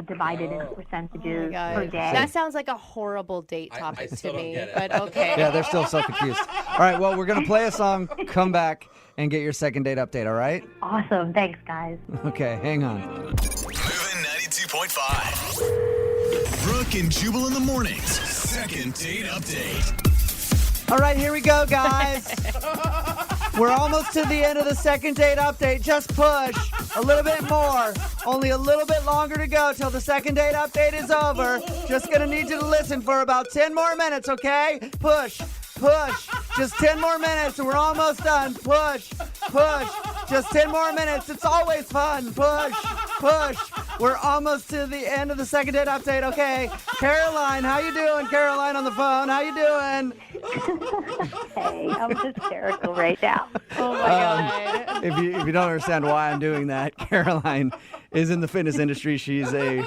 divided into percentages per day. That sounds like a horrible date topic to me, but okay. Yeah, they're still so confused. All right, well, we're going to play a song, come back, and get your second date update, all right? Awesome. Thanks, guys. Okay, hang on. Moving 92.5. Brooke and Jubal in the mornings. Second date update. All right, here we go, guys. We're almost to the end of the second date update. Just push a little bit more. Only a little bit longer to go till the second date update is over. Just going to need you to listen for about 10 more minutes, okay? Push. Just 10 more minutes and we're almost done. Push. Just 10 more minutes. It's always fun. Push. We're almost to the end of the second date update, okay? Caroline, how you doing? Caroline on the phone, how you doing? Hey, I'm hysterical right now. Oh, my God. If you don't understand why I'm doing that, Caroline is in the fitness industry. She's a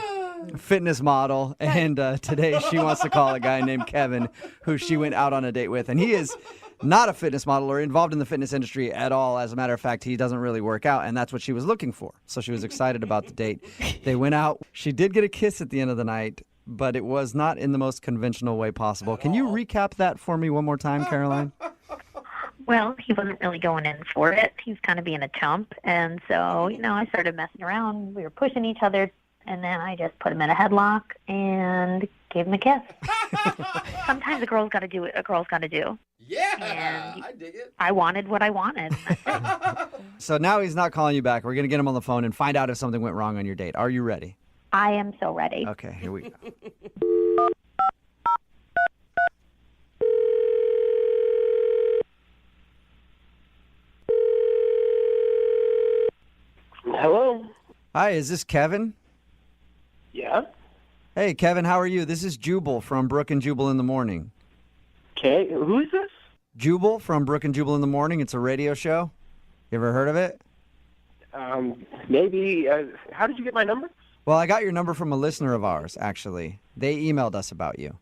fitness model, and today she wants to call a guy named Kevin, who she went out on a date with, and he is not a fitness model or involved in the fitness industry at all. As a matter of fact, he doesn't really work out, and that's what she was looking for. So she was excited about the date. They went out. She did get a kiss at the end of the night, but it was not in the most conventional way possible. Can you recap that for me one more time, Caroline? Well, he wasn't really going in for it. He was kind of being a chump. And so, I started messing around. We were pushing each other. And then I just put him in a headlock and gave him a kiss. Sometimes a girl's got to do what a girl's got to do. Yeah, and I dig it. I wanted what I wanted. So now he's not calling you back. We're going to get him on the phone and find out if something went wrong on your date. Are you ready? I am so ready. Okay, here we go. Hello? Hi, is this Kevin? Yeah? Hey, Kevin, how are you? This is Jubal from Brooke and Jubal in the Morning. Okay, who is this? Jubal from Brooke and Jubal in the Morning. It's a radio show. You ever heard of it? Maybe. How did you get my number? Well, I got your number from a listener of ours, actually. They emailed us about you.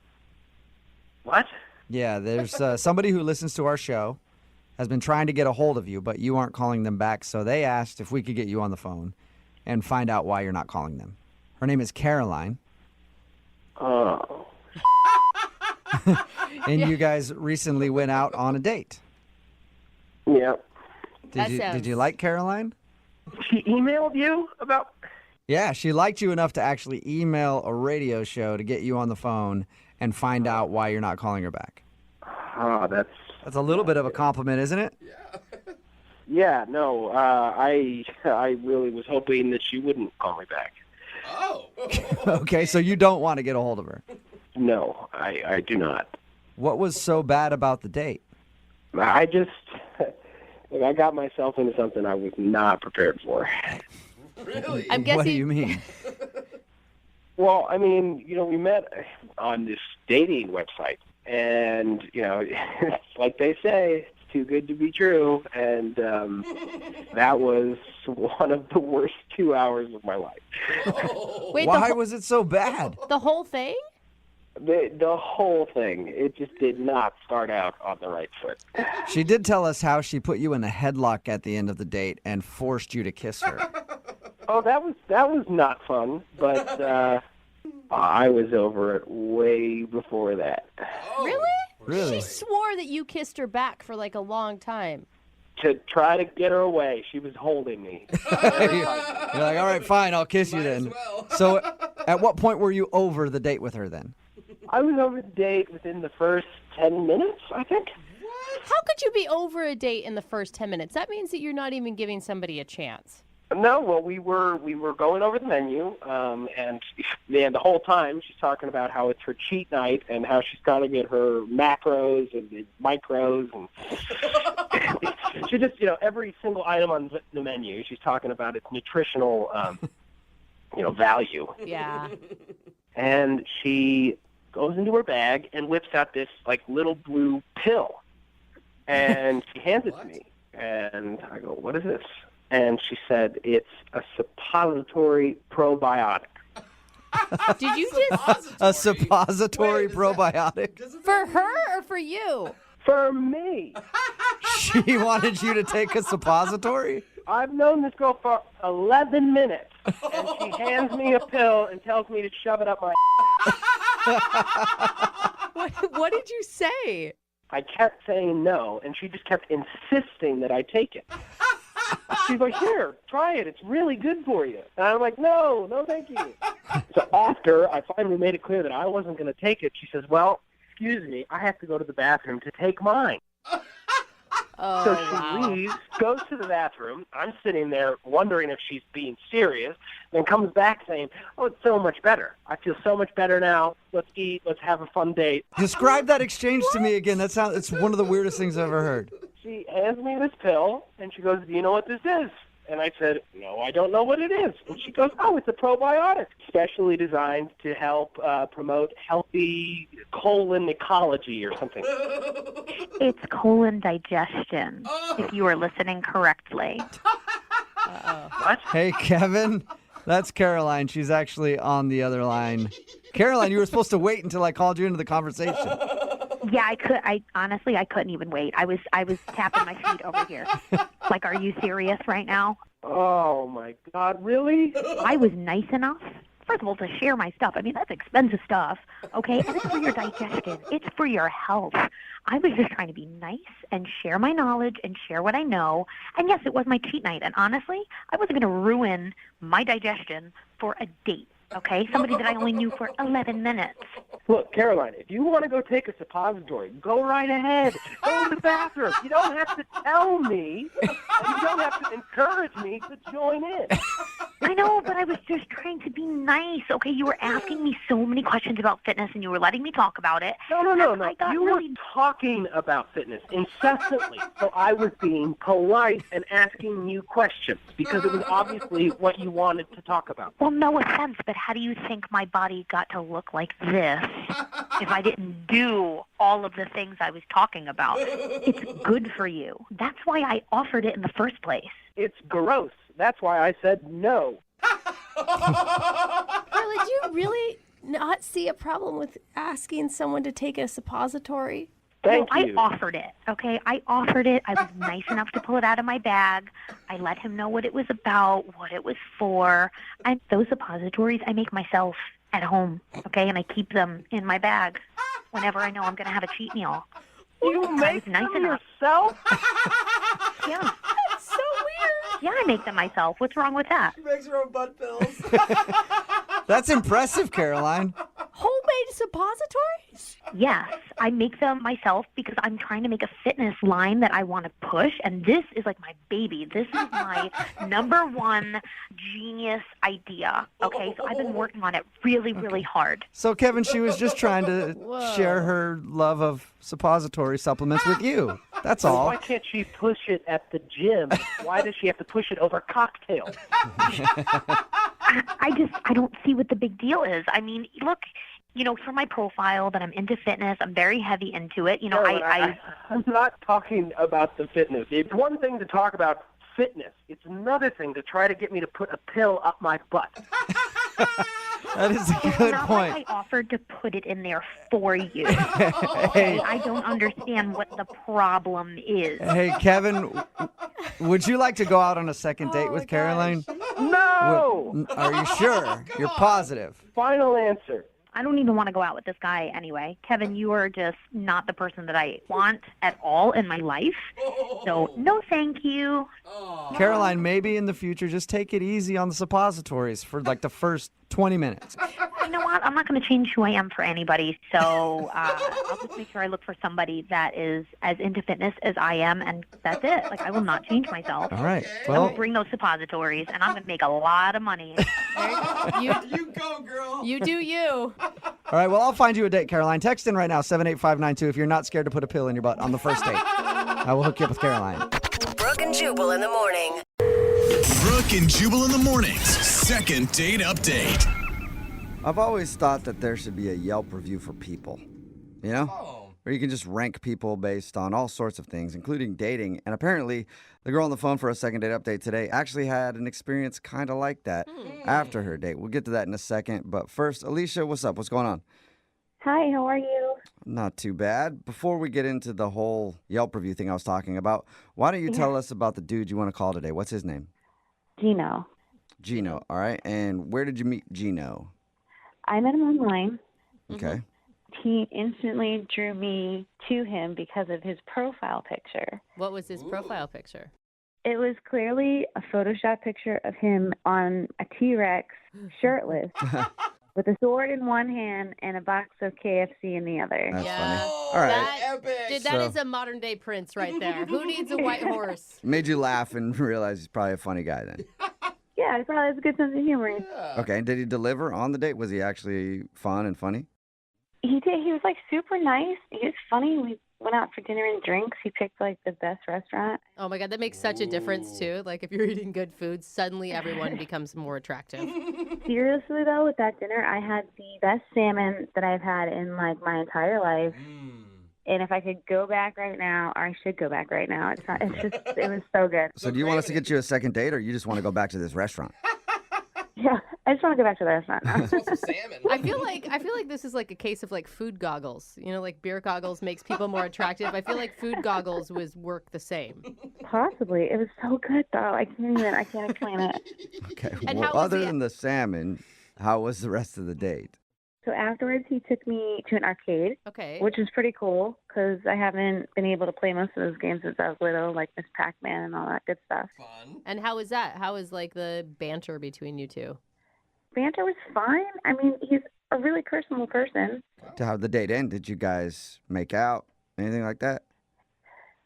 What? Yeah, there's somebody who listens to our show, has been trying to get a hold of you, but you aren't calling them back, so they asked if we could get you on the phone and find out why you're not calling them. Her name is Caroline. Oh. And you guys recently went out on a date. Yeah. Did you like Caroline? She emailed you about... Yeah, she liked you enough to actually email a radio show to get you on the phone and find out why you're not calling her back. Oh, that's a little bit of a compliment, isn't it? Yeah, no, I really was hoping that she wouldn't call me back. Oh. Okay, so you don't want to get a hold of her. No, I do not. What was so bad about the date? I just, I got myself into something I was not prepared for. Really? I'm guessing. What do you mean? Well, I mean, we met on this dating website, and, it's like they say, it's too good to be true, and that was one of the worst 2 hours of my life. Wait, Why was it so bad? the whole thing? The whole thing, it just did not start out on the right foot. She did tell us how she put you in a headlock at the end of the date and forced you to kiss her. Oh, that was not fun, but I was over it way before that. Really? Really? She swore that you kissed her back for like a long time. To try to get her away, she was holding me. You're like, all right, fine, I'll kiss you then. So at what point were you over the date with her then? I was over the date within the first 10 minutes, I think. How could you be over a date in the first 10 minutes? That means that you're not even giving somebody a chance. No, well, we were going over the menu, and the whole time she's talking about how it's her cheat night and how she's got to get her macros and the micros, and she just, every single item on the menu, she's talking about its nutritional, value. Yeah. And she goes into her bag and whips out this little blue pill, and she hands it to me, and I go, "What is this?" And she said, "It's a suppository probiotic." Did you just... A suppository probiotic? For her or for you? For me. She wanted you to take a suppository? I've known this girl for 11 minutes, and she hands me a pill and tells me to shove it up my What did you say? I kept saying no, and she just kept insisting that I take it. She's like, "Here, try it. It's really good for you." And I'm like, no, thank you. So after I finally made it clear that I wasn't going to take it, she says, "Well, excuse me, I have to go to the bathroom to take mine." Oh, So she leaves, goes to the bathroom. I'm sitting there wondering if she's being serious, then comes back saying, "Oh, it's so much better. I feel so much better now. Let's eat. Let's have a fun date." Describe that exchange to me again. It's one of the weirdest things I've ever heard. She hands me this pill, and she goes, "Do you know what this is?" And I said, "No, I don't know what it is." And she goes, "Oh, it's a probiotic, specially designed to help promote healthy colon ecology or something." It's colon digestion, if you were listening correctly. What? Hey, Kevin, that's Caroline. She's actually on the other line. Caroline, you were supposed to wait until I called you into the conversation. Yeah, I honestly, I couldn't even wait. I was tapping my feet over here. Like, are you serious right now? Oh, my God, really? I was nice enough, first of all, to share my stuff. I mean, that's expensive stuff, okay? And it's for your digestion. It's for your health. I was just trying to be nice and share my knowledge and share what I know. And yes, it was my cheat night. And honestly, I wasn't going to ruin my digestion for a date. Okay, somebody that I only knew for 11 minutes. Look, Caroline, if you want to go take a suppository, go right ahead. Go to the bathroom. You don't have to tell me, and you don't have to encourage me to join in. I know, but I was just trying to be nice. Okay, you were asking me so many questions about fitness, and you were letting me talk about it. No. You were talking about fitness incessantly, so I was being polite and asking you questions because it was obviously what you wanted to talk about. Well, no offense, but how do you think my body got to look like this if I didn't do all of the things I was talking about? It's good for you. That's why I offered it in the first place. It's gross. That's why I said no. Carly, do you really not see a problem with asking someone to take a suppository? Thank you. you. I offered it, okay? I offered it. I was nice enough to pull it out of my bag. I let him know what it was about, what it was for. And those suppositories I make myself at home, okay? And I keep them in my bag whenever I know I'm going to have a cheat meal. You make nice them enough. yourself? Yeah. That's so weird. Yeah, I make them myself. What's wrong with that? She makes her own butt pills. That's impressive, Caroline. Homemade suppositories? Yes, I make them myself because I'm trying to make a fitness line that I want to push, and this is like my baby. This is my number one genius idea. Okay, so I've been working on it really, really hard. So, Kevin, she was just trying to Whoa. share her love of suppository supplements with you. That's So all. why can't she push it at the gym? Why does she have to push it over cocktails? I don't see what the big deal is. I mean, look, for my profile that I'm into fitness, I'm very heavy into it. No, I'm not talking about the fitness. It's one thing to talk about fitness. It's another thing to try to get me to put a pill up my butt. That is a It's good not point. like I offered to put it in there for you. Okay? I don't understand what the problem is. Hey, Kevin, would you like to go out on a second date with Caroline? No! Are you sure? You're positive? Final answer. I don't even want to go out with this guy anyway. Kevin, you are just not the person that I want at all in my life. So, no thank you. Caroline, maybe in the future, just take it easy on the suppositories for like the first 20 minutes. You know what? I'm not going to change who I am for anybody. So I'll just make sure I look for somebody that is as into fitness as I am, and that's it. Like, I will not change myself. All right. I Well, will bring those suppositories, and I'm going to make a lot of money. You go, girl. You do you. all right. Well, I'll find you a date, Caroline. Text in right now, 78592, if you're not scared to put a pill in your butt on the first date. I will hook you up with Caroline. Brooke and Jubal in the morning. Brooke and Jubal in the mornings. Second date update. I've always thought that there should be a Yelp review for people, Oh. where you can just rank people based on all sorts of things, including dating. And apparently, the girl on the phone for a second date update today actually had an experience kind of like that after her date. We'll get to that in a second. But first, Alicia, what's up? What's going on? Hi, how are you? Not too bad. Before we get into the whole Yelp review thing I was talking about, why don't you tell us about the dude you want to call today? What's his name? Gino. Gino, all right. And where did you meet Gino? I met him online. Okay. He instantly drew me to him because of his profile picture. What was his profile picture? It was clearly a Photoshop picture of him on a T-Rex, shirtless, with a sword in one hand and a box of KFC in the other. That's Yeah. funny. All right. That So- is a modern day Prince right there. Who needs a white horse? Made you laugh and realize he's probably a funny guy then. Yeah, I probably has a good sense of humor. Okay. And did he deliver on the date? Was he actually fun and funny? He did. He was like super nice. He was funny. We went out for dinner and drinks. He picked like the best restaurant. Oh my God, that makes such a difference too. Like if you're eating good food, suddenly everyone becomes more attractive. Seriously though, with that dinner, I had the best salmon that I've had in like my entire life. And if I could go back right now, or I should go back right now, it was so good. So do you want us to get you a second date, or you just want to go back to this restaurant? Yeah, I just want to go back to the restaurant now. Salmon. I feel like this is like a case of like food goggles. You know, like beer goggles makes people more attractive. I feel like food goggles work the same. Possibly. It was so good though. I can't explain it. Okay. And Well, how was other the- than the salmon, how was the rest of the date? So afterwards, he took me to an arcade, Okay. which is pretty cool because I haven't been able to play most of those games since I was little, like Miss Pac-Man and all that good stuff. Fun. And how was that? How was like the banter between you two? Banter was fine. I mean, he's a really personable person. To how the date end? Did you guys make out? Anything like that?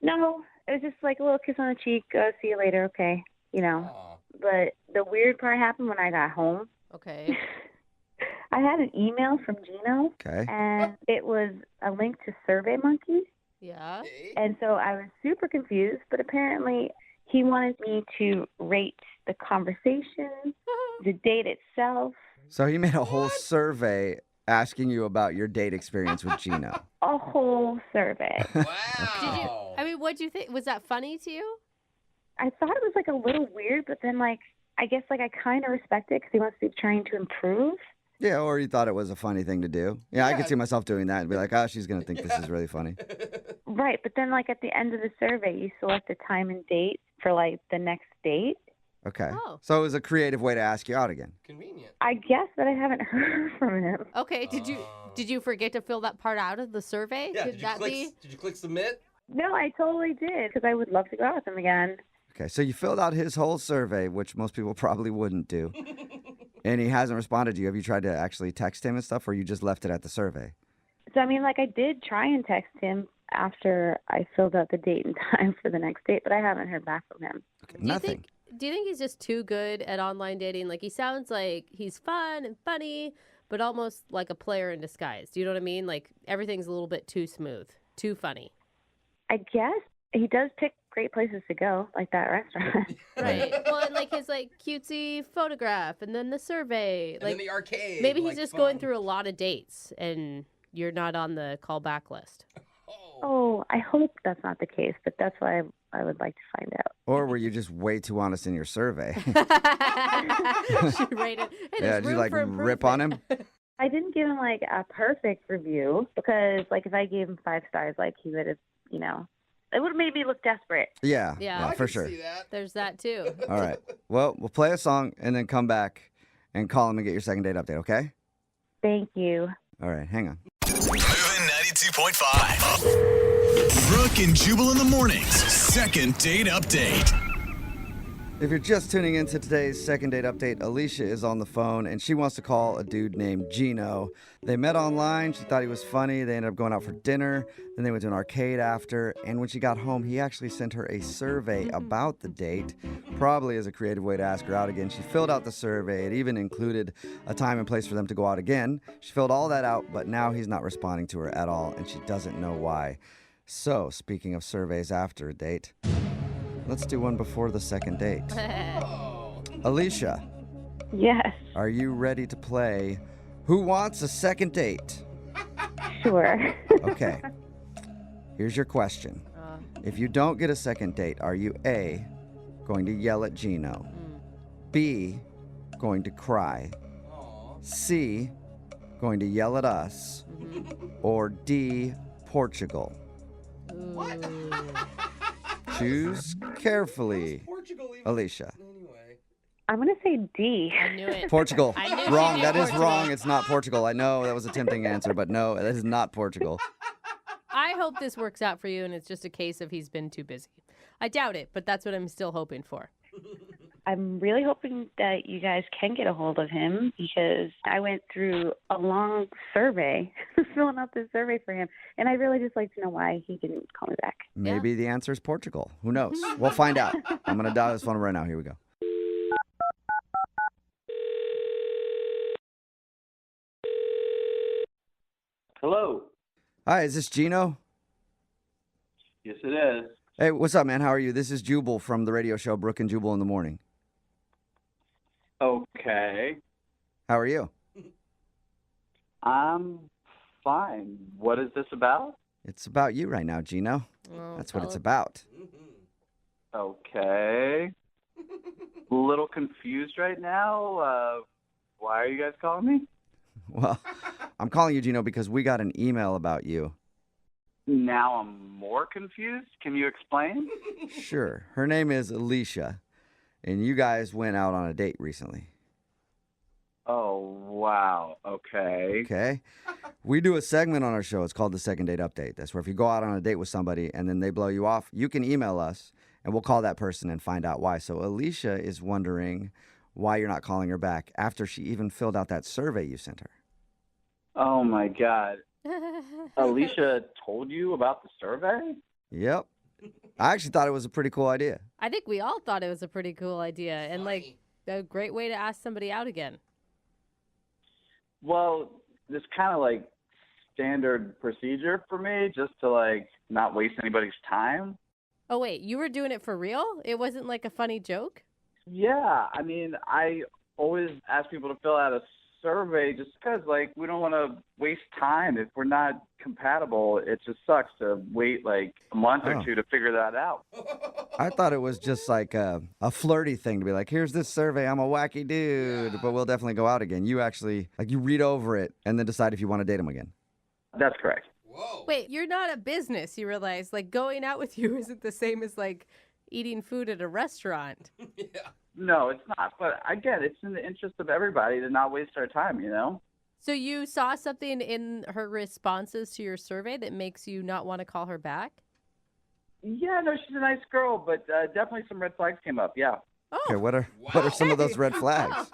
No, it was just like a little kiss on the cheek. See you later, okay? You know. Aw. But the weird part happened when I got home. Okay. I had an email from Gino, Okay. and it was a link to SurveyMonkey. Yeah. And so I was super confused, but apparently he wanted me to rate the conversation, the date itself, So he made a whole survey asking you about your date experience with Gino. a whole survey. Wow. I mean, what'd you think? Was that funny to you? I thought it was like a little weird, but then like I guess like I kind of respect it because he must be trying to improve. Yeah, or you thought it was a funny thing to do. Yeah, I could see myself doing that and be like, oh, she's going to think this is really funny. Right, but then like at the end of the survey, you select a time and date for like the next date. Okay. Oh. So it was a creative way to ask you out again. Convenient. I guess that I haven't heard from him. Okay. Did you forget to fill that part out of the survey? Yeah. Did that be? Did you click submit? No, I totally did because I would love to go out with him again. Okay, so you filled out his whole survey, which most people probably wouldn't do. And he hasn't responded to you. Have you tried to actually text him and stuff, or you just left it at the survey? So, I mean, like, I did try and text him after I filled out the date and time for the next date, but I haven't heard back from him. Nothing. Do you think he's just too good at online dating? Like, he sounds like he's fun and funny, but almost like a player in disguise. Do you know what I mean? Like, everything's a little bit too smooth, too funny. I guess he does pick great places to go, like that restaurant. Right. Well, and like his like cutesy photograph, and then the survey, And like then the arcade. maybe he's like, just fun. going through a lot of dates, and you're not on the callback list. Oh, I hope that's not the case, but that's what I would like to find out. Or were you just way too honest in your survey? She rated. Hey, Yeah, there's did you room like for rip on him? I didn't give him like a perfect review because, like, if I gave him 5 stars, like, he would have, you know, it would have made me look desperate. Yeah, Yeah. for sure. There's that too. All right. Well, we'll play a song and then come back and call him and get your second date update, okay? Thank you. All right, hang on. Moving 92.5. Brooke and Jubal in the mornings. Second date update. If you're just tuning into today's second date update, Alicia is on the phone and she wants to call a dude named Gino. They met online. She thought he was funny. They ended up going out for dinner. Then they went to an arcade after. And when she got home, he actually sent her a survey about the date, probably as a creative way to ask her out again. She filled out the survey. It even included a time and place for them to go out again. She filled all that out, but now he's not responding to her at all, and she doesn't know why. So, speaking of surveys after a date, let's do one before the second date. Alicia. Yes. Are you ready to play Who Wants a Second Date? Sure. Okay. Here's your question. If you don't get a second date, are you A, going to yell at Gino? B, going to cry? C, going to yell at us? Or D, Portugal? Choose carefully, Alicia. I'm going to say D. I knew it. Portugal. I knew Wrong. she'd That do is Portugal. wrong. It's not Portugal. I know that was a tempting answer, but no, that is not Portugal. I hope this works out for you, and it's just a case of he's been too busy. I doubt it, but that's what I'm still hoping for. I'm really hoping that you guys can get a hold of him because I went through a long survey, filling out this survey for him, and I'd really just like to know why he didn't call me back. Maybe the answer is Portugal. Who knows? We'll find out. I'm going to dial his phone right now. Here we go. Hello. Hi, is this Gino? Yes, it is. Hey, what's up, man? How are you? This is Jubal from the radio show Brooke and Jubal in the morning. Okay. How are you? I'm fine. What is this about? It's about you right now, Gino. That's what it's about. Okay. A little confused right now. Why are you guys calling me? Well, I'm calling you, Gino, because we got an email about you. Now I'm more confused. Can you explain? Sure. Her name is Alicia, and you guys went out on a date recently. Oh, wow. Okay. Okay. We do a segment on our show. It's called the Second Date Update. That's where if you go out on a date with somebody and then they blow you off, you can email us, and we'll call that person and find out why. So Alicia is wondering why you're not calling her back after she even filled out that survey you sent her. Oh, my God. Alicia told you about the survey? Yep. I actually thought it was a pretty cool idea. I think we all thought it was a pretty cool idea and like a great way to ask somebody out again. Well, this kind of like standard procedure for me, just to like not waste anybody's time. Oh, wait, you were doing it for real? It wasn't like a funny joke? Yeah, I mean, I always ask people to fill out a survey just because, like, we don't want to waste time. If we're not compatible, it just sucks to wait like a month or two to figure that out. I thought it was just like a flirty thing to be like, here's this survey, I'm a wacky dude, but we'll definitely go out again. You actually, like, you read over it and then decide if you want to date him again. That's correct. Wait, you're not a business, you realize. Like, going out with you isn't the same as, like, eating food at a restaurant. No, it's not. But again, it's in the interest of everybody to not waste our time, you know? So you saw something in her responses to your survey that makes you not want to call her back? Yeah, no, she's a nice girl, but definitely some red flags came up, yeah. Okay, what are some of those red flags?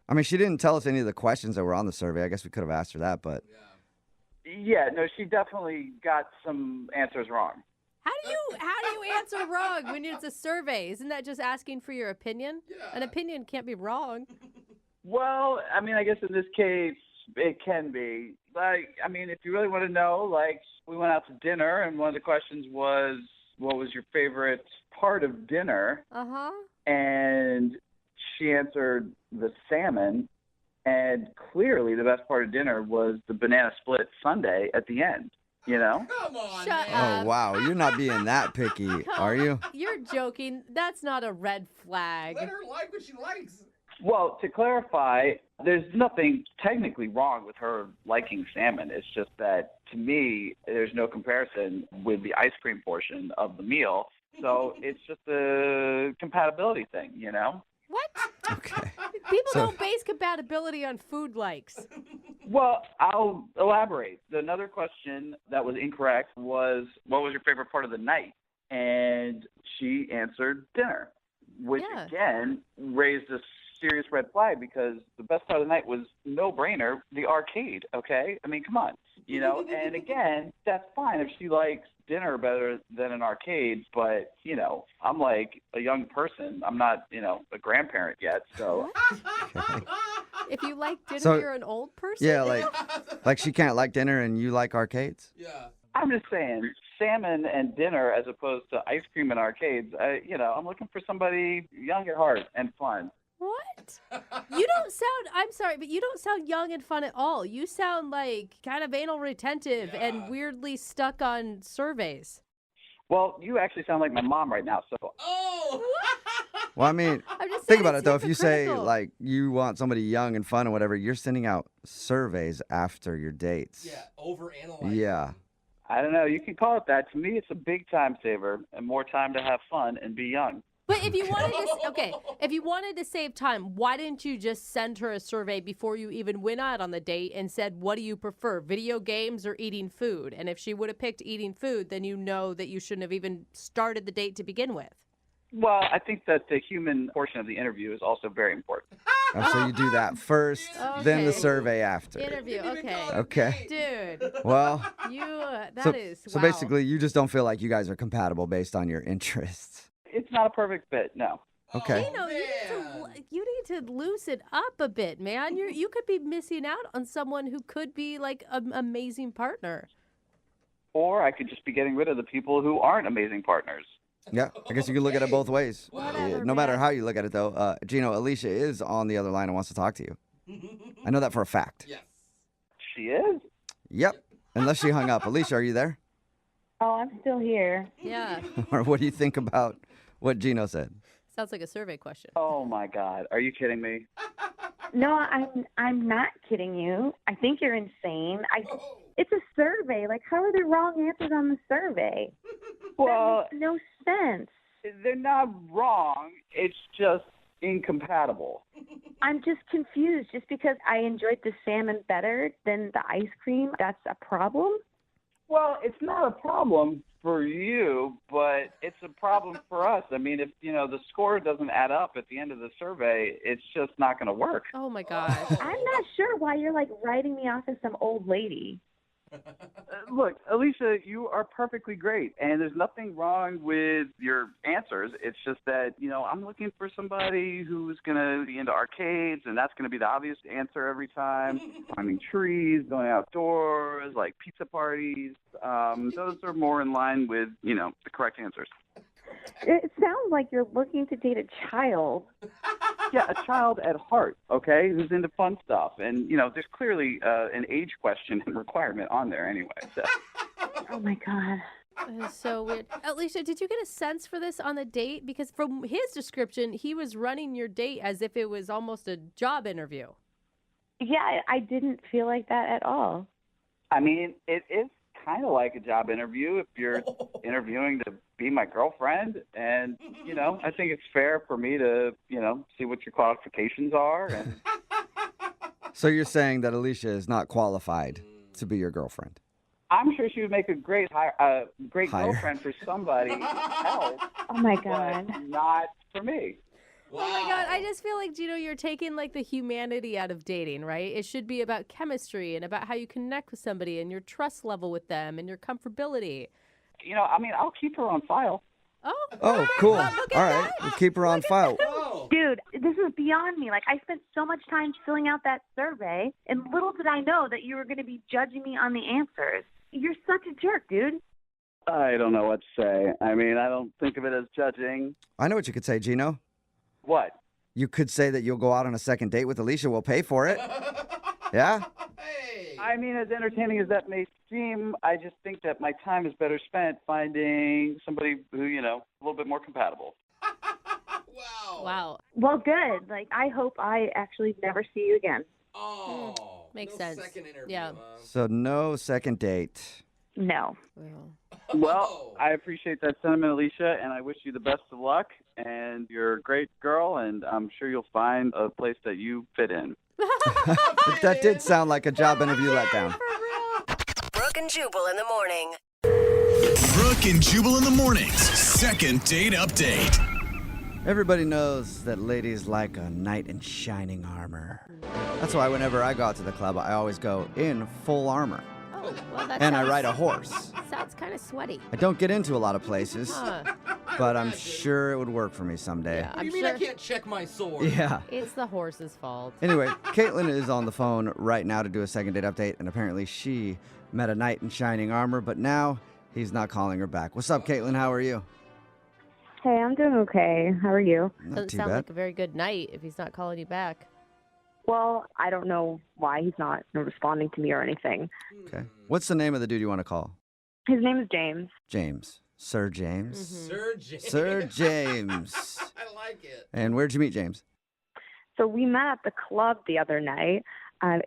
I mean, she didn't tell us any of the questions that were on the survey. I guess we could have asked her that, but. Yeah, no, she definitely got some answers wrong. How do you answer wrong when it's a survey? Isn't that just asking for your opinion? Yeah. An opinion can't be wrong. Well, I mean, I guess in this case, it can be. Like, I mean, if you really want to know, like, we went out to dinner, and one of the questions was, what was your favorite part of dinner? Uh-huh. And she answered the salmon, and clearly the best part of dinner was the banana split sundae at the end, you know? Come on, Shut man. Oh, wow. You're not being that picky, are you? You're joking. That's not a red flag. Let her like what she likes. Well, to clarify, there's nothing technically wrong with her liking salmon. It's just that, to me, there's no comparison with the ice cream portion of the meal. So it's just a compatibility thing, you know? What? Okay. People don't base compatibility on food likes. Well, I'll elaborate. Another question that was incorrect was, what was your favorite part of the night? And she answered dinner, which, again, raised a serious red flag because the best part of the night was no-brainer, the arcade, okay? I mean, come on, you know? And, again, that's fine if she likes dinner better than an arcade, but, you know, I'm like a young person. I'm not, you know, a grandparent yet, so. If you like dinner, you're an old person? Yeah, like she can't like dinner and you like arcades? Yeah. I'm just saying, salmon and dinner as opposed to ice cream and arcades, you know, I'm looking for somebody young at heart and fun. What? You don't sound, I'm sorry, but you don't sound young and fun at all. You sound like kind of anal retentive and weirdly stuck on surveys. Well, you actually sound like my mom right now, so. Oh! Well, I mean, I'm just think saying about it's it, though. If you say, hypocritical. like, you want somebody young and fun or whatever, you're sending out surveys after your dates. Yeah, overanalyzing. Yeah. I don't know. You can call it that. To me, it's a big time saver and more time to have fun and be young. But if you wanted to, if you wanted to save time, why didn't you just send her a survey before you even went out on the date and said, what do you prefer, video games or eating food? And if she would have picked eating food, then you know that you shouldn't have even started the date to begin with. Well, I think that the human portion of the interview is also very important. Oh, so you do that first, then the survey after. Interview, okay. Okay. Dude. Well, So wow. Basically, you just don't feel like you guys are compatible based on your interests. It's not a perfect fit, no. Okay. You need to loosen up a bit, man. You could be missing out on someone who could be like an amazing partner. Or I could just be getting rid of the people who aren't amazing partners. Yeah, I guess you could look at it both ways. Whatever, no matter man. how you look at it, though. Gino, Alicia is on the other line and wants to talk to you. I know that for a fact. Yes. She is? Yep. Unless she hung up. Alicia, are you there? Oh, I'm still here. Yeah. Or what do you think about what Gino said? Sounds like a survey question. Oh, my God. Are you kidding me? No, I'm not kidding you. I think you're insane. It's a survey. Like, how are there wrong answers on the survey? Well, that makes no sense. They're not wrong. It's just incompatible. I'm just confused. Just because I enjoyed the salmon better than the ice cream, that's a problem? Well, it's not a problem for you, but it's a problem for us. I mean, if, you know, the score doesn't add up at the end of the survey, it's just not going to work. Oh, my gosh. I'm not sure why you're, like, writing me off as some old lady. Look, Alicia, you are perfectly great, and there's nothing wrong with your answers. It's just that, you know, I'm looking for somebody who's going to be into arcades, and that's going to be the obvious answer every time. Climbing trees, going outdoors, like pizza parties. Those are more in line with, you know, the correct answers. It sounds like you're looking to date a child. Yeah, a child at heart, okay, who's into fun stuff. And, you know, there's clearly an age question and requirement on there anyway. So. Oh, my God. That is so weird. Alicia, did you get a sense for this on the date? Because from his description, he was running your date as if it was almost a job interview. Yeah, I didn't feel like that at all. I mean, it is kind of like a job interview if you're interviewing to be my girlfriend. And, you know, I think it's fair for me to, you know, see what your qualifications are. And So you're saying that Alicia is not qualified to be your girlfriend? I'm sure she would make a great Hire. girlfriend for somebody else. Oh, my God. But not for me. Oh my God, I just feel like, Gino, you're taking like the humanity out of dating, right? It should be about chemistry and about how you connect with somebody and your trust level with them and your comfortability. I'll keep her on file. Oh, cool. All right, we'll keep her on file. Dude, this is beyond me. Like, I spent so much time filling out that survey, and little did I know that you were going to be judging me on the answers. You're such a jerk, dude. I don't know what to say. I don't think of it as judging. I know what you could say, Gino. What? You could say that you'll go out on a second date with Alicia. We'll pay for it. Yeah? As entertaining as that may seem, I just think that my time is better spent finding somebody who, a little bit more compatible. Wow. Well, good. Like, I hope I actually never see you again. Makes sense. Second interview, Yeah. So no second date. No. Well, I appreciate that sentiment, Alicia, and I wish you the best of luck. And you're a great girl, and I'm sure you'll find a place that you fit in. That did sound like a job interview letdown. Brooke and Jubal in the morning. Brooke and Jubal in the mornings. Second date update. Everybody knows that ladies like a knight in shining armor. That's why whenever I go out to the club, I always go in full armor. Oh, well, that And I sounds- ride a horse. Sounds kind of sweaty. I don't get into a lot of places, Huh. but I'm sure it would work for me someday. Yeah, What do I'm you mean sure I can't check my sword? Yeah. it's the horse's fault. Anyway, Caitlin is on the phone right now to do a second date update, and apparently she met a knight in shining armor, but now he's not calling her back. What's up, Caitlin? How are you? Hey, I'm doing okay. How are you? Not Doesn't too sound bad. like a very good night if he's not calling you back. Well, I don't know why he's not responding to me or anything. Okay. What's the name of the dude you want to call? His name is James. James. Sir James? Sir James. Sir James. I like it. And where'd you meet James? So we met at the club the other night.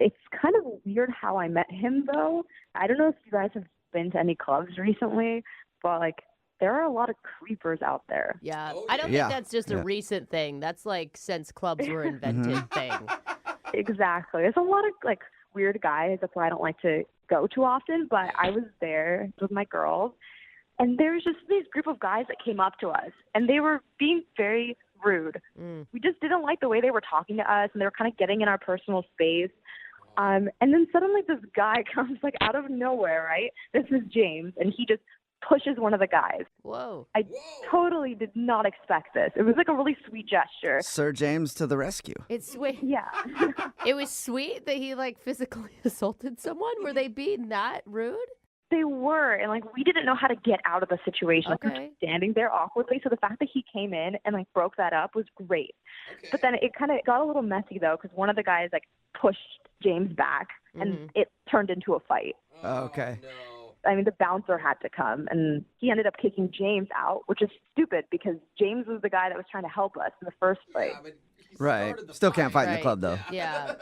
It's kind of weird how I met him, though. I don't know if you guys have been to any clubs recently, but, like, there are a lot of creepers out there. Yeah, Oh, I don't yeah. think that's just a Yeah. recent thing. That's like since clubs were invented thing. Exactly. There's a lot of, like, weird guys. That's why I don't like to go too often. But I was there with my girls, and there was just this group of guys that came up to us, and they were being very rude. We just didn't like the way they were talking to us, and they were kind of getting in our personal space. And then suddenly this guy comes, like, out of nowhere, right? This is James, and he just pushes one of the guys. Whoa. I totally did not expect this. It was like a really sweet gesture. Sir James to the rescue. It's sweet. Yeah. It was sweet that he like physically assaulted someone. Were they being that rude? They were, and like we didn't know how to get out of the situation. Like, we were Okay. just standing there awkwardly. So the fact that he came in and like broke that up was great. Okay. But then it kind of got a little messy though, because one of the guys like pushed James back, and it turned into a fight. Okay. No. I mean, the bouncer had to come, and he ended up kicking James out, which is stupid because James was the guy that was trying to help us in the first place. Yeah, but he Right. started the Still can't fight in the Right. club, though. Yeah.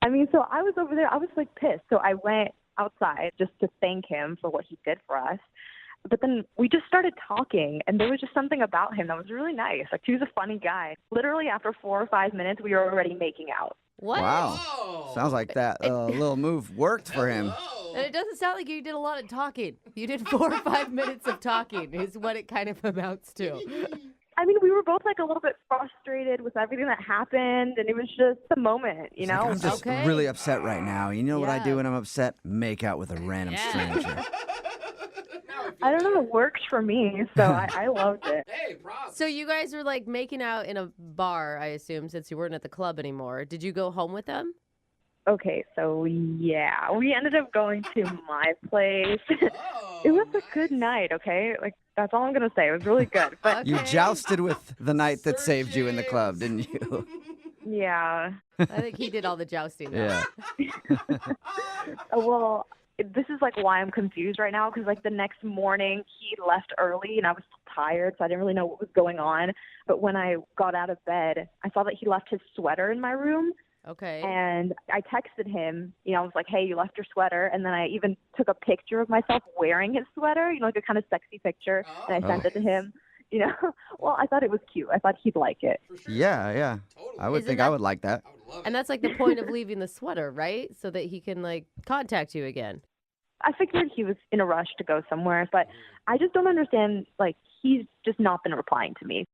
I mean, so I was over there. I was like pissed. So I went outside just to thank him for what he did for us. But then we just started talking, and there was just something about him that was really nice. Like, he was a funny guy. Literally, after 4 or 5 minutes, we were already making out. What? Wow. Oh. Sounds like that little move worked for him. And it doesn't sound like you did a lot of talking. You did 4 or 5 minutes of talking is what it kind of amounts to. I mean, we were both like a little bit frustrated with everything that happened, and it was just the moment, you It's know? like, I'm just Okay. really upset right now. You know what I do Yeah. when I'm upset? Make out with a random Yeah. stranger. I don't know, it works for me, so I loved it. Hey, props. So you guys were like making out in a bar, I assume, since you weren't at the club anymore. Did you go home with them? Okay, so yeah, we ended up going to my place. Oh, It was a good night, okay? Like, that's all I'm going to say. It was really good. But You Okay. jousted with the knight that Sir saved you in the club, James. didn't you? yeah. I think he did all the jousting. Though. Yeah. Well, this is like why I'm confused right now because like the next morning he left early and I was tired, so I didn't really know what was going on. But when I got out of bed, I saw that he left his sweater in my room. Okay. And I texted him, I was like, hey, you left your sweater. And then I even took a picture of myself wearing his sweater, like a kind of sexy picture. And I sent it to him, Well, I thought it was cute. I thought he'd like it. Yeah, yeah. I would Isn't think that- I would like that. And that's like the point of leaving the sweater, right? So that he can like contact you again. I figured he was in a rush to go somewhere, but I just don't understand, like, he's just not been replying to me.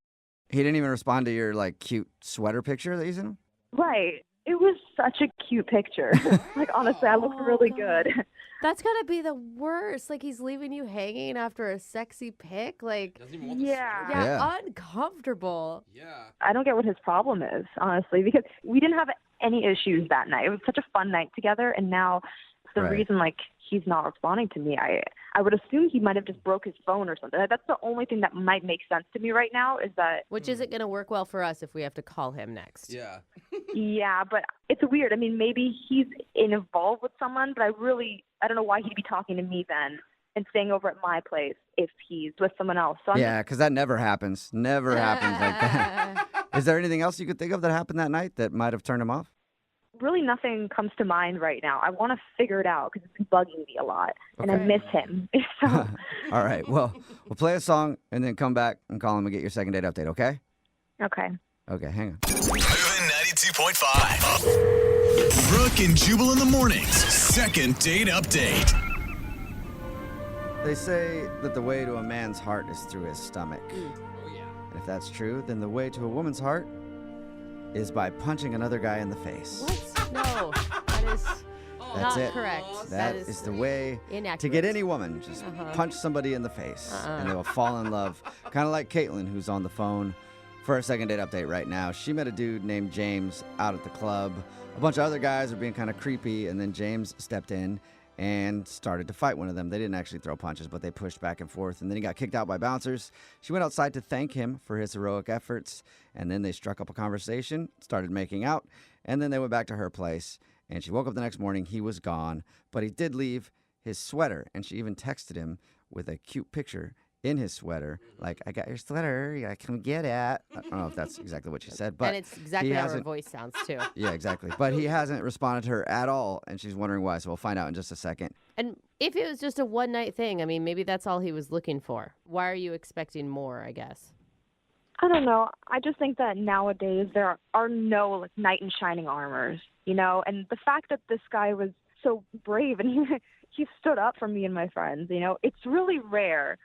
He didn't even respond to your, like, cute sweater picture that you sent him? Right. It was such a cute picture. Like, honestly, I looked really good. That's gotta be the worst. Like, he's leaving you hanging after a sexy pic. Like, Yeah. uncomfortable. Yeah. I don't get what his problem is, honestly, because we didn't have any issues that night. It was such a fun night together, and now the Right. reason, like, he's not responding to me, I would assume he might have just broke his phone or something. That's the only thing that might make sense to me right now is that... Which isn't going to work well for us if we have to call him next. Yeah. Yeah, but it's weird. I mean, maybe he's involved with someone, but I don't know why he'd be talking to me then and staying over at my place if he's with someone else. So Yeah, because that never happens. Never happens like that. Is there anything else you could think of that happened that night that might have turned him off? really nothing comes to mind right now. I want to figure it out because it's been bugging me a lot, and I miss him. So, All right. Well, we'll play a song and then come back and call him and get your second date update, okay? okay. Okay, hang on. Moving 92.5. Brooke and Jubal in the mornings. Second date update. They say that the way to a man's heart is through his stomach. Oh, yeah. And if that's true, then the way to a woman's heart is by punching another guy in the face. What? No, that is That's not it. correct. That is the way inaccurate. to get any woman. Just punch somebody in the face, and they will fall in love. Kind of like Caitlin, who's on the phone for a second date update right now. She met a dude named James out at the club. A bunch of other guys were being kind of creepy, and then James stepped in and started to fight one of them. They didn't actually throw punches, but they pushed back and forth, and then he got kicked out by bouncers. She went outside to thank him for his heroic efforts, and then they struck up a conversation, started making out, and then they went back to her place, and she woke up the next morning. He was gone, but he did leave his sweater, and she even texted him with a cute picture in his sweater, like, I got your sweater, yeah, come get it. I don't know if that's exactly what she said, but and it's exactly he how her hasn't- voice sounds, too. Yeah, exactly. But he hasn't responded to her at all, and she's wondering why, so we'll find out in just a second. And if it was just a one-night thing, I mean, maybe that's all he was looking for. Why are you expecting more, I guess? I don't know. I just think that nowadays there are no like knight in shining armors, you know. And the fact that this guy was so brave and he stood up for me and my friends, you know, it's really rare.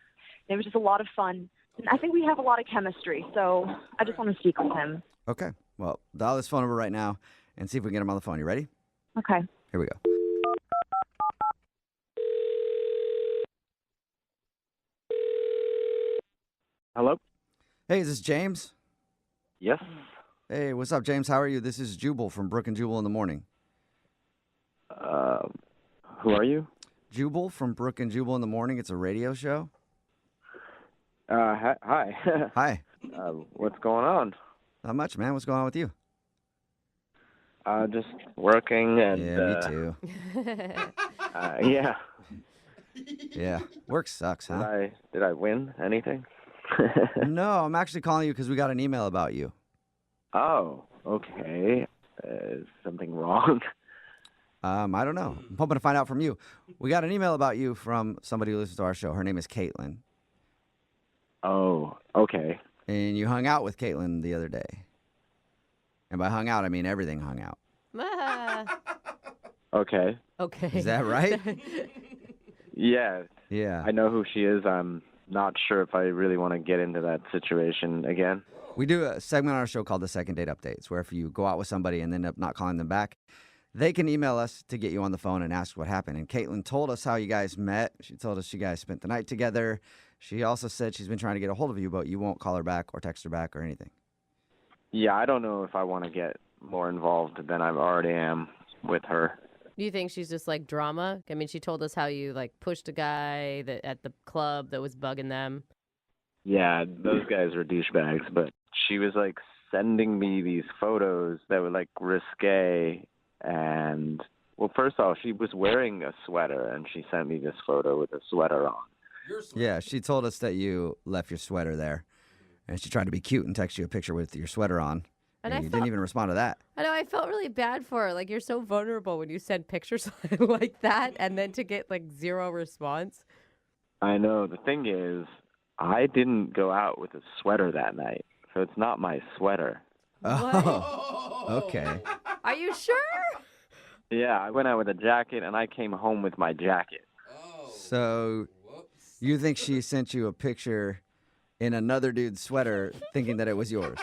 It was just a lot of fun. And I think we have a lot of chemistry, so I just want to speak with him. Okay, well, dial this phone number right now and see if we can get him on the phone. You ready? Okay. Here we go. Hello? Hey, is this James? Yes. Hey, what's up, James? How are you? This is Jubal from Brooke and Jubal in the morning. Who are you? Jubal from Brooke and Jubal in the morning. It's a radio show. Hi. Hi. What's going on? Not much, man. What's going on with you? Just working and. Yeah, me too. Yeah. Yeah, work sucks, huh? Did I win anything? No, I'm actually calling you because we got an email about you. Oh, okay. Is something wrong? I don't know. I'm hoping to find out from you. We got an email about you from somebody who listens to our show. Her name is Caitlin. Oh, okay. And you hung out with Caitlin the other day. And by hung out, I mean everything hung out. Okay. Okay. Is that right? Yeah. Yeah. I know who she is. I'm not sure if I really want to get into that situation again. We do a segment on our show called the Second Date Updates, where if you go out with somebody and end up not calling them back, they can email us to get you on the phone and ask what happened. And Caitlin told us how you guys met. She told us you guys spent the night together. She also said she's been trying to get a hold of you, but you won't call her back or text her back or anything. Yeah, I don't know if I want to get more involved than I already am with her. Do you think she's just like drama? I mean, she told us how you like pushed a guy at the club that was bugging them. Yeah, those guys are douchebags, but she was like sending me these photos that were like risque. And well, first off, she was wearing a sweater and she sent me this photo with a sweater on. Yeah, she told us that you left your sweater there. And she tried to be cute and text you a picture with your sweater on. And you didn't even respond to that. I know, I felt really bad for her. Like, you're so vulnerable when you send pictures like that and then to get like zero response. I know. The thing is, I didn't go out with a sweater that night, so it's not my sweater. Oh, okay. Are you sure? Yeah, I went out with a jacket and I came home with my jacket. So you think she sent you a picture in another dude's sweater thinking that it was yours.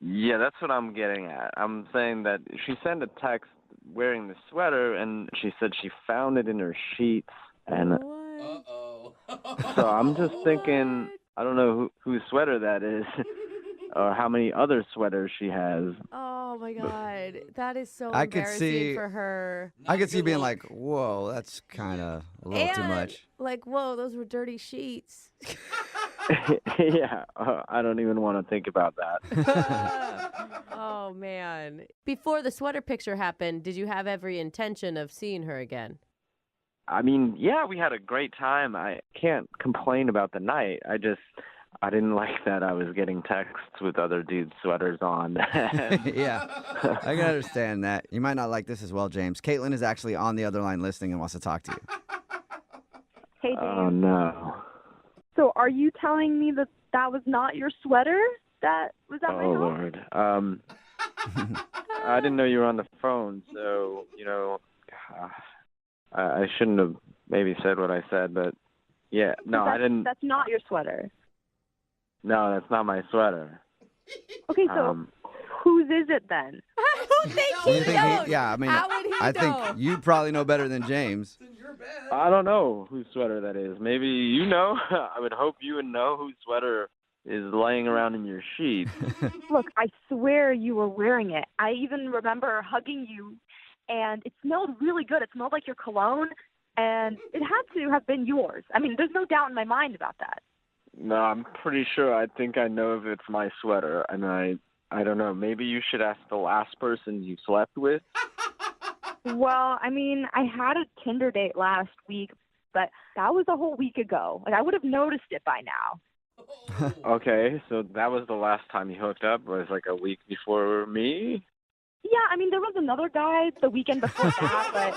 Yeah, that's what I'm getting at. I'm saying that she sent a text wearing the sweater, and she said she found it in her sheets. And so I'm just thinking, I don't know whose sweater that is or how many other sweaters she has. Oh, my God. That is so I could embarrassing see- for her. I could see being like, whoa, that's kind of a little too much. Like, whoa, those were dirty sheets. Yeah, I don't even want to think about that. Oh, man. Before the sweater picture happened, did you have every intention of seeing her again? I mean, yeah, we had a great time. I can't complain about the night. I didn't like that I was getting texts with other dudes' sweaters on. Yeah, I can understand that. You might not like this as well, James. Caitlin is actually on the other line listening and wants to talk to you. Hey, James. Oh, no. So are you telling me that that was not your sweater that was at my Oh, house? Lord. I didn't know you were on the phone, so, I shouldn't have maybe said what I said, but yeah, no, I didn't. That's not your sweater. No, that's not my sweater. Okay, so whose is it then? Who thinks he knows? Yeah, I mean, How would he I know? think you probably know better than James. I don't know whose sweater that is. Maybe you know. I would hope you would know whose sweater is laying around in your sheets. Look, I swear you were wearing it. I even remember hugging you, and it smelled really good. It smelled like your cologne, and it had to have been yours. I mean, there's no doubt in my mind about that. No, I'm pretty sure. I think I know if it's my sweater, and I don't know. Maybe you should ask the last person you slept with. Well, I mean, I had a Tinder date last week, but that was a whole week ago. Like, I would have noticed it by now. Okay, so that was the last time you hooked up, was like a week before me? Yeah, I mean, there was another guy the weekend before that,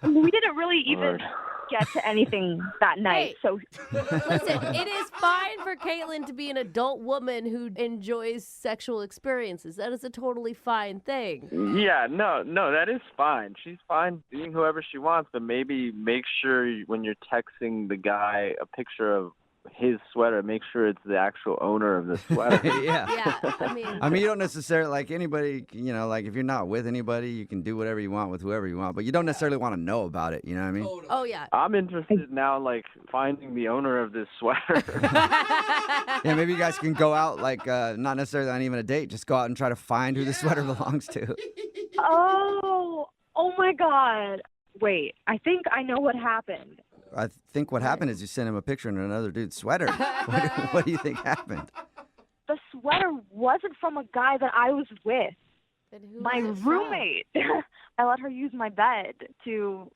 but we didn't really even Lord. get to anything that night. Hey. So Listen, it is fine for Caitlin to be an adult woman who enjoys sexual experiences. That is a totally fine thing. Yeah, no, that is fine. She's fine being whoever she wants, but maybe make sure when you're texting the guy a picture of his sweater, make sure it's the actual owner of the sweater. Yeah. Yeah, I mean, you don't necessarily, like anybody, like if you're not with anybody, you can do whatever you want with whoever you want, but you don't necessarily want to know about it, you know what I mean? Oh, yeah. I'm interested now, like, finding the owner of this sweater. Yeah, maybe you guys can go out, like, not necessarily on even a date, just go out and try to find who the sweater belongs to. oh my God. Wait, I think I know what happened. I think what happened is you sent him a picture in another dude's sweater. What do you think happened? The sweater wasn't from a guy that I was with. Then who My was it from? roommate. I let her use my bed to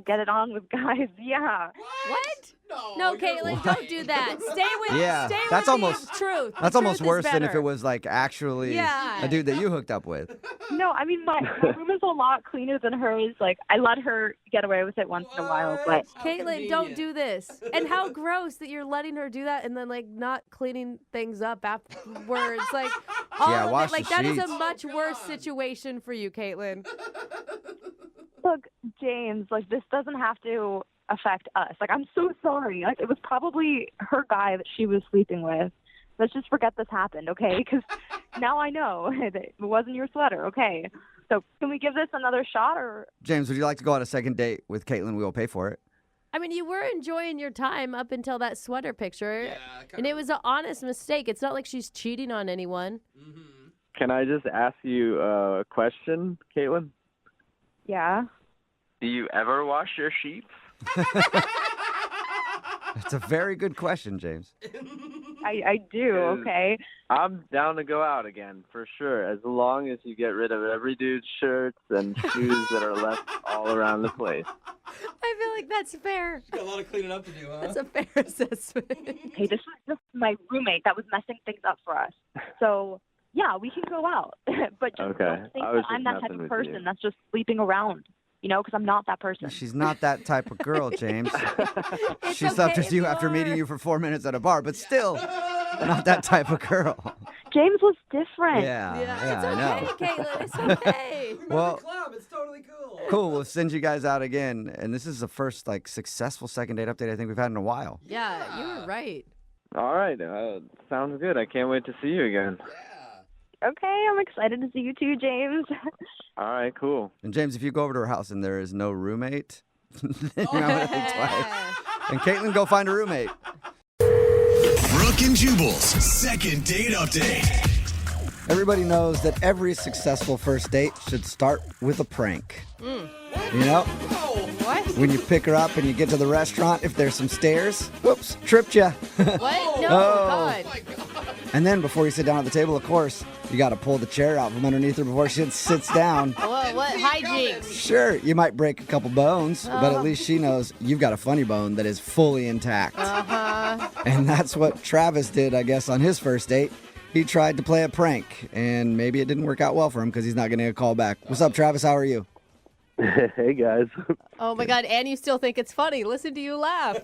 get it on with guys. Yeah. What? No, Caitlin, don't do that. Stay with Yeah, stay that's with almost the truth. The That's almost truth is worse than if better. it was like actually Yeah. a dude that you hooked up with. No, I mean, my room is a lot cleaner than hers. Like, I let her get away with it once in a while, but Caitlin, don't do this. And how gross that you're letting her do that and then like not cleaning things up afterwards. Like all Yeah, of wash it. Like the that is a sheets. much worse situation for you, Caitlin. look, James, like, this doesn't have to affect us. Like, I'm so sorry. Like, it was probably her guy that she was sleeping with. Let's just forget this happened, okay? Because now I know that it wasn't your sweater, okay? So can we give this another shot, or? James, would you like to go on a second date with Caitlin? We will pay for it. I mean, you were enjoying your time up until that sweater picture. And it was an honest mistake. It's not like she's cheating on anyone. Can I just ask you a question, Caitlin? Yeah. Do you ever wash your sheets? It's a very good question, James. I do, okay? I'm down to go out again, for sure, as long as you get rid of every dude's shirts and shoes that are left all around the place. I feel like that's fair. Got a lot of cleaning up to do, huh? That's a fair assessment. Hey, this was just my roommate that was messing things up for us. So, yeah, we can go out. But just Okay, don't think I was that I'm just that type messing of with person you. that's just sleeping around, you know, because I'm not that person. She's not that type of girl, James. She okay slept with if you you after are. meeting you for 4 minutes at a bar, but still not that type of girl. James was different. Yeah, it's I know. okay, Caitlin. It's okay. Well, Club, it's totally cool. cool. We'll send you guys out again, and this is the first like successful second date update I think we've had in a while. Yeah, you were right. All right. Sounds good. I can't wait to see you again. Okay, I'm excited to see you too, James. All right, cool. And James, if you go over to her house and there is no roommate, then you're not going to think twice. And Caitlin, go find a roommate. Brooke and Jubal's second date update. Everybody knows that every successful first date should start with a prank. You know? What? When you pick her up and you get to the restaurant, if there's some stairs, whoops, tripped you. What? No, Oh. God. And then before you sit down at the table, of course, you got to pull the chair out from underneath her before she sits down. What hijinks? Sure, you might break a couple bones, but at least she knows you've got a funny bone that is fully intact. Uh-huh. And that's what Travis did, I guess, on his first date. He tried to play a prank, and maybe it didn't work out well for him because he's not getting a call back. What's up, Travis? How are you? Hey, guys. Oh, my God. And you still think it's funny. Listen to you laugh.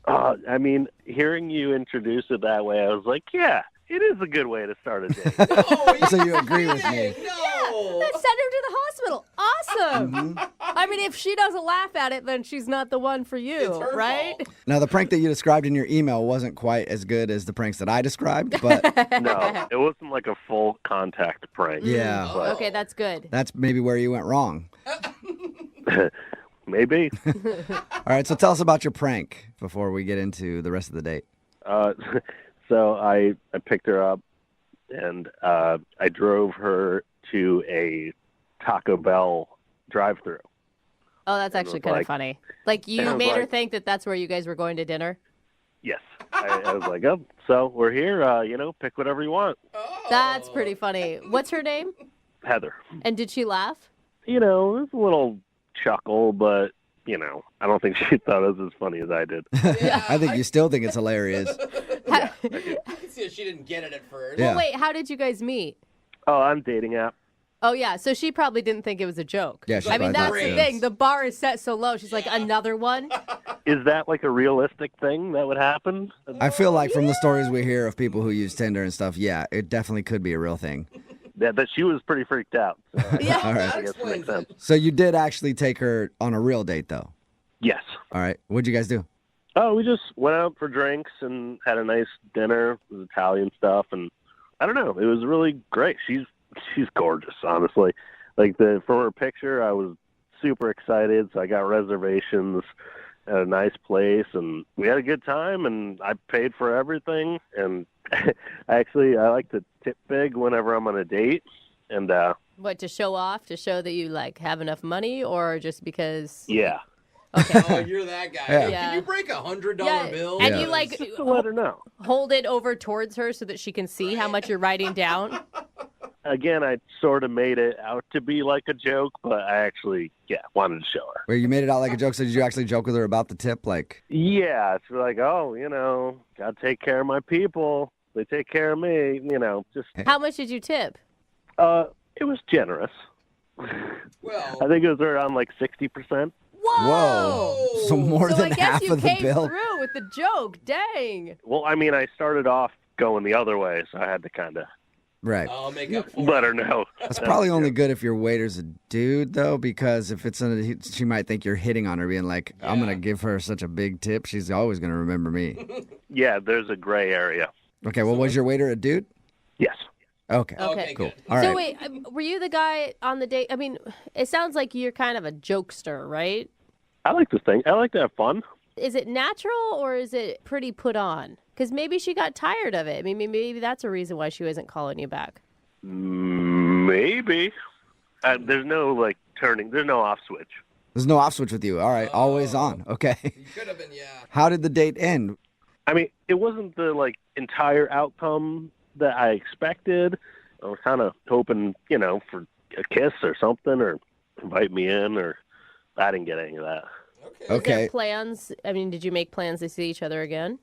I mean, hearing you introduce it that way, I was like, yeah, it is a good way to start a date. So you agree with me? Then send her to the hospital. Awesome. I mean, if she doesn't laugh at it, then she's not the one for you, right? Now, the prank that you described in your email wasn't quite as good as the pranks that I described, but No, it wasn't like a full contact prank. Yeah. But Okay, that's good. that's maybe where you went wrong. maybe. All right, so tell us about your prank before we get into the rest of the date. So I picked her up, and I drove her to a Taco Bell drive-thru. Oh, that's actually kind of like- funny. Like, you I was made her like- think that that's where you guys were going to dinner? Yes. I was like, oh, so we're here, pick whatever you want. That's pretty funny. What's her name? Heather. And did she laugh? It was a little chuckle, but, I don't think she thought it was as funny as I did. I think you still think it's hilarious. I can see that she didn't get it at first. Yeah. Well, wait, how did you guys meet? Oh, on dating app. Oh, yeah, so she probably didn't think it was a joke. Yeah, she I mean, probably that's thought the it thing. The bar is set so low. She's like, another one? Is that like a realistic thing that would happen? I feel like from the stories we hear of people who use Tinder and stuff, yeah, it definitely could be a real thing. That she was pretty freaked out. So All right. I guess it makes sense. So you did actually take her on a real date, though? Yes. All right. What'd you guys do? Oh, we just went out for drinks and had a nice dinner. It was Italian stuff, and I don't know. It was really great. She's gorgeous, honestly. Like from her picture, I was super excited. So I got reservations at a nice place, and we had a good time. And I paid for everything. And I like to tip big whenever I'm on a date. And What, to show off? To show that you, like, have enough money? Or just because... yeah. Oh, you're that guy. Yeah. Yeah. Can you break $100 bill? And you, like, Just to let her know. hold it over towards her so that she can see how much you're writing down? Again, I sort of made it out to be like a joke, but I actually, wanted to show her. Where you made it out like a joke, so did you actually joke with her about the tip? Like, Yeah, it's like, gotta take care of my people. They take care of me, just. How much did you tip? It was generous. Well, I think it was around like 60%. whoa. So more So than I guess half you of the came bill. through with the joke. Dang. Well, I mean, I started off going the other way, so I had to kind of Right. I'll make up for let her know. That's probably only good if your waiter's a dude, though, because if it's she might think you're hitting on her, being like, I'm going to give her such a big tip. She's always going to remember me. Yeah, there's a gray area. Okay, well, was your waiter a dude? Yes. Okay. Okay. Cool. All So right. wait, were you the guy on the date? I mean, it sounds like you're kind of a jokester, right? I like to think. I like to have fun. Is it natural or is it pretty put on? Because maybe she got tired of it. I mean, maybe that's a reason why she wasn't calling you back. Maybe. There's no turning. There's no off switch. There's no off switch with you. All right, always on. Okay. You could have been, yeah. How did the date end? I mean, it wasn't the entire outcome that I expected. I was kind of hoping, for a kiss or something, or invite me in, or I didn't get any of that. Was there plans? I mean, did you make plans to see each other again?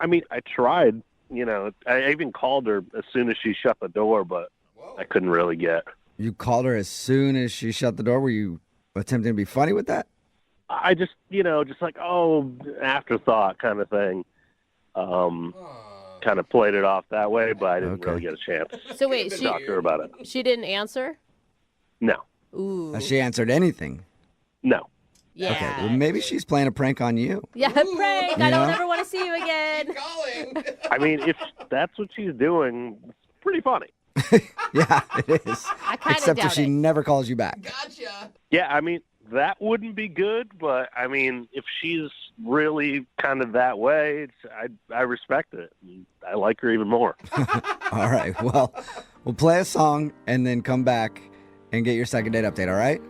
I mean, I tried. I even called her as soon as she shut the door, but I couldn't really get. You called her as soon as she shut the door. Were you attempting to be funny with that? I just, just like, afterthought kind of thing. Kind of played it off that way, but I didn't really get a chance. So wait, to talk to her about it. she didn't answer? No. Ooh. Has she answered anything? No. Yeah. Okay, well, maybe she's playing a prank on you. Yeah, prank. I You don't know? ever want to see you again. I mean, if that's what she's doing, it's pretty funny. Yeah, it is. I kind of Except if doubt she it. never calls you back. Gotcha. Yeah, I mean, that wouldn't be good, but I mean, if she's really kind of that way, I respect it. I like her even more. All right, well, we'll play a song and then come back and get your second date update, all right?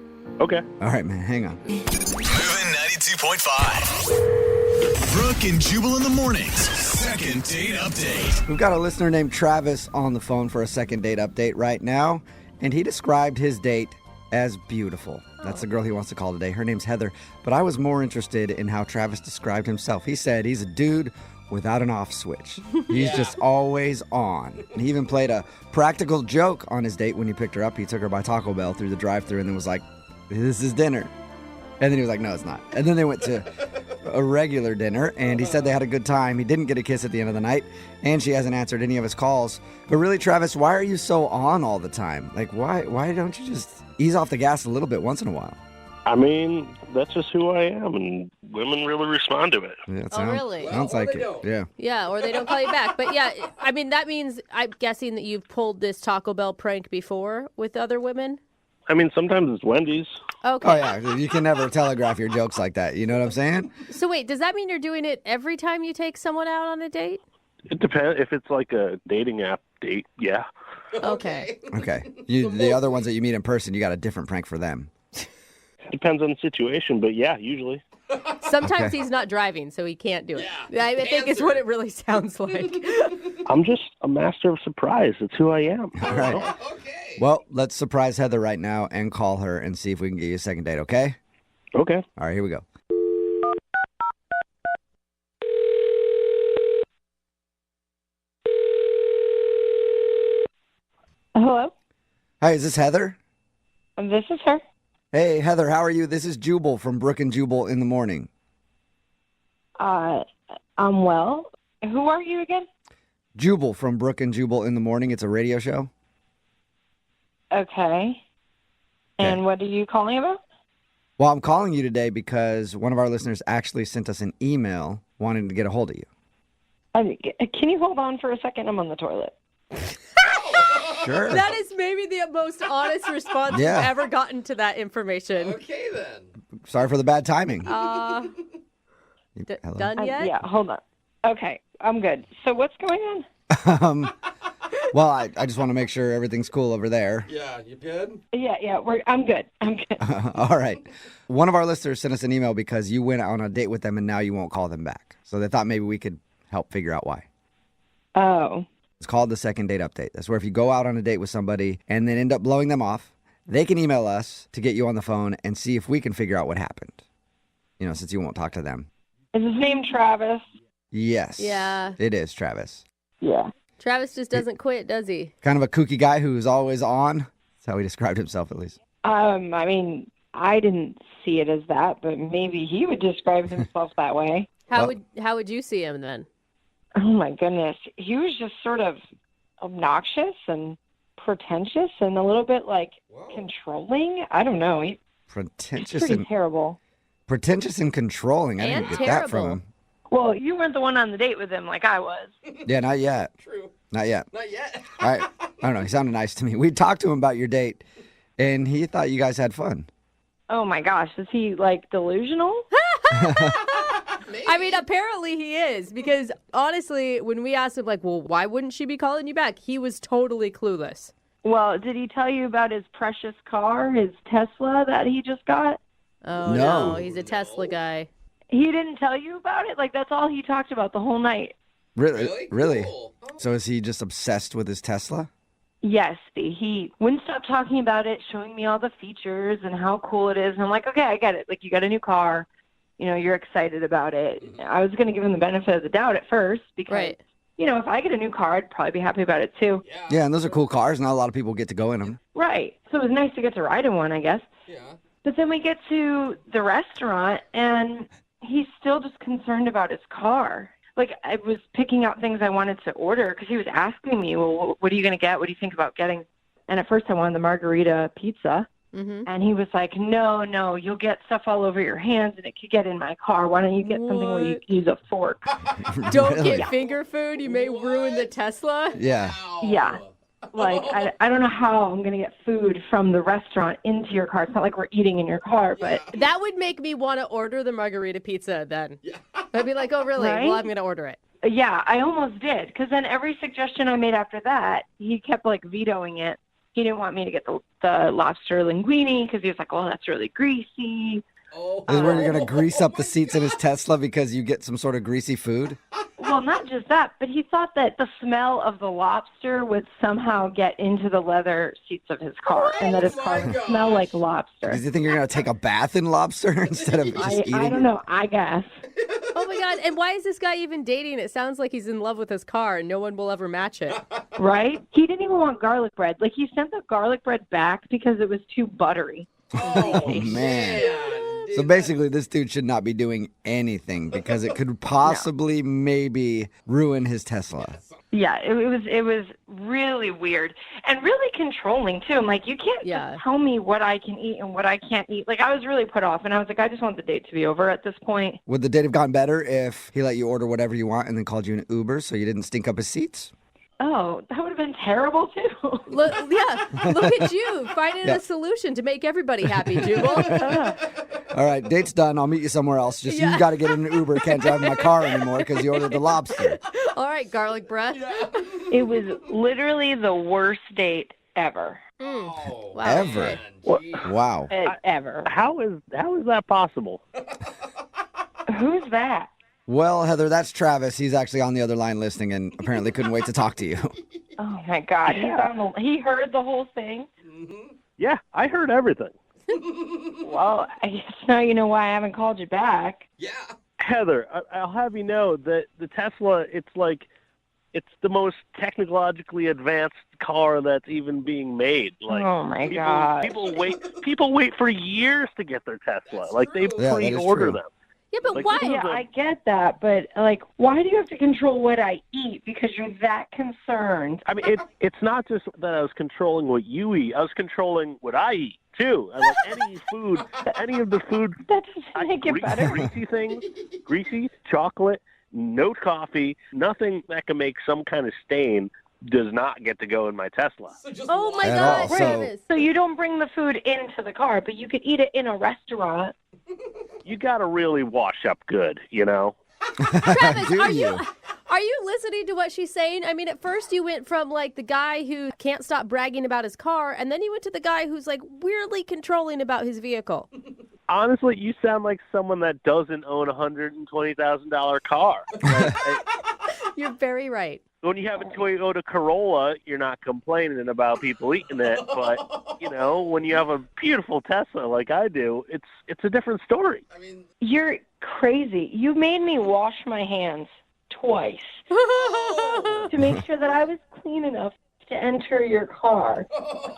Okay. All right, man, hang on. Moving 92.5. Brooke and Jubal in the mornings. Second date update. We've got a listener named Travis on the phone for a second date update right now, and he described his date as beautiful. That's the girl he wants to call today. Her name's Heather, but I was more interested in how Travis described himself. He said he's a dude without an off switch. He's just always on. And he even played a practical joke on his date when he picked her up. He took her by Taco Bell through the drive-thru and then was like, "This is dinner." And then he was like, "No, it's not." And then they went to a regular dinner, and he said they had a good time. He didn't get a kiss at the end of the night, and she hasn't answered any of his calls. But really, Travis, why are you so on all the time? Like, why don't you just ease off the gas a little bit once in a while? I mean, that's just who I am, and women really respond to it. Yeah, really? Sounds like it. Yeah. Yeah, or they don't call you back. But yeah, I mean, that means I'm guessing that you've pulled this Taco Bell prank before with other women? I mean, sometimes it's Wendy's. Okay. Oh, yeah. You can never telegraph your jokes like that. You know what I'm saying? So wait, does that mean you're doing it every time you take someone out on a date? It depends. If it's like a dating app date, yeah. Okay. Okay. The other ones that you meet in person, you got a different prank for them. Depends on the situation, but yeah, usually. Sometimes Okay. he's not driving, so he can't do it. I think it's what it really sounds like. I'm just a master of surprise. It's who I am. All right. Well, let's surprise Heather right now and call her and see if we can get you a second date, okay? Okay. All right, here we go. Hello? Hi, is this Heather? This is her. Hey, Heather, how are you? This is Jubal from Brooke and Jubal in the morning. I'm well. Who are you again? Jubal from Brooke and Jubal in the morning. It's a radio show. Okay. And what are you calling about? Well, I'm calling you today because one of our listeners actually sent us an email wanting to get a hold of you. Can you hold on for a second? I'm on the toilet. Sure. That is maybe the most honest response Yeah. you've ever gotten to that information. Okay, then. Sorry for the bad timing. Hello? Done yet? Yeah, hold on. Okay, I'm good. So what's going um, well, I just want to make sure everything's cool over there. Yeah, you good? Yeah, I'm good. I'm good. All right. One of our listeners sent us an email because you went on a date with them and now you won't call them back. So they thought maybe we could help figure out why. Oh. It's called the second date update. That's where if you go out on a date with somebody and then end up blowing them off, they can email us to get you on the phone and see if we can figure out what happened. You know, since you won't talk to them. Is his name Travis? Yes. Yeah. It is Travis. Yeah. Travis just doesn't quit, does he? Kind of a kooky guy who's always on. That's how he described himself, at least. I mean, I didn't see it as that, but maybe he would describe himself that way. How would you see him then? Oh my goodness. He was just sort of obnoxious and pretentious and a little bit like controlling. I don't know. He's Pretentious pretty terrible. Pretentious and controlling. I didn't And get that from terrible. him. Well, you weren't the one on the date with him like I was. Yeah, not yet. True. Not yet. Not yet. All right. I don't know. He sounded nice to me. We talked to him about your date, and he thought you guys had fun. Oh my gosh, is he like delusional? I mean, apparently he is, because honestly, when we asked him, like, well, why wouldn't she be calling you back? He was totally clueless. Well, did he tell you about his precious car, his Tesla that he just got? Oh, No. no, he's a Tesla guy. He didn't tell you about it? Like, that's all he talked about the whole night. Really? Really? Cool. So is he just obsessed with his Tesla? Yes, he wouldn't stop talking about it, showing me all the features and how cool it is. And I'm like, okay, I get it. Like, you got a new car. You know, you're excited about it. I was going to give him the benefit of the doubt at first because, you know, if I get a new car, I'd probably be happy about it too. Yeah, and those are cool cars. Not a lot of people get to go in them. Right. So it was nice to get to ride in one, I guess. Yeah. But then we get to the restaurant, and he's still just concerned about his car. Like, I was picking out things I wanted to order because he was asking me, well, what are you going to get? What do you think about getting? And at first I wanted the margarita pizza. And he was like, no, you'll get stuff all over your hands and it could get in my car. Why don't you get something where you can use a fork? Don't get finger food. You may ruin the Tesla. Yeah. Yeah. Like, I don't know how I'm going to get food from the restaurant into your car. It's not like we're eating in your car, but... That would make me want to order the margarita pizza then. I'd be like, oh, really? Right? Well, I'm going to order it. Yeah, I almost did. Because then every suggestion I made after that, he kept, like, vetoing it. He didn't want me to get the lobster linguine because he was like, oh, that's really greasy. This is where you're going to grease up the seats in his Tesla because you get some sort of greasy food? Well, not just that, but he thought that the smell of the lobster would somehow get into the leather seats of his car, and that his car would smell like lobster. Does he think you're going to take a bath in lobster instead of just eating? I don't know, I guess. Oh, my God. And why is this guy even dating? It sounds like he's in love with his car, and no one will ever match it. Right? He didn't even want garlic bread. Like, he sent the garlic bread back because it was too buttery. Oh, man. So basically, this dude should not be doing anything because it could possibly maybe ruin his Tesla. Yeah, it was really weird and really controlling too. I'm like, you can't just tell me what I can eat and what I can't eat. Like, I was really put off, and I was like, I just want the date to be over at this point. Would the date have gotten better if he let you order whatever you want and then called you an Uber so you didn't stink up his seats? Oh, that would have been terrible too. Look at you finding a solution to make everybody happy, Jubal. All right, date's done. I'll meet you somewhere else. Just you got to get in an Uber. Can't drive my car anymore because you ordered the lobster. All right, garlic bread. It was literally the worst date ever. Wow. Ever? Wow. Ever. How is that possible? Who's that? Well, Heather, that's Travis. He's actually on the other line listening and apparently couldn't wait to talk to you. Oh, my God. He heard the whole thing? Yeah, I heard everything. Well, I guess now you know why I haven't called you back. Heather, I'll have you know that the Tesla, it's the most technologically advanced car that's even being made. Like, oh my God! People wait for years to get their Tesla. Like, they pre-order them. Yeah, but Like, why? Yeah, I get that, but like, why do you have to control what I eat because you're that concerned? I mean, it's not just that I was controlling what you eat. I was controlling what I eat too. I like any of the food. That doesn't make it better. Greasy things, chocolate, no coffee, nothing that can make some kind of stain does not get to go in my Tesla. Oh my God, Travis. So you don't bring the food into the car, but you could eat it in a restaurant. You got to really wash up good, you know? Travis, are you listening to what she's saying? I mean, at first you went from like the guy who can't stop bragging about his car, and then you went to the guy who's like weirdly controlling about his vehicle. Honestly, you sound like someone that doesn't own a $120,000 car. You're very right. When you have a Toyota Corolla, you're not complaining about people eating it. But, you know, when you have a beautiful Tesla like I do, it's a different story. I mean, you're crazy. You made me wash my hands twice to make sure that I was clean enough to enter your car.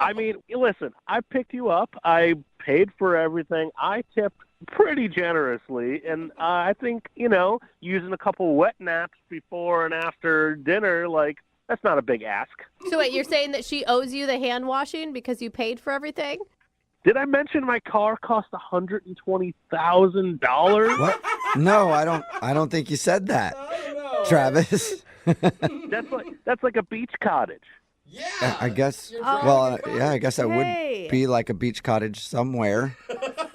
I mean, listen, I picked you up. I paid for everything. I tipped pretty generously, and I think, you know, using a couple wet naps before and after dinner, like, that's not a big ask. So wait, you're saying that she owes you the hand washing because you paid for everything? Did I mention my car cost $120,000? What? No, I don't think you said that, Travis. That's like a beach cottage. Yeah. I guess. I guess that would be like a beach cottage somewhere,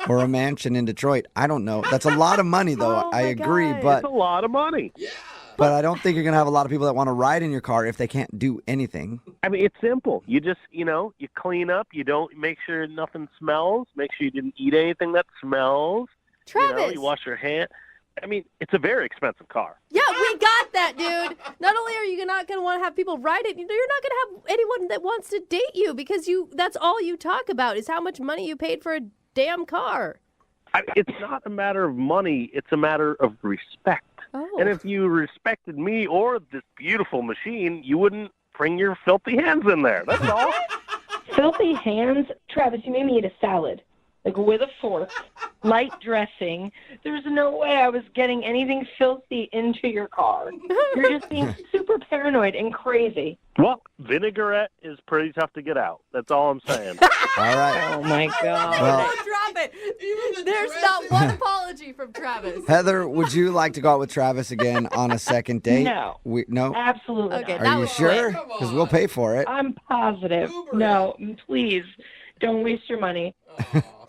or a mansion in Detroit. I don't know. That's a lot of money, though. I agree, but it's a lot of money. Yeah. But I don't think you're gonna have a lot of people that want to ride in your car if they can't do anything. I mean, it's simple. You just, you know, you clean up. You don't make sure nothing smells. Make sure you didn't eat anything that smells. Travis. You know, you wash your hands. I mean, it's a very expensive car. Yeah, we got that, dude. Not only are you not going to want to have people ride it, you're not going to have anyone that wants to date you because that's all you talk about is how much money you paid for a damn car. It's not a matter of money. It's a matter of respect. Oh. And if you respected me or this beautiful machine, you wouldn't bring your filthy hands in there. That's all. Filthy hands? Travis, you made me eat a salad. like with a fork, light dressing. There's no way I was getting anything filthy into your car. You're just being super paranoid and crazy. Well, vinaigrette is pretty tough to get out. That's all I'm saying. All right. Oh, my God. Well, Drop it. There's not one apology from Travis. Heather, would you like to go out with Travis again on a second date? No. No? Absolutely Okay, not. that Are you was sure? quick. Because we'll pay for it. I'm positive. No, please, don't waste your money.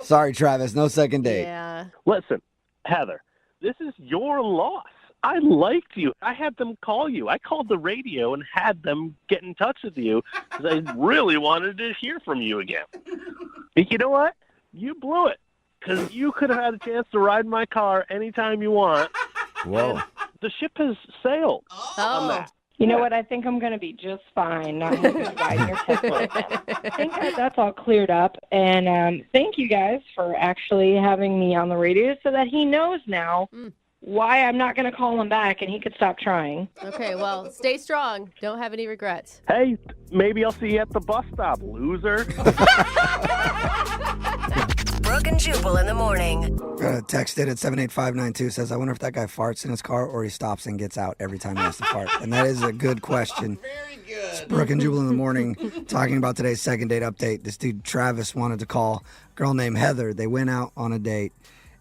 Sorry, Travis. No second date. Yeah. Listen, Heather, this is your loss. I liked you. I had them call you. I called the radio and had them get in touch with you because I really wanted to hear from you again. But you know what? You blew it because you could have had a chance to ride my car anytime you want. Whoa. The ship has sailed on that. You know what? I think I'm going to be just fine not having to ride your Tesla again. I think that's all cleared up. And thank you guys for actually having me on the radio so that he knows now why I'm not going to call him back and he could stop trying. Okay, well, stay strong. Don't have any regrets. Hey, maybe I'll see you at the bus stop, loser. Brooke and Jubal in the morning. Texted at 78592 says, I wonder if that guy farts in his car or he stops and gets out every time he has to fart. And that is a good question. Very good. It's Brooke and Jubal in the morning talking about today's second date update. This dude, Travis, wanted to call a girl named Heather. They went out on a date.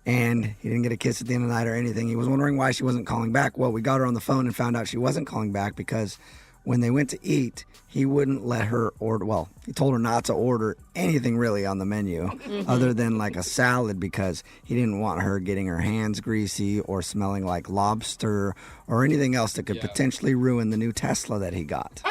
And he didn't get a kiss at the end of the night or anything. He was wondering why she wasn't calling back. Well, we got her on the phone and found out she wasn't calling back because when they went to eat, he wouldn't let her order. Well, he told her not to order anything really on the menu other than like a salad because he didn't want her getting her hands greasy or smelling like lobster or anything else that could potentially ruin the new Tesla that he got.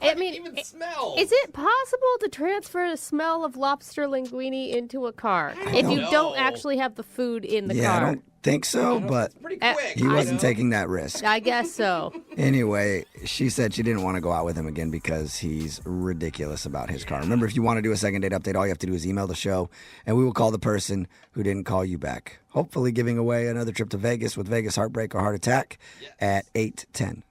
I mean, Even smell. is it possible to transfer the smell of lobster linguine into a car if you don't actually have the food in the car? Yeah, I don't think so, but Pretty quick. he wasn't taking that risk. I guess so. Anyway, she said she didn't want to go out with him again because he's ridiculous about his car. Remember, if you want to do a second date update, all you have to do is email the show, and we will call the person who didn't call you back. Hopefully giving away another trip to Vegas with Vegas Heartbreak or Heart Attack at 8:10.